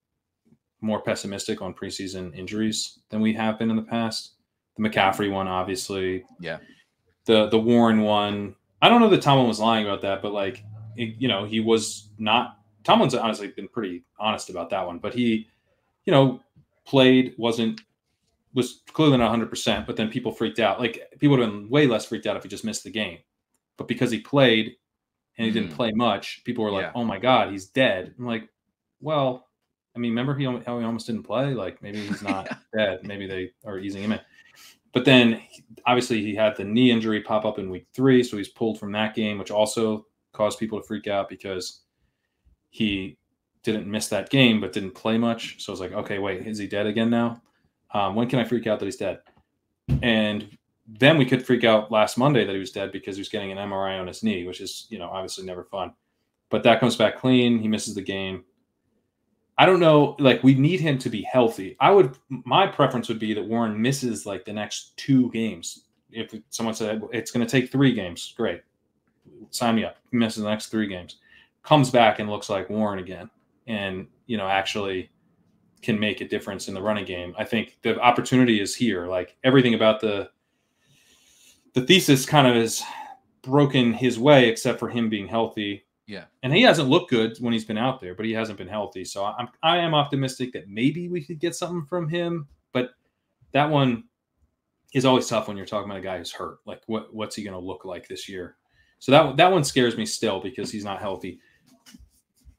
more pessimistic on preseason injuries than we have been in the past. The McCaffrey one, obviously. Yeah. The Warren one, I don't know that Tomlin was lying about that, but, like, he was not. Tomlin's honestly been pretty honest about that one, but he, played, was clearly not 100%, but then people freaked out. Like, people would have been way less freaked out if he just missed the game. But because he played and he didn't play much, people were like, oh my God, he's dead. I'm like, well, I mean, remember how he almost didn't play? Like, maybe he's not dead. Maybe they are easing him in. But then, obviously, he had the knee injury pop up in week 3, so he's pulled from that game, which also caused people to freak out because he didn't miss that game but didn't play much. So it's like, okay, wait, is he dead again now? When can I freak out that he's dead? And then we could freak out last Monday that he was dead because he was getting an MRI on his knee, which is, obviously never fun. But that comes back clean. He misses the game. I don't know. Like, we need him to be healthy. My preference would be that Warren misses like the next 2 games. If someone said it's going to take 3 games, great. Sign me up. He misses the next 3 games. Comes back and looks like Warren again. And, actually can make a difference in the running game. I think the opportunity is here. Like, everything about the thesis kind of is broken his way, except for him being healthy. Yeah. And he hasn't looked good when he's been out there, but he hasn't been healthy. So I am optimistic that maybe we could get something from him, but that one is always tough when you're talking about a guy who's hurt. Like, what's he going to look like this year? So that one scares me still because he's not healthy.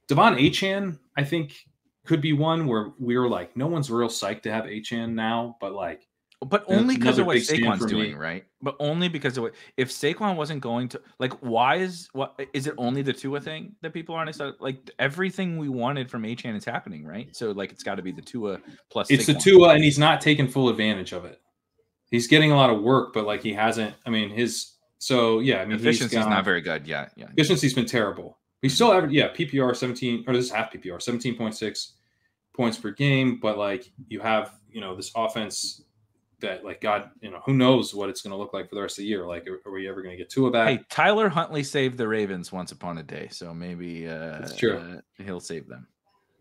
Devon Achane, I think, could be one where we're like, no one's real psyched to have Achane now, but like, but only because of what Saquon's doing, right? But only because of if Saquon wasn't going to, like, is it only the Tua thing that people aren't excited? Like, everything we wanted from Achane is happening, right? So like, it's got to be the Tua plus. It's Saquon. the Tua, and he's not taking full advantage of it. He's getting a lot of work, but like, he hasn't. I mean, efficiency's not very good. Yeah. Efficiency's been terrible. He's still PPR 17, or this is half PPR 17.6 points per game, but like, you have this offense that, like, God, who knows what it's going to look like for the rest of the year. Like, are we ever going to get Tua back? Hey, Tyler Huntley saved the Ravens once upon a day, so maybe that's true. He'll save them.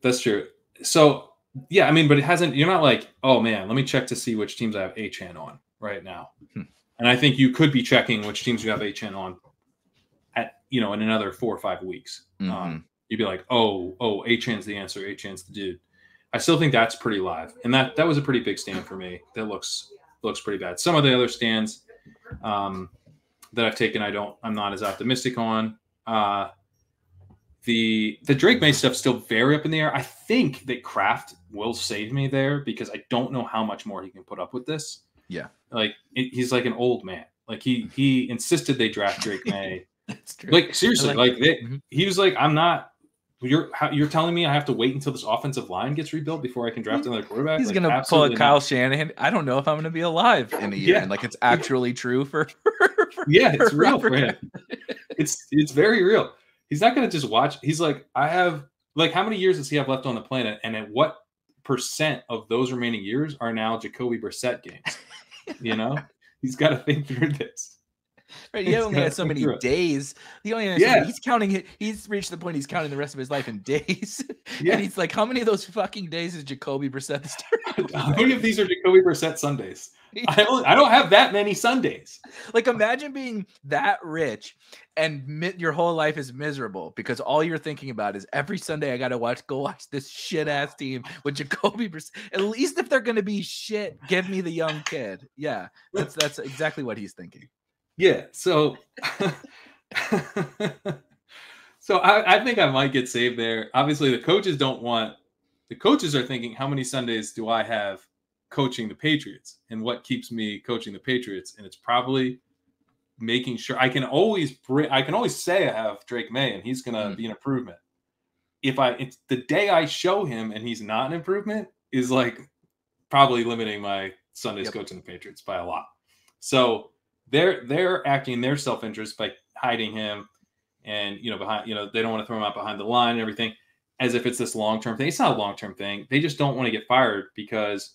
That's true. So yeah, I mean, but it hasn't. You're not like, oh man, let me check to see which teams I have Achane on right now. And I think you could be checking which teams you have Achane on at in another 4 or 5 weeks. Mm-hmm. You'd be like, oh, Achane's the answer. Achane's the dude. I still think that's pretty live, and that was a pretty big stand for me. That looks pretty bad. Some of the other stands that I've taken, I'm not as optimistic on. The Drake May stuff's still very up in the air. I think that Kraft will save me there because I don't know how much more he can put up with this. Yeah, like he's like an old man. Like he insisted they draft Drake May. That's true. Like, seriously, he was like, I'm not. You're telling me I have to wait until this offensive line gets rebuilt before I can draft another quarterback? He's going to pull a Kyle Shanahan. I don't know if I'm going to be alive in a year. Yeah. And like, it's actually true for it's real for him. It's very real. He's not going to just watch. He's like, I have, like, how many years does he have left on the planet? And at what % of those remaining years are now Jacoby Brissett games? He's got to think through this. Right, he only had so many days. He only had he's counting it. He's reached the point he's counting the rest of his life in days. Yeah. And he's like, how many of those fucking days is Jacoby Brissett starting? How many of these are Jacoby Brissett Sundays? I don't have that many Sundays. Like, imagine being that rich and your whole life is miserable because all you're thinking about is every Sunday I got to go watch this shit ass team with Jacoby Brissett. At least if they're going to be shit, give me the young kid. Yeah, that's exactly what he's thinking. Yeah, so I think I might get saved there. Obviously, the coaches are thinking, how many Sundays do I have coaching the Patriots? And what keeps me coaching the Patriots? And it's probably making sure I can always say I have Drake May and he's gonna be an improvement. It's the day I show him and he's not an improvement is like probably limiting my Sundays coaching the Patriots by a lot. So they're acting in their self-interest by hiding him and, behind, they don't want to throw him out behind the line and everything as if it's this long-term thing. It's not a long-term thing. They just don't want to get fired because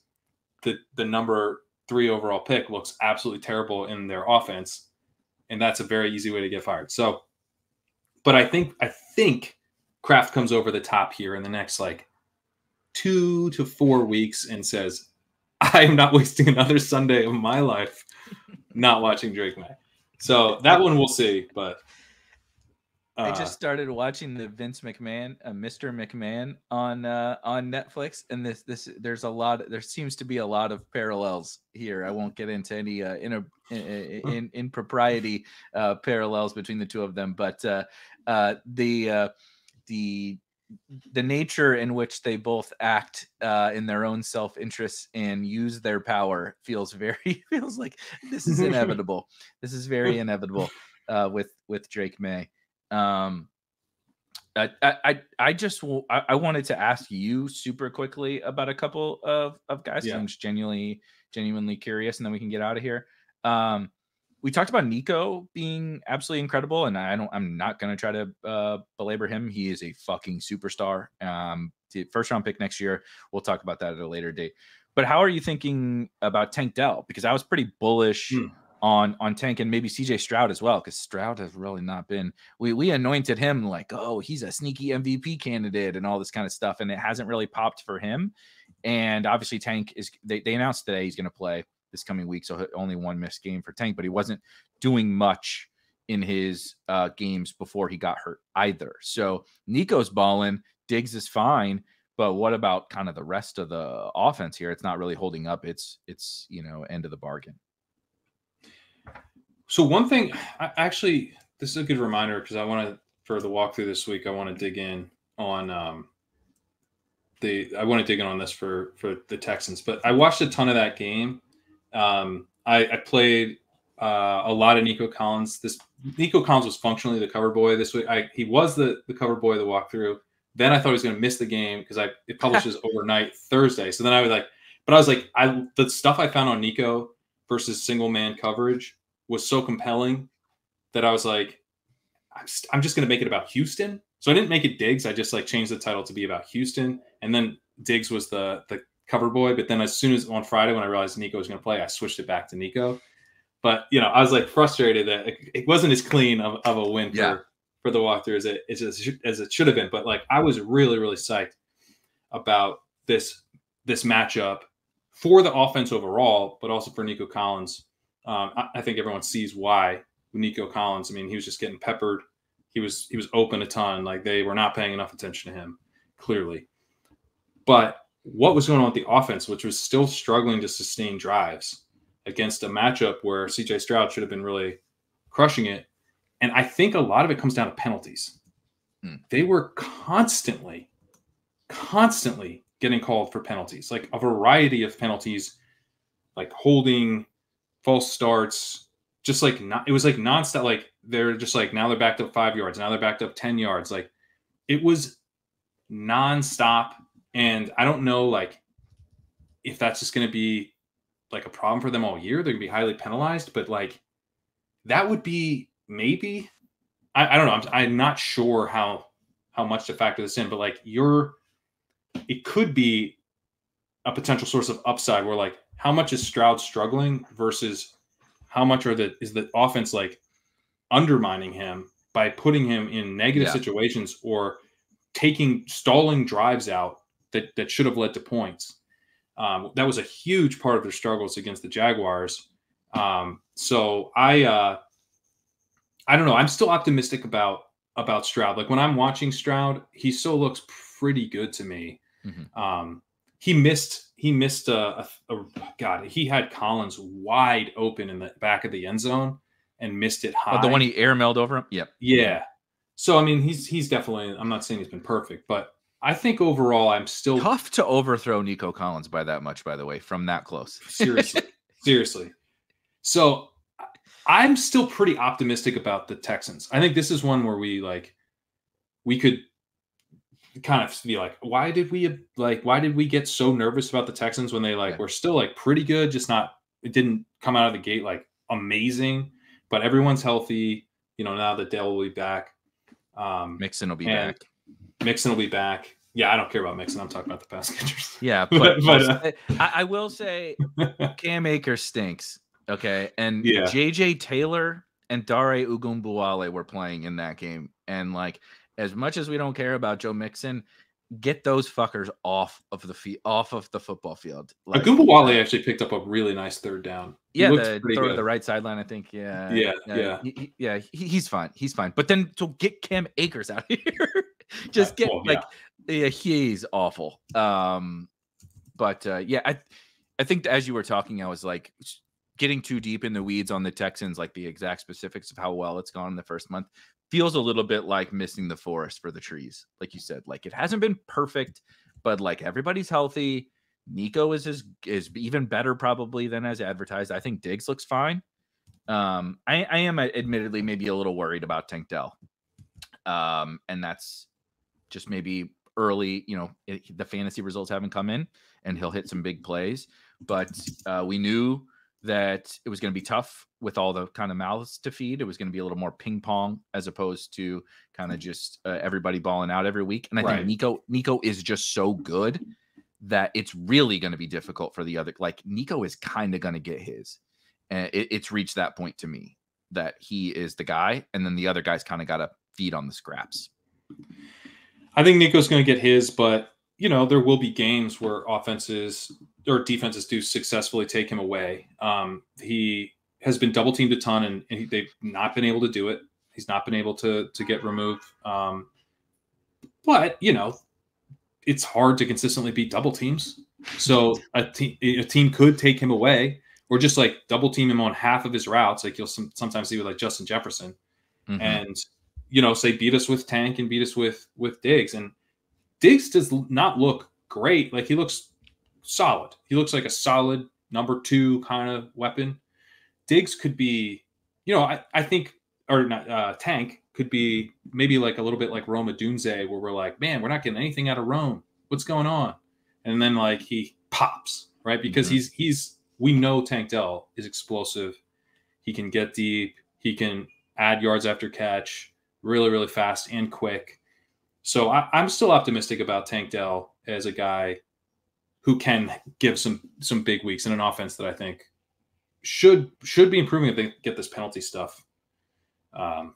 the number 3 overall pick looks absolutely terrible in their offense. And that's a very easy way to get fired. So, but I think Kraft comes over the top here in the next like 2 to 4 weeks and says, I am not wasting another Sunday of my life not watching Drake May. So that one we'll see. But I just started watching the Vince McMahon, Mr. McMahon on Netflix, and there seems to be a lot of parallels here. I won't get into any impropriety parallels between the two of them, but the nature in which they both act in their own self-interest and use their power feels like this is inevitable. This is very inevitable with Drake May. I wanted to ask you super quickly about a couple of guys, because I'm just genuinely curious, and then we can get out of here. We talked about Nico being absolutely incredible, and I'm not going to try to belabor him. He is a fucking superstar. First round pick next year. We'll talk about that at a later date. But how are you thinking about Tank Dell? Because I was pretty bullish on Tank, and maybe CJ Stroud as well, because Stroud has really not been. We anointed him like, oh, he's a sneaky MVP candidate and all this kind of stuff, and it hasn't really popped for him. And obviously Tank is. They announced today he's going to play this coming week, so only one missed game for Tank, but he wasn't doing much in his games before he got hurt either. So Nico's balling, Diggs is fine, but what about kind of the rest of the offense here? It's not really holding up. It's end of the bargain. So one thing, actually, this is a good reminder, because for the walkthrough this week, I want to dig in on this for the Texans. But I watched a ton of that game. I played a lot of Nico Collins. Nico Collins was functionally the cover boy this week. He was the cover boy of the walkthrough. Then I thought he was going to miss the game because it publishes overnight Thursday. So then I was like, the stuff I found on Nico versus single man coverage was so compelling that I was like, I'm just going to make it about Houston. So I didn't make it Diggs. I just changed the title to be about Houston. And then Diggs was the cover boy. But then as soon as on Friday, when I realized Nico was going to play, I switched it back to Nico. But, I was frustrated that it wasn't as clean of a win for the walkthrough as it should have been. But I was really, really psyched about this matchup for the offense overall, but also for Nico Collins. I think everyone sees why Nico Collins. I mean, he was just getting peppered. He was open a ton. They were not paying enough attention to him, clearly. But what was going on with the offense, which was still struggling to sustain drives against a matchup where CJ Stroud should have been really crushing it. And I think a lot of it comes down to penalties. They were constantly getting called for penalties, a variety of penalties, holding, false starts, just it was nonstop. They're just now they're backed up 5 yards. Now they're backed up 10 yards. It was nonstop. And I don't know, if that's just going to be a problem for them all year. They're going to be highly penalized, but that would be maybe, I don't know. I'm not sure how much to factor this in, but it could be a potential source of upside where how much is Stroud struggling versus how much is the offense undermining him by putting him in negative situations or stalling drives out that should have led to points. That was a huge part of their struggles against the Jaguars. So I don't know. I'm still optimistic about Stroud. When I'm watching Stroud, he still looks pretty good to me. Mm-hmm. He missed he had Collins wide open in the back of the end zone and missed it high. Oh, the one he airmailed over him? Yep. Yeah. So, I mean, he's definitely, I'm not saying he's been perfect, but I think overall I'm still tough to overthrow Nico Collins by that much, by the way, from that close. Seriously. So I'm still pretty optimistic about the Texans. I think this is one where we could kind of be why did we get so nervous about the Texans when they were still pretty good, just it didn't come out of the gate amazing, but everyone's healthy, now that Dell will be back. Mixon will be back. Mixon will be back. Yeah, I don't care about Mixon. I'm talking about the pass catchers. Yeah, but I will say Cam Akers stinks. Okay, and JJ Taylor and Dare Ogunbowale were playing in that game, and as much as we don't care about Joe Mixon, get those fuckers off of the football field. Ogunbowale actually picked up a really nice third down. The throw to the right sideline, I think. Yeah. He's fine. He's fine. But then to get Cam Akers out of here, just he's awful. But I think as you were talking, I was getting too deep in the weeds on the Texans, the exact specifics of how well it's gone in the first month. Feels a little bit like missing the forest for the trees. Like you said, it hasn't been perfect, but everybody's healthy. Nico is even better probably than as advertised. I think Diggs looks fine. I am admittedly maybe a little worried about Tank Dell. And that's Just maybe early, the fantasy results haven't come in, and he'll hit some big plays. But we knew that it was going to be tough with all the kind of mouths to feed. It was going to be a little more ping pong as opposed to kind of just everybody balling out every week. And I think Nico is just so good that it's really going to be difficult for the other. Like Nico is kind of going to get his, and it's reached that point to me that he is the guy, and then the other guys kind of got to feed on the scraps. I think Nico's going to get his, but there will be games where offenses or defenses do successfully take him away. He has been double teamed a ton, and they've not been able to do it. He's not been able to get removed. But it's hard to consistently beat double teams. So a team could take him away, or just like double team him on half of his routes. Like you'll sometimes see with like Justin Jefferson, and say beat us with Tank and beat us with Diggs. And Diggs does not look great. Like he looks solid. He looks like a solid number 2 kind of weapon. Diggs could be, I think, or not, Tank could be maybe like a little bit like Rome Odunze, where we're like, man, we're not getting anything out of Rome. What's going on? And then like he pops, right? Because we know Tank Dell is explosive. He can get deep. He can add yards after catch really, really fast and quick. So I'm still optimistic about Tank Dell as a guy who can give some big weeks in an offense that I think should be improving if they get this penalty stuff. And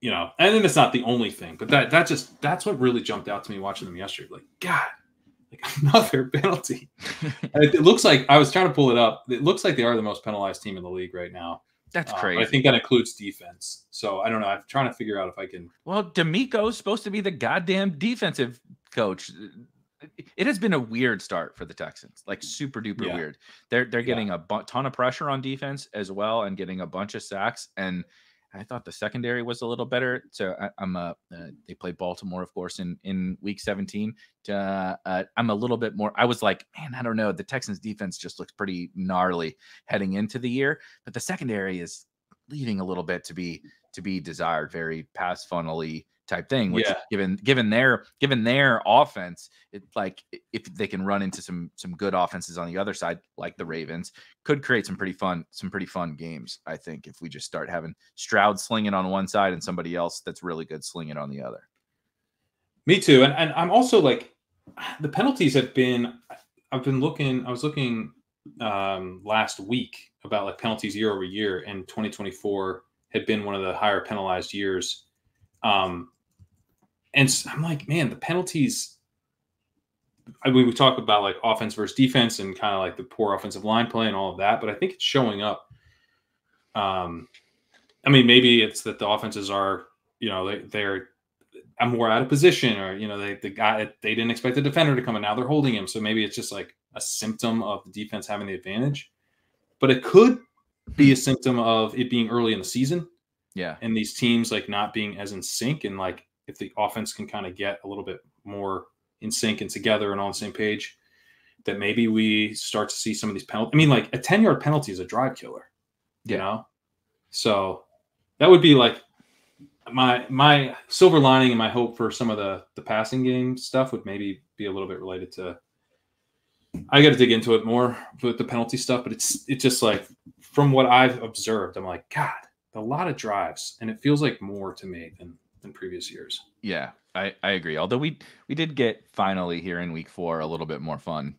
then it's not the only thing, but that's what really jumped out to me watching them yesterday. Like, God, like another penalty. It looks like, I was trying to pull it up. It looks like they are the most penalized team in the league right now. That's crazy. I think that includes defense. So I don't know. I'm trying to figure out if I can. Well, D'Amico's supposed to be the goddamn defensive coach. It has been a weird start for the Texans, like super duper weird. They're getting a ton of pressure on defense as well, and getting a bunch of sacks. And I thought the secondary was a little better. So they played Baltimore, of course, in week 17. I'm a little bit more. I was like, man, I don't know. The Texans defense just looks pretty gnarly heading into the year, but the secondary is leaving a little bit to be desired. Very pass funnel-y type thing, which given their offense, it's like if they can run into some good offenses on the other side, like the Ravens, could create some pretty fun games. I think if we just start having Stroud slinging on one side and somebody else that's really good slinging on the other. Me too. And I'm also like, the penalties have been, I was looking last week about like penalties year over year, and 2024 had been one of the higher penalized years. And I'm like, man, the penalties, we talk about like offense versus defense and kind of like the poor offensive line play and all of that, but I think it's showing up. Maybe it's that the offenses are, they're more out of position, or, they didn't expect the defender to come and now they're holding him. So maybe it's just like a symptom of the defense having the advantage, but it could be a symptom of it being early in the season. Yeah. And these teams like not being as in sync, and like, if the offense can kind of get a little bit more in sync and together and on the same page, that maybe we start to see some of these penalties. Like a 10-yard penalty is a drive killer, So that would be like my silver lining, and my hope for some of the passing game stuff would maybe be a little bit related to, I got to dig into it more with the penalty stuff, but it's just like, from what I've observed, I'm like, God, a lot of drives, and it feels like more to me than previous years. Yeah, I agree. Although we did get finally here in week 4 a little bit more fun.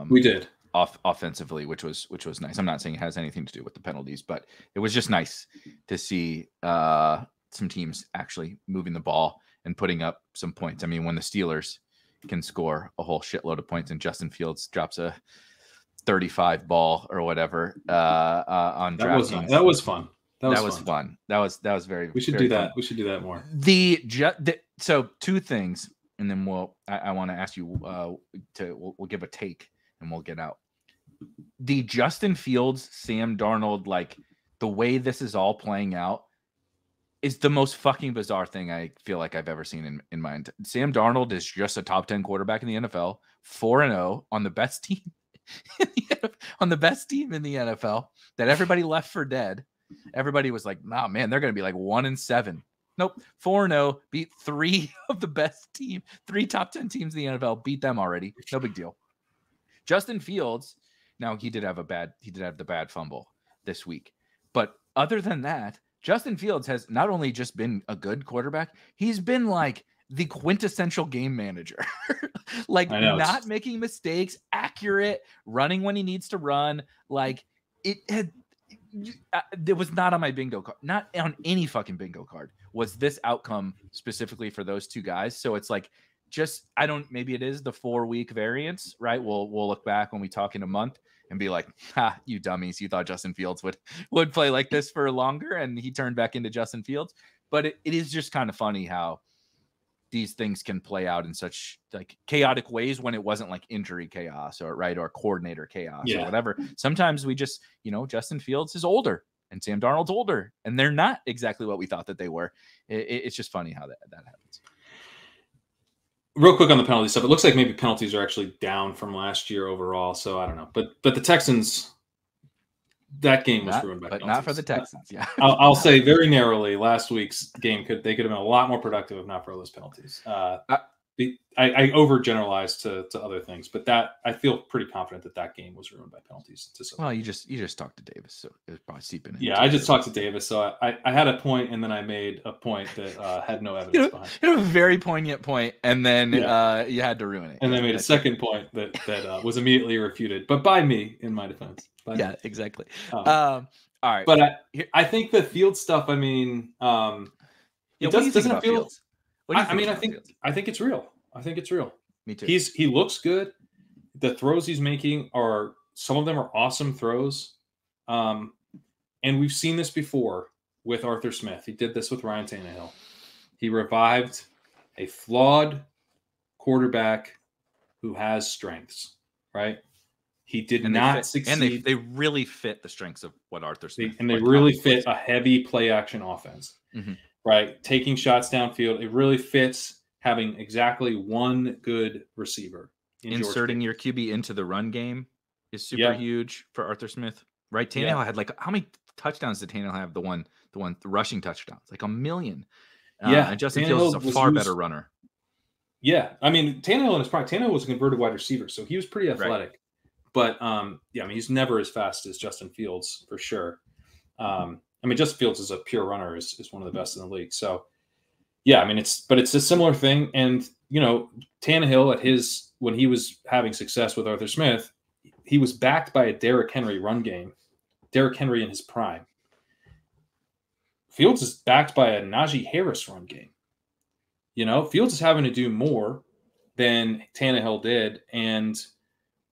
We did offensively, which was nice. I'm not saying it has anything to do with the penalties, but it was just nice to see some teams actually moving the ball and putting up some points. I mean, when the Steelers can score a whole shitload of points and Justin Fields drops a 35 ball or whatever on DraftKings. That was fun. That was fun. That was very. We should do that. We should do that more. So 2 things, and then I want to ask you we'll give a take and we'll get out. The Justin Fields, Sam Darnold, like the way this is all playing out is the most fucking bizarre thing I feel like I've ever seen in my. Sam Darnold is just a top 10 quarterback in the NFL, 4-0 on the best team in the NFL that everybody left for dead. Everybody was like, nah, man, they're going to be like 1-7 Nope. 4-0, beat 3 of the best team, 3 top 10 teams in the NFL, beat them already. No big deal. Justin Fields, now he did have the bad fumble this week. But other than that, Justin Fields has not only just been a good quarterback, he's been like the quintessential game manager. Like not making mistakes, accurate, running when he needs to run. Like it was not on my bingo card, not on any fucking bingo card was this outcome specifically for those two guys. So it's like, maybe it is the 4-week variance, right? We'll look back when we talk in a month and be like, ha, you dummies, you thought Justin Fields would play like this for longer, and he turned back into Justin Fields. But it is just kind of funny how these things can play out in such like chaotic ways when it wasn't like injury chaos or coordinator chaos or whatever. Sometimes we just, Justin Fields is older and Sam Darnold's older, and they're not exactly what we thought that they were. It's just funny how that happens. Real quick on the penalty stuff, it looks like maybe penalties are actually down from last year overall. So I don't know, but the Texans, that game was ruined by penalties. But not for the Texans. Yeah, I'll say very narrowly, last week's game could have been a lot more productive if not for those penalties. I overgeneralized to other things, but that I feel pretty confident that game was ruined by penalties. Well, you just talked to Davis, so it was probably seeping in. Yeah, I just talked to Davis, so I had a point, and then I made a point that had no evidence behind it. You had a very poignant point, and then you had to ruin it. And then made a second point that was immediately refuted, but by me in my defense. Yeah, exactly. All right, but I think the Field stuff. I mean, it doesn't feel. I think it's real. I think it's real. Me too. He looks good. The throws he's making some of them are awesome throws. And we've seen this before with Arthur Smith. He did this with Ryan Tannehill. He revived a flawed quarterback who has strengths, right? He did not succeed. And they really fit the strengths of what Arthur Smith. And they really fit a heavy play action offense, right? Taking shots downfield. It really fits having exactly one good receiver. Inserting your QB into the run game is super huge for Arthur Smith, right? Tannehill had how many touchdowns did Tannehill have? The rushing touchdowns, like 1 million. And Justin Fields is a far better runner. Yeah. I mean, Tannehill was a converted wide receiver, so he was pretty athletic. Right. But he's never as fast as Justin Fields for sure. Justin Fields is a pure runner, is one of the best in the league. So yeah, it's a similar thing. And Tannehill when he was having success with Arthur Smith, he was backed by a Derrick Henry run game. Derrick Henry in his prime. Fields is backed by a Najee Harris run game. Fields is having to do more than Tannehill did. And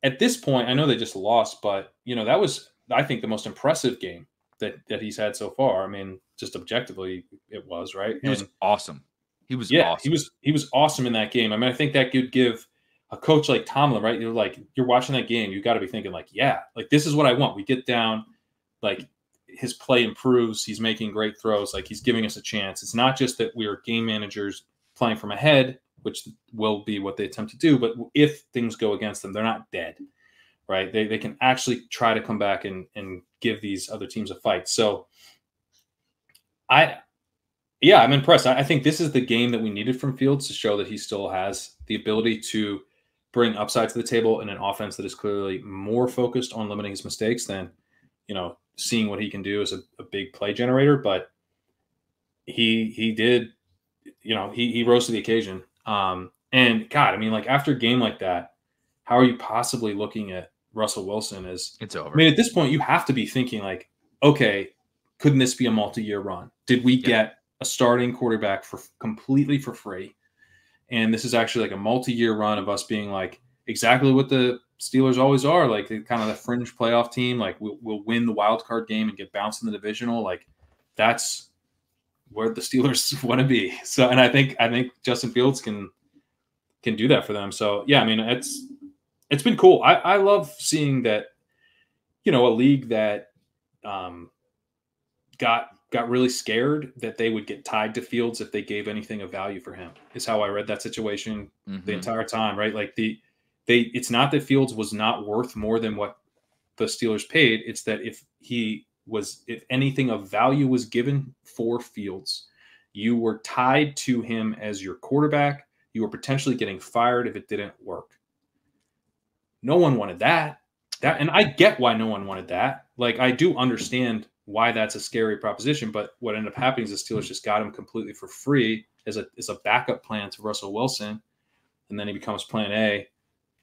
at this point, I know they just lost, but that was, I think, the most impressive game that he's had so far. I mean, just objectively, it was, right. He was awesome. Awesome. He was awesome in that game. I mean, I think that could give a coach like Tomlin, right? You're watching that game, you got to be thinking this is what I want. We get down, his play improves. He's making great throws. He's giving us a chance. It's not just that we're game managers playing from ahead, which will be what they attempt to do. But if things go against them, they're not dead, right? They can actually try to come back and give these other teams a fight. So I'm impressed. I think this is the game that we needed from Fields to show that he still has the ability to bring upside to the table in an offense that is clearly more focused on limiting his mistakes than, seeing what he can do as a big play generator. But he did, he rose to the occasion. And God, after a game like that, how are you possibly looking at Russell Wilson as it's over? At this point, you have to be thinking okay, couldn't this be a multi-year run? Did we get a starting quarterback completely for free? And this is actually a multi-year run of us being exactly what the Steelers always are, kind of the fringe playoff team. We'll win the wild card game and get bounced in the divisional. That's where the Steelers want to be. So, and I think Justin Fields can do that for them. So yeah, it's been cool. I love seeing that, a league that got really scared that they would get tied to Fields if they gave anything of value for him, is how I read that situation the entire time, right? It's not that Fields was not worth more than what the Steelers paid. It's that if anything of value was given for Fields, You were tied to him as your quarterback. You were potentially getting fired if it didn't work. No one wanted that. And I get why no one wanted that. Like, I do understand why that's a scary proposition, but what ended up happening is the Steelers just got him completely for free as a backup plan to Russell Wilson, and then he becomes plan A,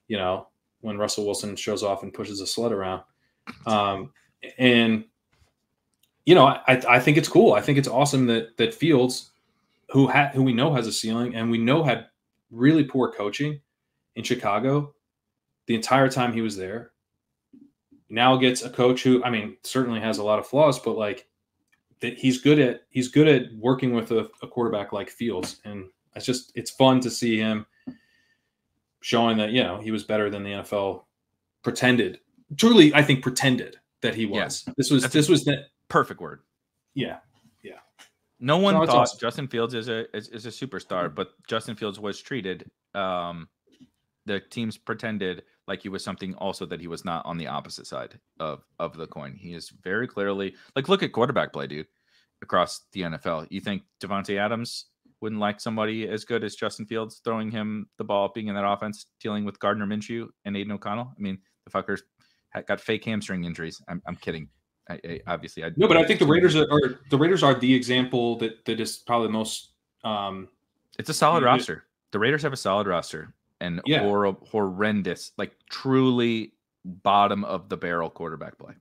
you know, when Russell Wilson shows off and pushes a sled around. And, you know, I think it's cool. I think it's awesome that Fields, who we know has a ceiling and we know had really poor coaching in Chicago the entire time he was there, now gets a coach who, I mean, certainly has a lot of flaws, but like that he's good at working with a quarterback like Fields. And it's fun to see him showing that, you know, he was better than the NFL truly, I think, pretended that he was. Yeah. This was the perfect word. Yeah. No one thought awesome. Justin Fields is a superstar, but Justin Fields was treated. The teams pretended like he was something also that he was not on the opposite side of the coin. He is very clearly, like, look at quarterback play, dude, across the NFL. You think Devontae Adams wouldn't like somebody as good as Justin Fields throwing him the ball, being in that offense, dealing with Gardner Minshew and Aiden O'Connell? I mean, the fuckers got fake hamstring injuries. I'm kidding. Obviously, no, but I think the Raiders are the example that is probably the most. It's a solid roster. The Raiders have a solid roster and horrendous, like truly bottom of the barrel quarterback play.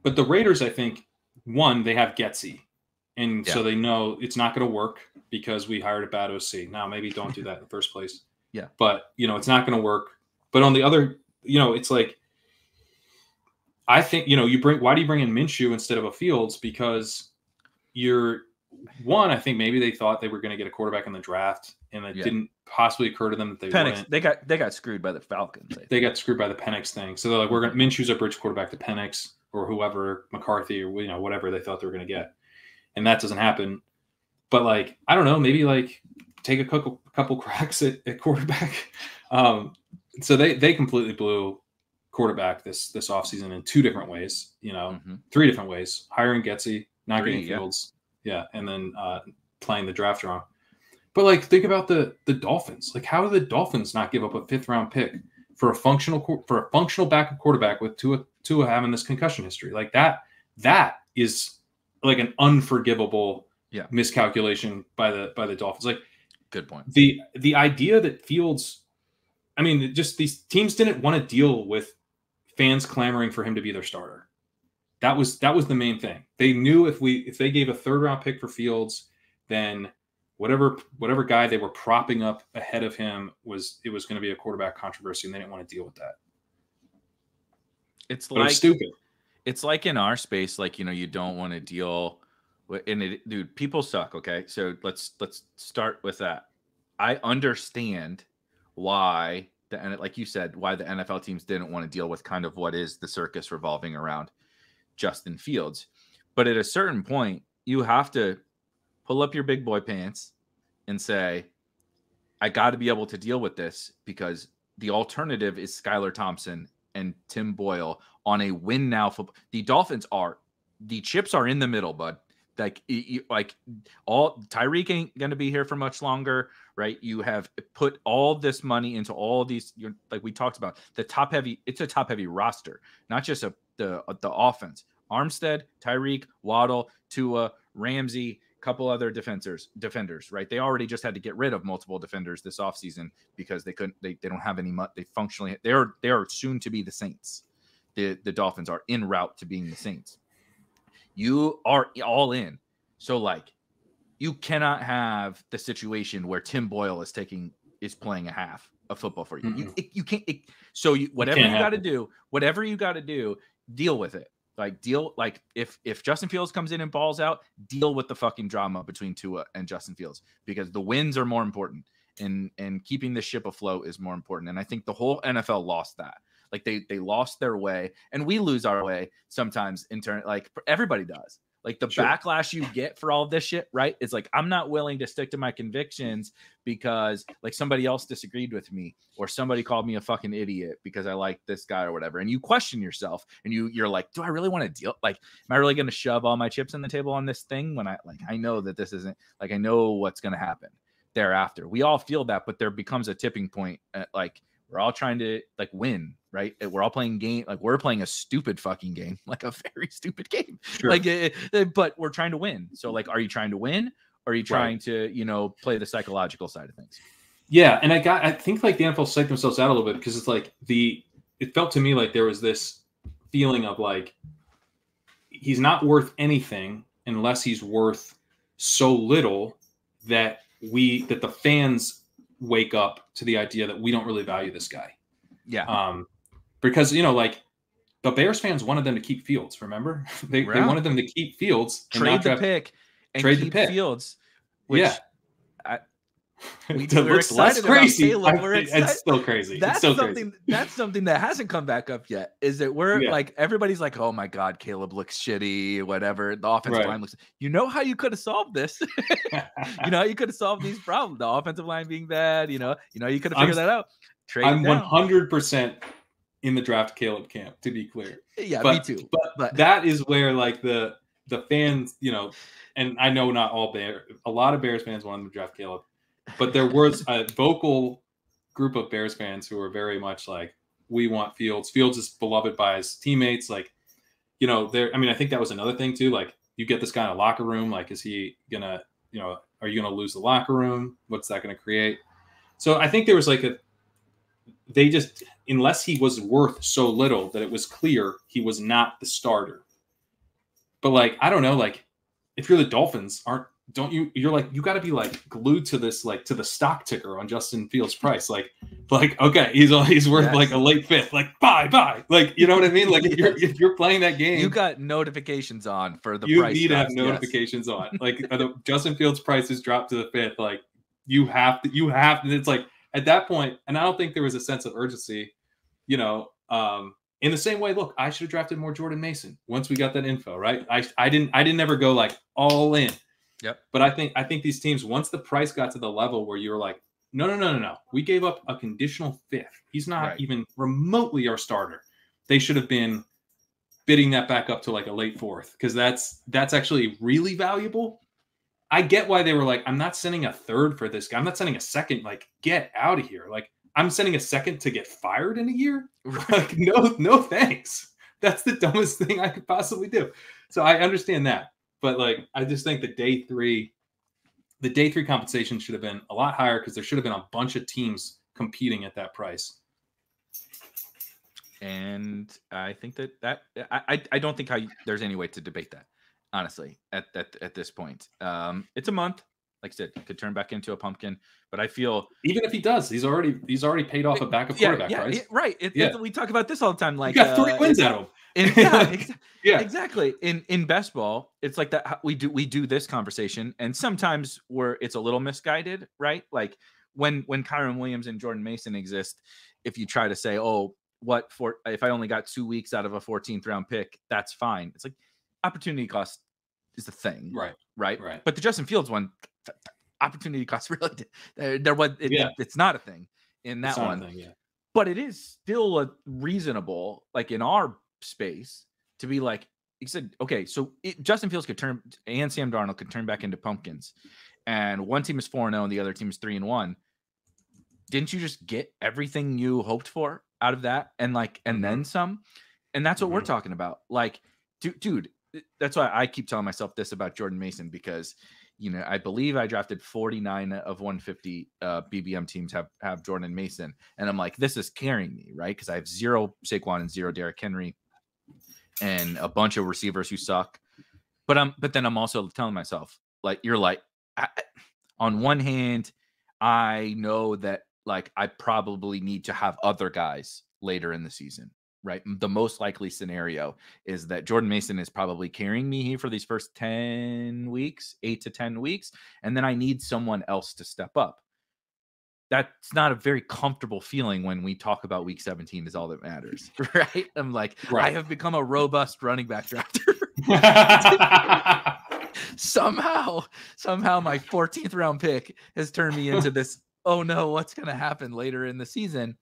But the Raiders, I think, one, they have Getsy, and so they know it's not going to work because we hired a bad OC. Now, maybe don't do that in the first place. Yeah, but you know it's not going to work. But on the other, you know, it's like. I think, you know, why do you bring in Minshew instead of a Fields? Because I think maybe they thought they were going to get a quarterback in the draft, and it didn't possibly occur to them that they wouldn't. They got screwed by the Falcons. They got screwed by the Penix thing. So they're like, Minshew's a bridge quarterback to Penix or whoever, McCarthy or, you know, whatever they thought they were going to get. And that doesn't happen. But like, I don't know, maybe like take a couple cracks at quarterback. So they completely blew quarterback this offseason in two different ways, you know, three different ways: hiring Getsy, not getting Fields, and then playing the draft wrong. But like, think about the Dolphins. Like, how do the Dolphins not give up a 5th round pick for a functional backup quarterback with Tua having this concussion history? Like that is like an unforgivable miscalculation by the Dolphins. Like, good point. The idea that Fields, I mean, just these teams didn't want to deal with fans clamoring for him to be their starter. That was the main thing. They knew if they gave a 3rd round pick for Fields, then whatever guy they were propping up ahead of him was going to be a quarterback controversy, and they didn't want to deal with that. It's stupid. It's like in our space, like, you know, you don't want to deal with, and dude, people suck. Okay, so let's start with that. I understand why like you said, why the NFL teams didn't want to deal with kind of what is the circus revolving around Justin Fields. But at a certain point, you have to pull up your big boy pants and say, I got to be able to deal with this, because the alternative is Skylar Thompson and Tim Boyle on a win now football. The Dolphins the chips are in the middle, bud. Like all Tyreek ain't going to be here for much longer, right? You have put all this money into all these, like we talked about, it's a top heavy roster, not just the offense. Armstead, Tyreek, Waddle, Tua, Ramsey, couple other defenders, right? They already just had to get rid of multiple defenders this offseason because they don't have any money. They are soon to be the Saints. The Dolphins are en route to being the Saints. You are all in. So like, you cannot have the situation where Tim Boyle is playing a half of football for you. Mm-hmm. You can't. Whatever you got to do, deal with it. Like if Justin Fields comes in and balls out, deal with the fucking drama between Tua and Justin Fields, because the wins are more important, and keeping the ship afloat is more important. And I think the whole NFL lost that. Like they lost their way, and we lose our way sometimes in turn. Like everybody does. Like the backlash you get for all this shit, right? It's like, I'm not willing to stick to my convictions because like somebody else disagreed with me or somebody called me a fucking idiot because I like this guy or whatever. And you question yourself and you're like, do I really want to deal? Like, am I really going to shove all my chips on the table on this thing when I know that this isn't like, I know what's going to happen thereafter. We all feel that, but there becomes a tipping point. Like we're all trying to like win, right? We're all playing game. Like we're playing a stupid fucking game, like a very stupid game. Sure. Like, but we're trying to win. So like, are you trying to win? Or are you trying to, you know, play the psychological side of things? Yeah. And I think like the NFL psyched themselves out a little bit because it's like it felt to me like there was this feeling of like, he's not worth anything unless he's worth so little that the fans wake up to the idea that we don't really value this guy. Yeah. Because, you know, like the Bears fans wanted them to keep Fields. Remember, they wanted them to keep Fields, trade the pick, and keep Fields. Which we're excited crazy. About Caleb. It's still crazy. That's something. That's something that hasn't come back up yet. Is that we're like everybody's like, oh my god, Caleb looks shitty, whatever. The offensive line looks. You know how you could have solved this. You know how you could have solved these problems. The offensive line being bad. You know you could have figured that out. I'm 100% in the draft Caleb camp. To be clear, me too. But that is where like the fans, you know, and I know not all a lot of Bears fans wanted to draft Caleb. But there was a vocal group of Bears fans who were very much like, we want Fields. Fields is beloved by his teammates. Like, you know, I think that was another thing too. Like, you get this guy in a locker room. Like, is he gonna, you know, are you gonna lose the locker room? What's that gonna create? So I think there was like unless he was worth so little that it was clear he was not the starter. But like, I don't know, like if you're the Dolphins, you're like, you got to be like glued to this, like to the stock ticker on Justin Fields' price. Like, okay, he's worth like a late fifth, like bye. Like, you know what I mean? Like if you're playing that game, you got notifications on for the price. You need to have notifications on. Like the Justin Fields' price has dropped to the fifth. Like you have to, it's like at that point, and I don't think there was a sense of urgency, you know, in the same way, look, I should have drafted more Jordan Mason once we got that info, right? I didn't ever go like all in. Yep. But I think these teams, once the price got to the level where you were like, no, we gave up a conditional fifth. He's not even remotely our starter. They should have been bidding that back up to like a late fourth because that's actually really valuable. I get why they were like, I'm not sending a third for this guy. I'm not sending a second. Like, get out of here. Like, I'm sending a second to get fired in a year. Like, no, thanks. That's the dumbest thing I could possibly do. So I understand that. But like, I just think the day three compensation should have been a lot higher because there should have been a bunch of teams competing at that price. And I think that I don't think there's any way to debate that, honestly, at this point. It's a month. Like I said, it could turn back into a pumpkin, but I feel even if he does, he's already paid off a backup quarterback price. Right. We talk about this all the time. Like, you got 3 wins out of him. Exactly. In best ball, it's like that. We do this conversation, and sometimes it's a little misguided, right? Like when Kyren Williams and Jordan Mason exist, if you try to say, oh, if I only got 2 weeks out of a 14th round pick, that's fine. It's like opportunity cost is the thing, right. But the Justin Fields one, opportunity cost really it's not a thing in that one. But it is still a reasonable, like in our space, to be like, he said, okay, so Justin Fields and Sam Darnold could turn back into pumpkins, and one team is 4-0 and the other team is 3-1. Didn't you just get everything you hoped for out of that, and then some? And that's what we're talking about. Like, dude, that's why I keep telling myself this about Jordan Mason, because you know, I believe I drafted 49 of 150 BBM teams have Jordan Mason. And I'm like, this is carrying me, right? Because I have 0 Saquon and 0 Derrick Henry and a bunch of receivers who suck. But then I'm also telling myself, like, you're like, on one hand, I know that like I probably need to have other guys later in the season. Right. The most likely scenario is that Jordan Mason is probably carrying me here for these first 10 weeks, 8 to 10 weeks. And then I need someone else to step up. That's not a very comfortable feeling when we talk about week 17 is all that matters. Right. I'm like, I have become a robust running back drafter. somehow my 14th round pick has turned me into this, oh no, what's going to happen later in the season?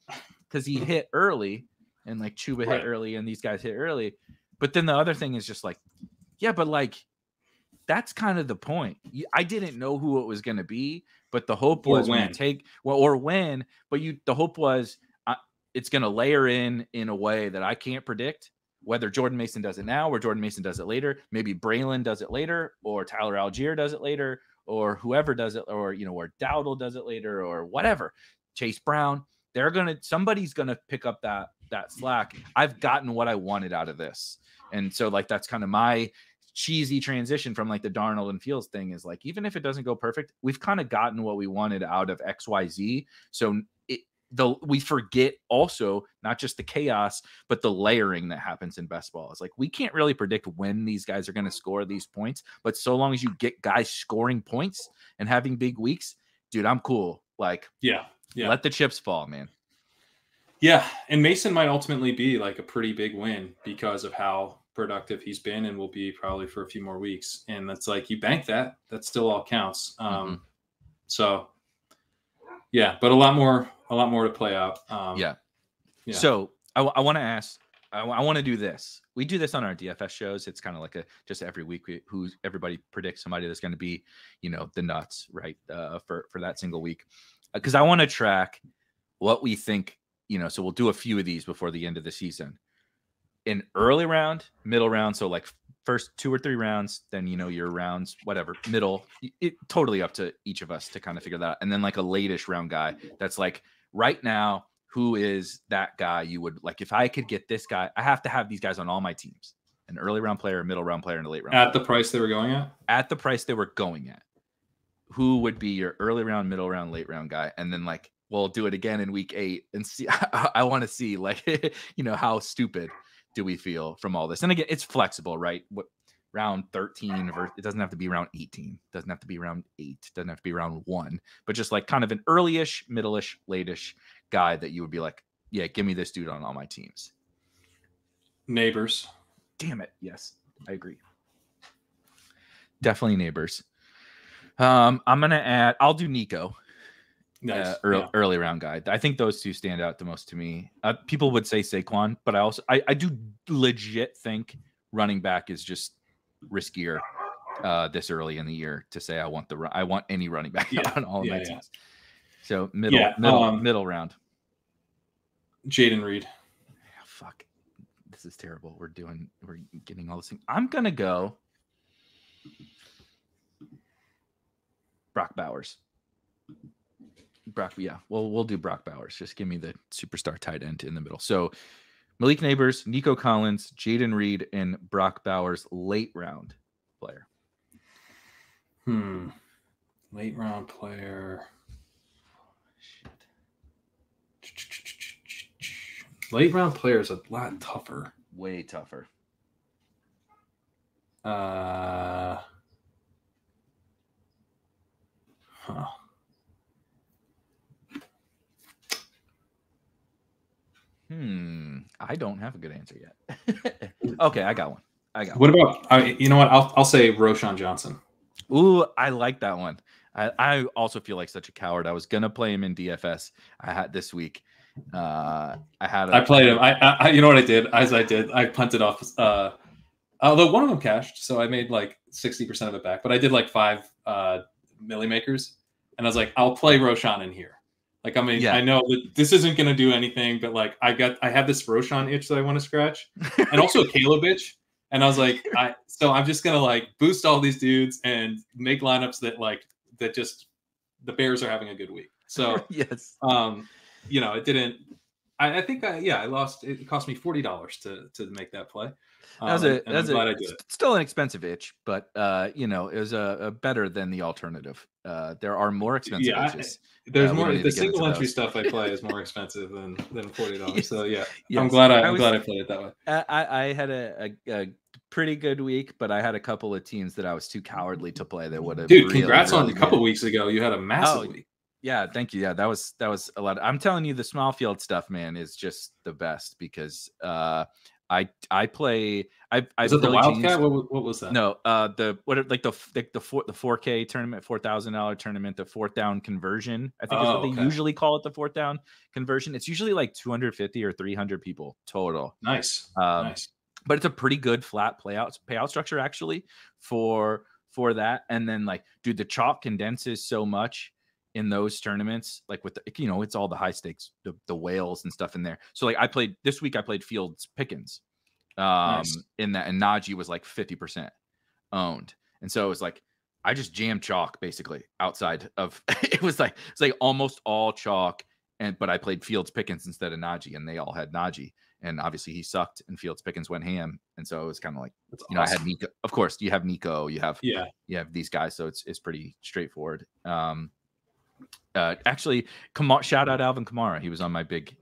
Because he hit early and like Chuba hit early and these guys hit early. But then the other thing is just like, yeah, but like, that's kind of the point. I didn't know who it was going to be, but the hope was when you take but the hope was it's going to layer in a way that I can't predict, whether Jordan Mason does it now or Jordan Mason does it later. Maybe Braylon does it later, or Tyler Algier does it later, or whoever does it, or, or Dowdle does it later, or whatever. Chase Brown, somebody's going to pick up that slack. I've gotten what I wanted out of this. And so like, that's kind of my cheesy transition from like the Darnold and Fields thing is like, even if it doesn't go perfect, we've kind of gotten what we wanted out of XYZ. So we forget also not just the chaos, but the layering that happens in best ball. It's like, we can't really predict when these guys are going to score these points, but so long as you get guys scoring points and having big weeks, dude, I'm cool. Like, yeah. Let the chips fall, man. Yeah. And Mason might ultimately be like a pretty big win because of how productive he's been and will be probably for a few more weeks. And that's like, you bank that still all counts. So yeah, but a lot more to play out. Yeah. So I want to ask, I want to do this. We do this on our DFS shows. It's kind of like just every week everybody predicts somebody that's going to be, the nuts, right? For that single week. Cause I want to track what we think, so we'll do a few of these before the end of the season. In early round, middle round, so like first 2 or 3 rounds, then your rounds, whatever, middle, it totally up to each of us to kind of figure that out. And then like a late-ish round guy that's like, right now, who is that guy you would like? If I could get this guy, I have to have these guys on all my teams: an early round player, a middle round player, and a late round at player. The price they were going at. At the price they were going at, who would be your early round, middle round, late round guy? And then like, we'll do it again in week 8 and see. I want to see like, how stupid do we feel from all this? And again, it's flexible, right? What round 13, it doesn't have to be round 18, doesn't have to be round 8, doesn't have to be round 1, but just like kind of an early-ish, middle-ish, late-ish guy that you would be like, yeah, give me this dude on all my teams. Neighbors. Damn it. Yes, I agree. Definitely Neighbors. I'm going to add, I'll do Nico. Nice. Early round guy. I think those two stand out the most to me. People would say Saquon, but I do legit think running back is just riskier this early in the year to say I want any running back on all of my teams. So middle round. Jaden Reed. Oh, fuck, this is terrible. We're getting all this thing. I'm gonna go Brock Bowers. We'll do Brock Bowers. Just give me the superstar tight end in the middle. So Malik Neighbors, Nico Collins, Jaden Reed, and Brock Bowers, late round player. Late round player. Late round player is a lot tougher. Way tougher. I don't have a good answer yet. Okay, I got one. What about, you know what? I'll say Roschon Johnson. Ooh, I like that one. I also feel like such a coward. I was going to play him in DFS. I had this week. I played him. I you know what I did? I punted off. Although one of them cashed, so I made like 60% of it back. But I did like 5 milli makers, and I was like, I'll play Roschon in here. Like, I mean, I know that this isn't going to do anything, but like, I have this Roschon itch that I want to scratch, and also a Caleb itch. And I was like, so I'm just gonna like boost all these dudes and make lineups that just the Bears are having a good week. So yes, it didn't. I think I lost. It cost me $40 to make that play. Glad I did it. Still an expensive itch, but it was a better than the alternative. There are more expensive itches. There's more. The single entry stuff I play is more expensive than $40. Yes. So yeah, yes. I'm glad I played it that way. I had a pretty good week, but I had a couple of teams that I was too cowardly to play that would have. Dude, congrats on a couple weeks ago. You had a massive week. Yeah, thank you. Yeah, that was a lot. I'm telling you, the small field stuff, man, is just the best because I play. I've Is it the really Wildcat? changed. What was that? No, the 4K tournament, $4,000 tournament, the fourth down conversion. I think is what they usually call it, the fourth down conversion. It's usually like 250 or 300 people total. Nice. But it's a pretty good flat payout structure actually for that. And then like, dude, the chalk condenses so much in those tournaments, like with the, it's all the high stakes, the whales and stuff in there. So like I played Fields Pickens in that, and Najee was like 50% owned. And so it was like, I just jammed chalk basically outside of, it's like almost all chalk. But I played Fields Pickens instead of Najee, and they all had Najee. And obviously he sucked, and Fields Pickens went ham. And so it was kind of like, awesome. I had Nico. Of course, you have Nico. You have these guys. So it's pretty straightforward. Actually, shout out Alvin Kamara. He was on my big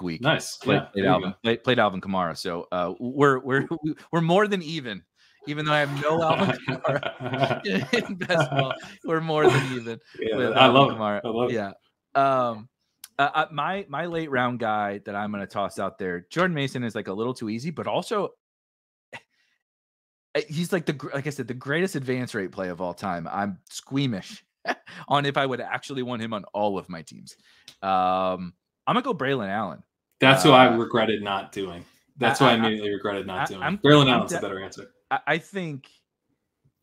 week. Nice. Played Alvin Kamara. So we're more than even though I have no Alvin Kamara in baseball. We're more than even. With I love Kamara. I love it. Yeah. My late round guy that I'm going to toss out there, Jordan Mason, is like a little too easy, but also he's like I said, the greatest advance rate play of all time. I'm squeamish on if I would actually want him on all of my teams. I'm gonna go Braylon Allen. That's who I regretted not doing. That's who I immediately regretted not doing. Braylon Allen's a better answer. I think.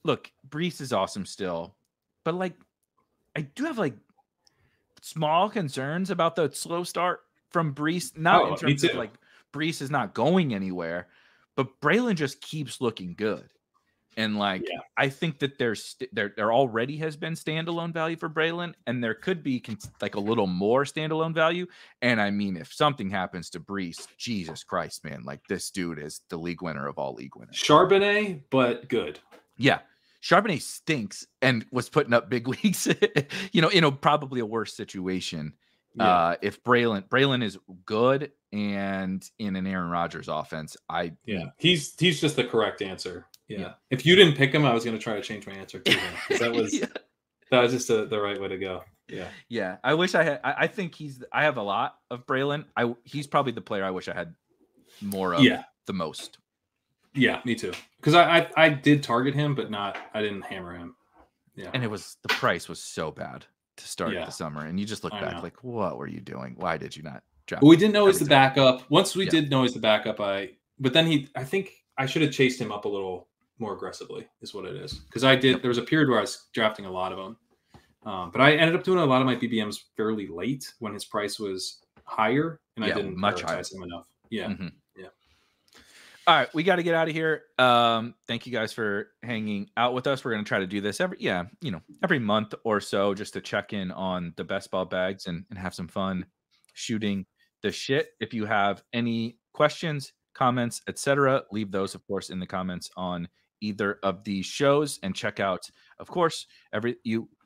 Look, Breece is awesome still, but like, I do have like small concerns about the slow start from Breece. Not in terms of like Breece is not going anywhere, but Braylon just keeps looking good. And like, I think that there already has been standalone value for Braylon, and there could be like a little more standalone value. And I mean, if something happens to Breece, Jesus Christ, man, like this dude is the league winner of all league winners. Charbonnet, but good. Yeah. Charbonnet stinks and was putting up big weeks, in probably a worse situation. If Braylon is good and in an Aaron Rodgers offense, he's just the correct answer. Yeah. If you didn't pick him, I was going to try to change my answer to him. That was that was just the right way to go. Yeah. Yeah. I wish I had. I think I have a lot of Braylon. He's probably the player I wish I had more of. The most. Yeah, me too. Because I did target him, but I didn't hammer him. Yeah. And the price was so bad to start the summer. And you just look back like, what were you doing? Why did you not draft? Well, we didn't know he's the backup. Once we did know he's the backup, but then I think I should have chased him up a little more aggressively is what it is. Because there was a period where I was drafting a lot of them. But I ended up doing a lot of my BBMs fairly late when his price was higher, and I didn't much higher him enough. Yeah. Mm-hmm. All right, we got to get out of here. Thank you guys for hanging out with us. We're going to try to do this every month or so, just to check in on the best ball bags and have some fun shooting the shit. If you have any questions, comments, etc., leave those, of course, in the comments on either of these shows, and check out, of course,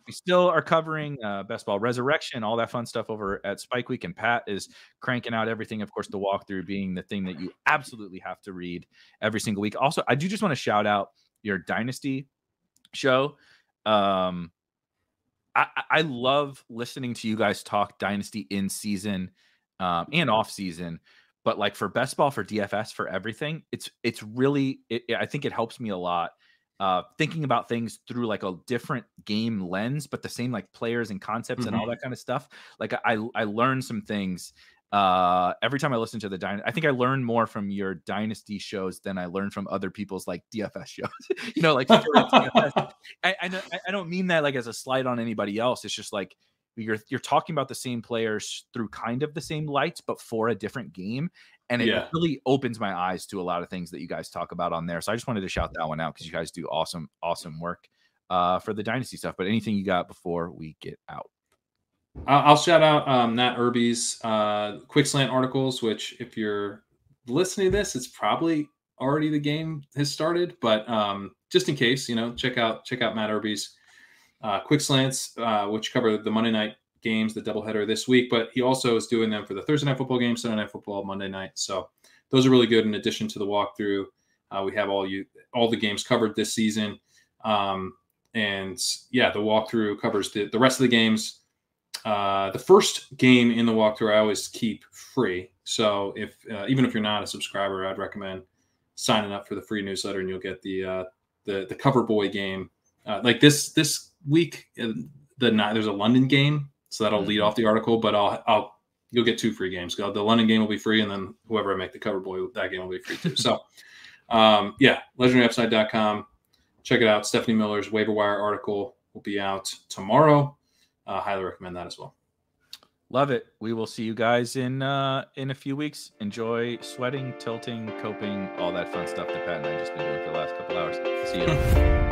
we still are covering Best Ball Resurrection, all that fun stuff over at Spike Week, and Pat is cranking out everything. Of course, the walkthrough being the thing that you absolutely have to read every single week. Also, I do just want to shout out your Dynasty show. I love listening to you guys talk Dynasty in season and off season. But like for Best Ball, for DFS, for everything, it's really, I think it helps me a lot. Thinking about things through like a different game lens, but the same like players and concepts and all that kind of stuff. Like I learn some things every time I listen to the Dynasty. I think I learn more from your Dynasty shows than I learn from other people's like DFS shows. Like DFS. I don't mean that like as a slight on anybody else. It's just like you're talking about the same players through kind of the same lights, but for a different game. And it really opens my eyes to a lot of things that you guys talk about on there. So I just wanted to shout that one out because you guys do awesome work for the Dynasty stuff. But anything you got before we get out? I'll shout out Nat Irby's Quick Slant articles, which if you're listening to this, it's probably already the game has started. But just in case, check out Matt Irby's Quick Slants, which cover the Monday night games, the doubleheader this week, but he also is doing them for the Thursday night football game, Sunday night football, Monday night. So those are really good. In addition to the walkthrough, we have all the games covered this season. The walkthrough covers the rest of the games. The first game in the walkthrough I always keep free. So if even if you're not a subscriber, I'd recommend signing up for the free newsletter, and you'll get the cover boy game. Like this week, there's a London game, so that'll lead off the article. But you'll get 2 free games. The London game will be free, and then whoever I make the cover boy, that game will be free too. So legendaryupside.com. Check it out. Stephanie Miller's waiver wire article will be out tomorrow. Highly recommend that as well. Love it. We will see you guys in a few weeks. Enjoy sweating, tilting, coping, all that fun stuff that Pat and I just been doing for the last couple hours. See you.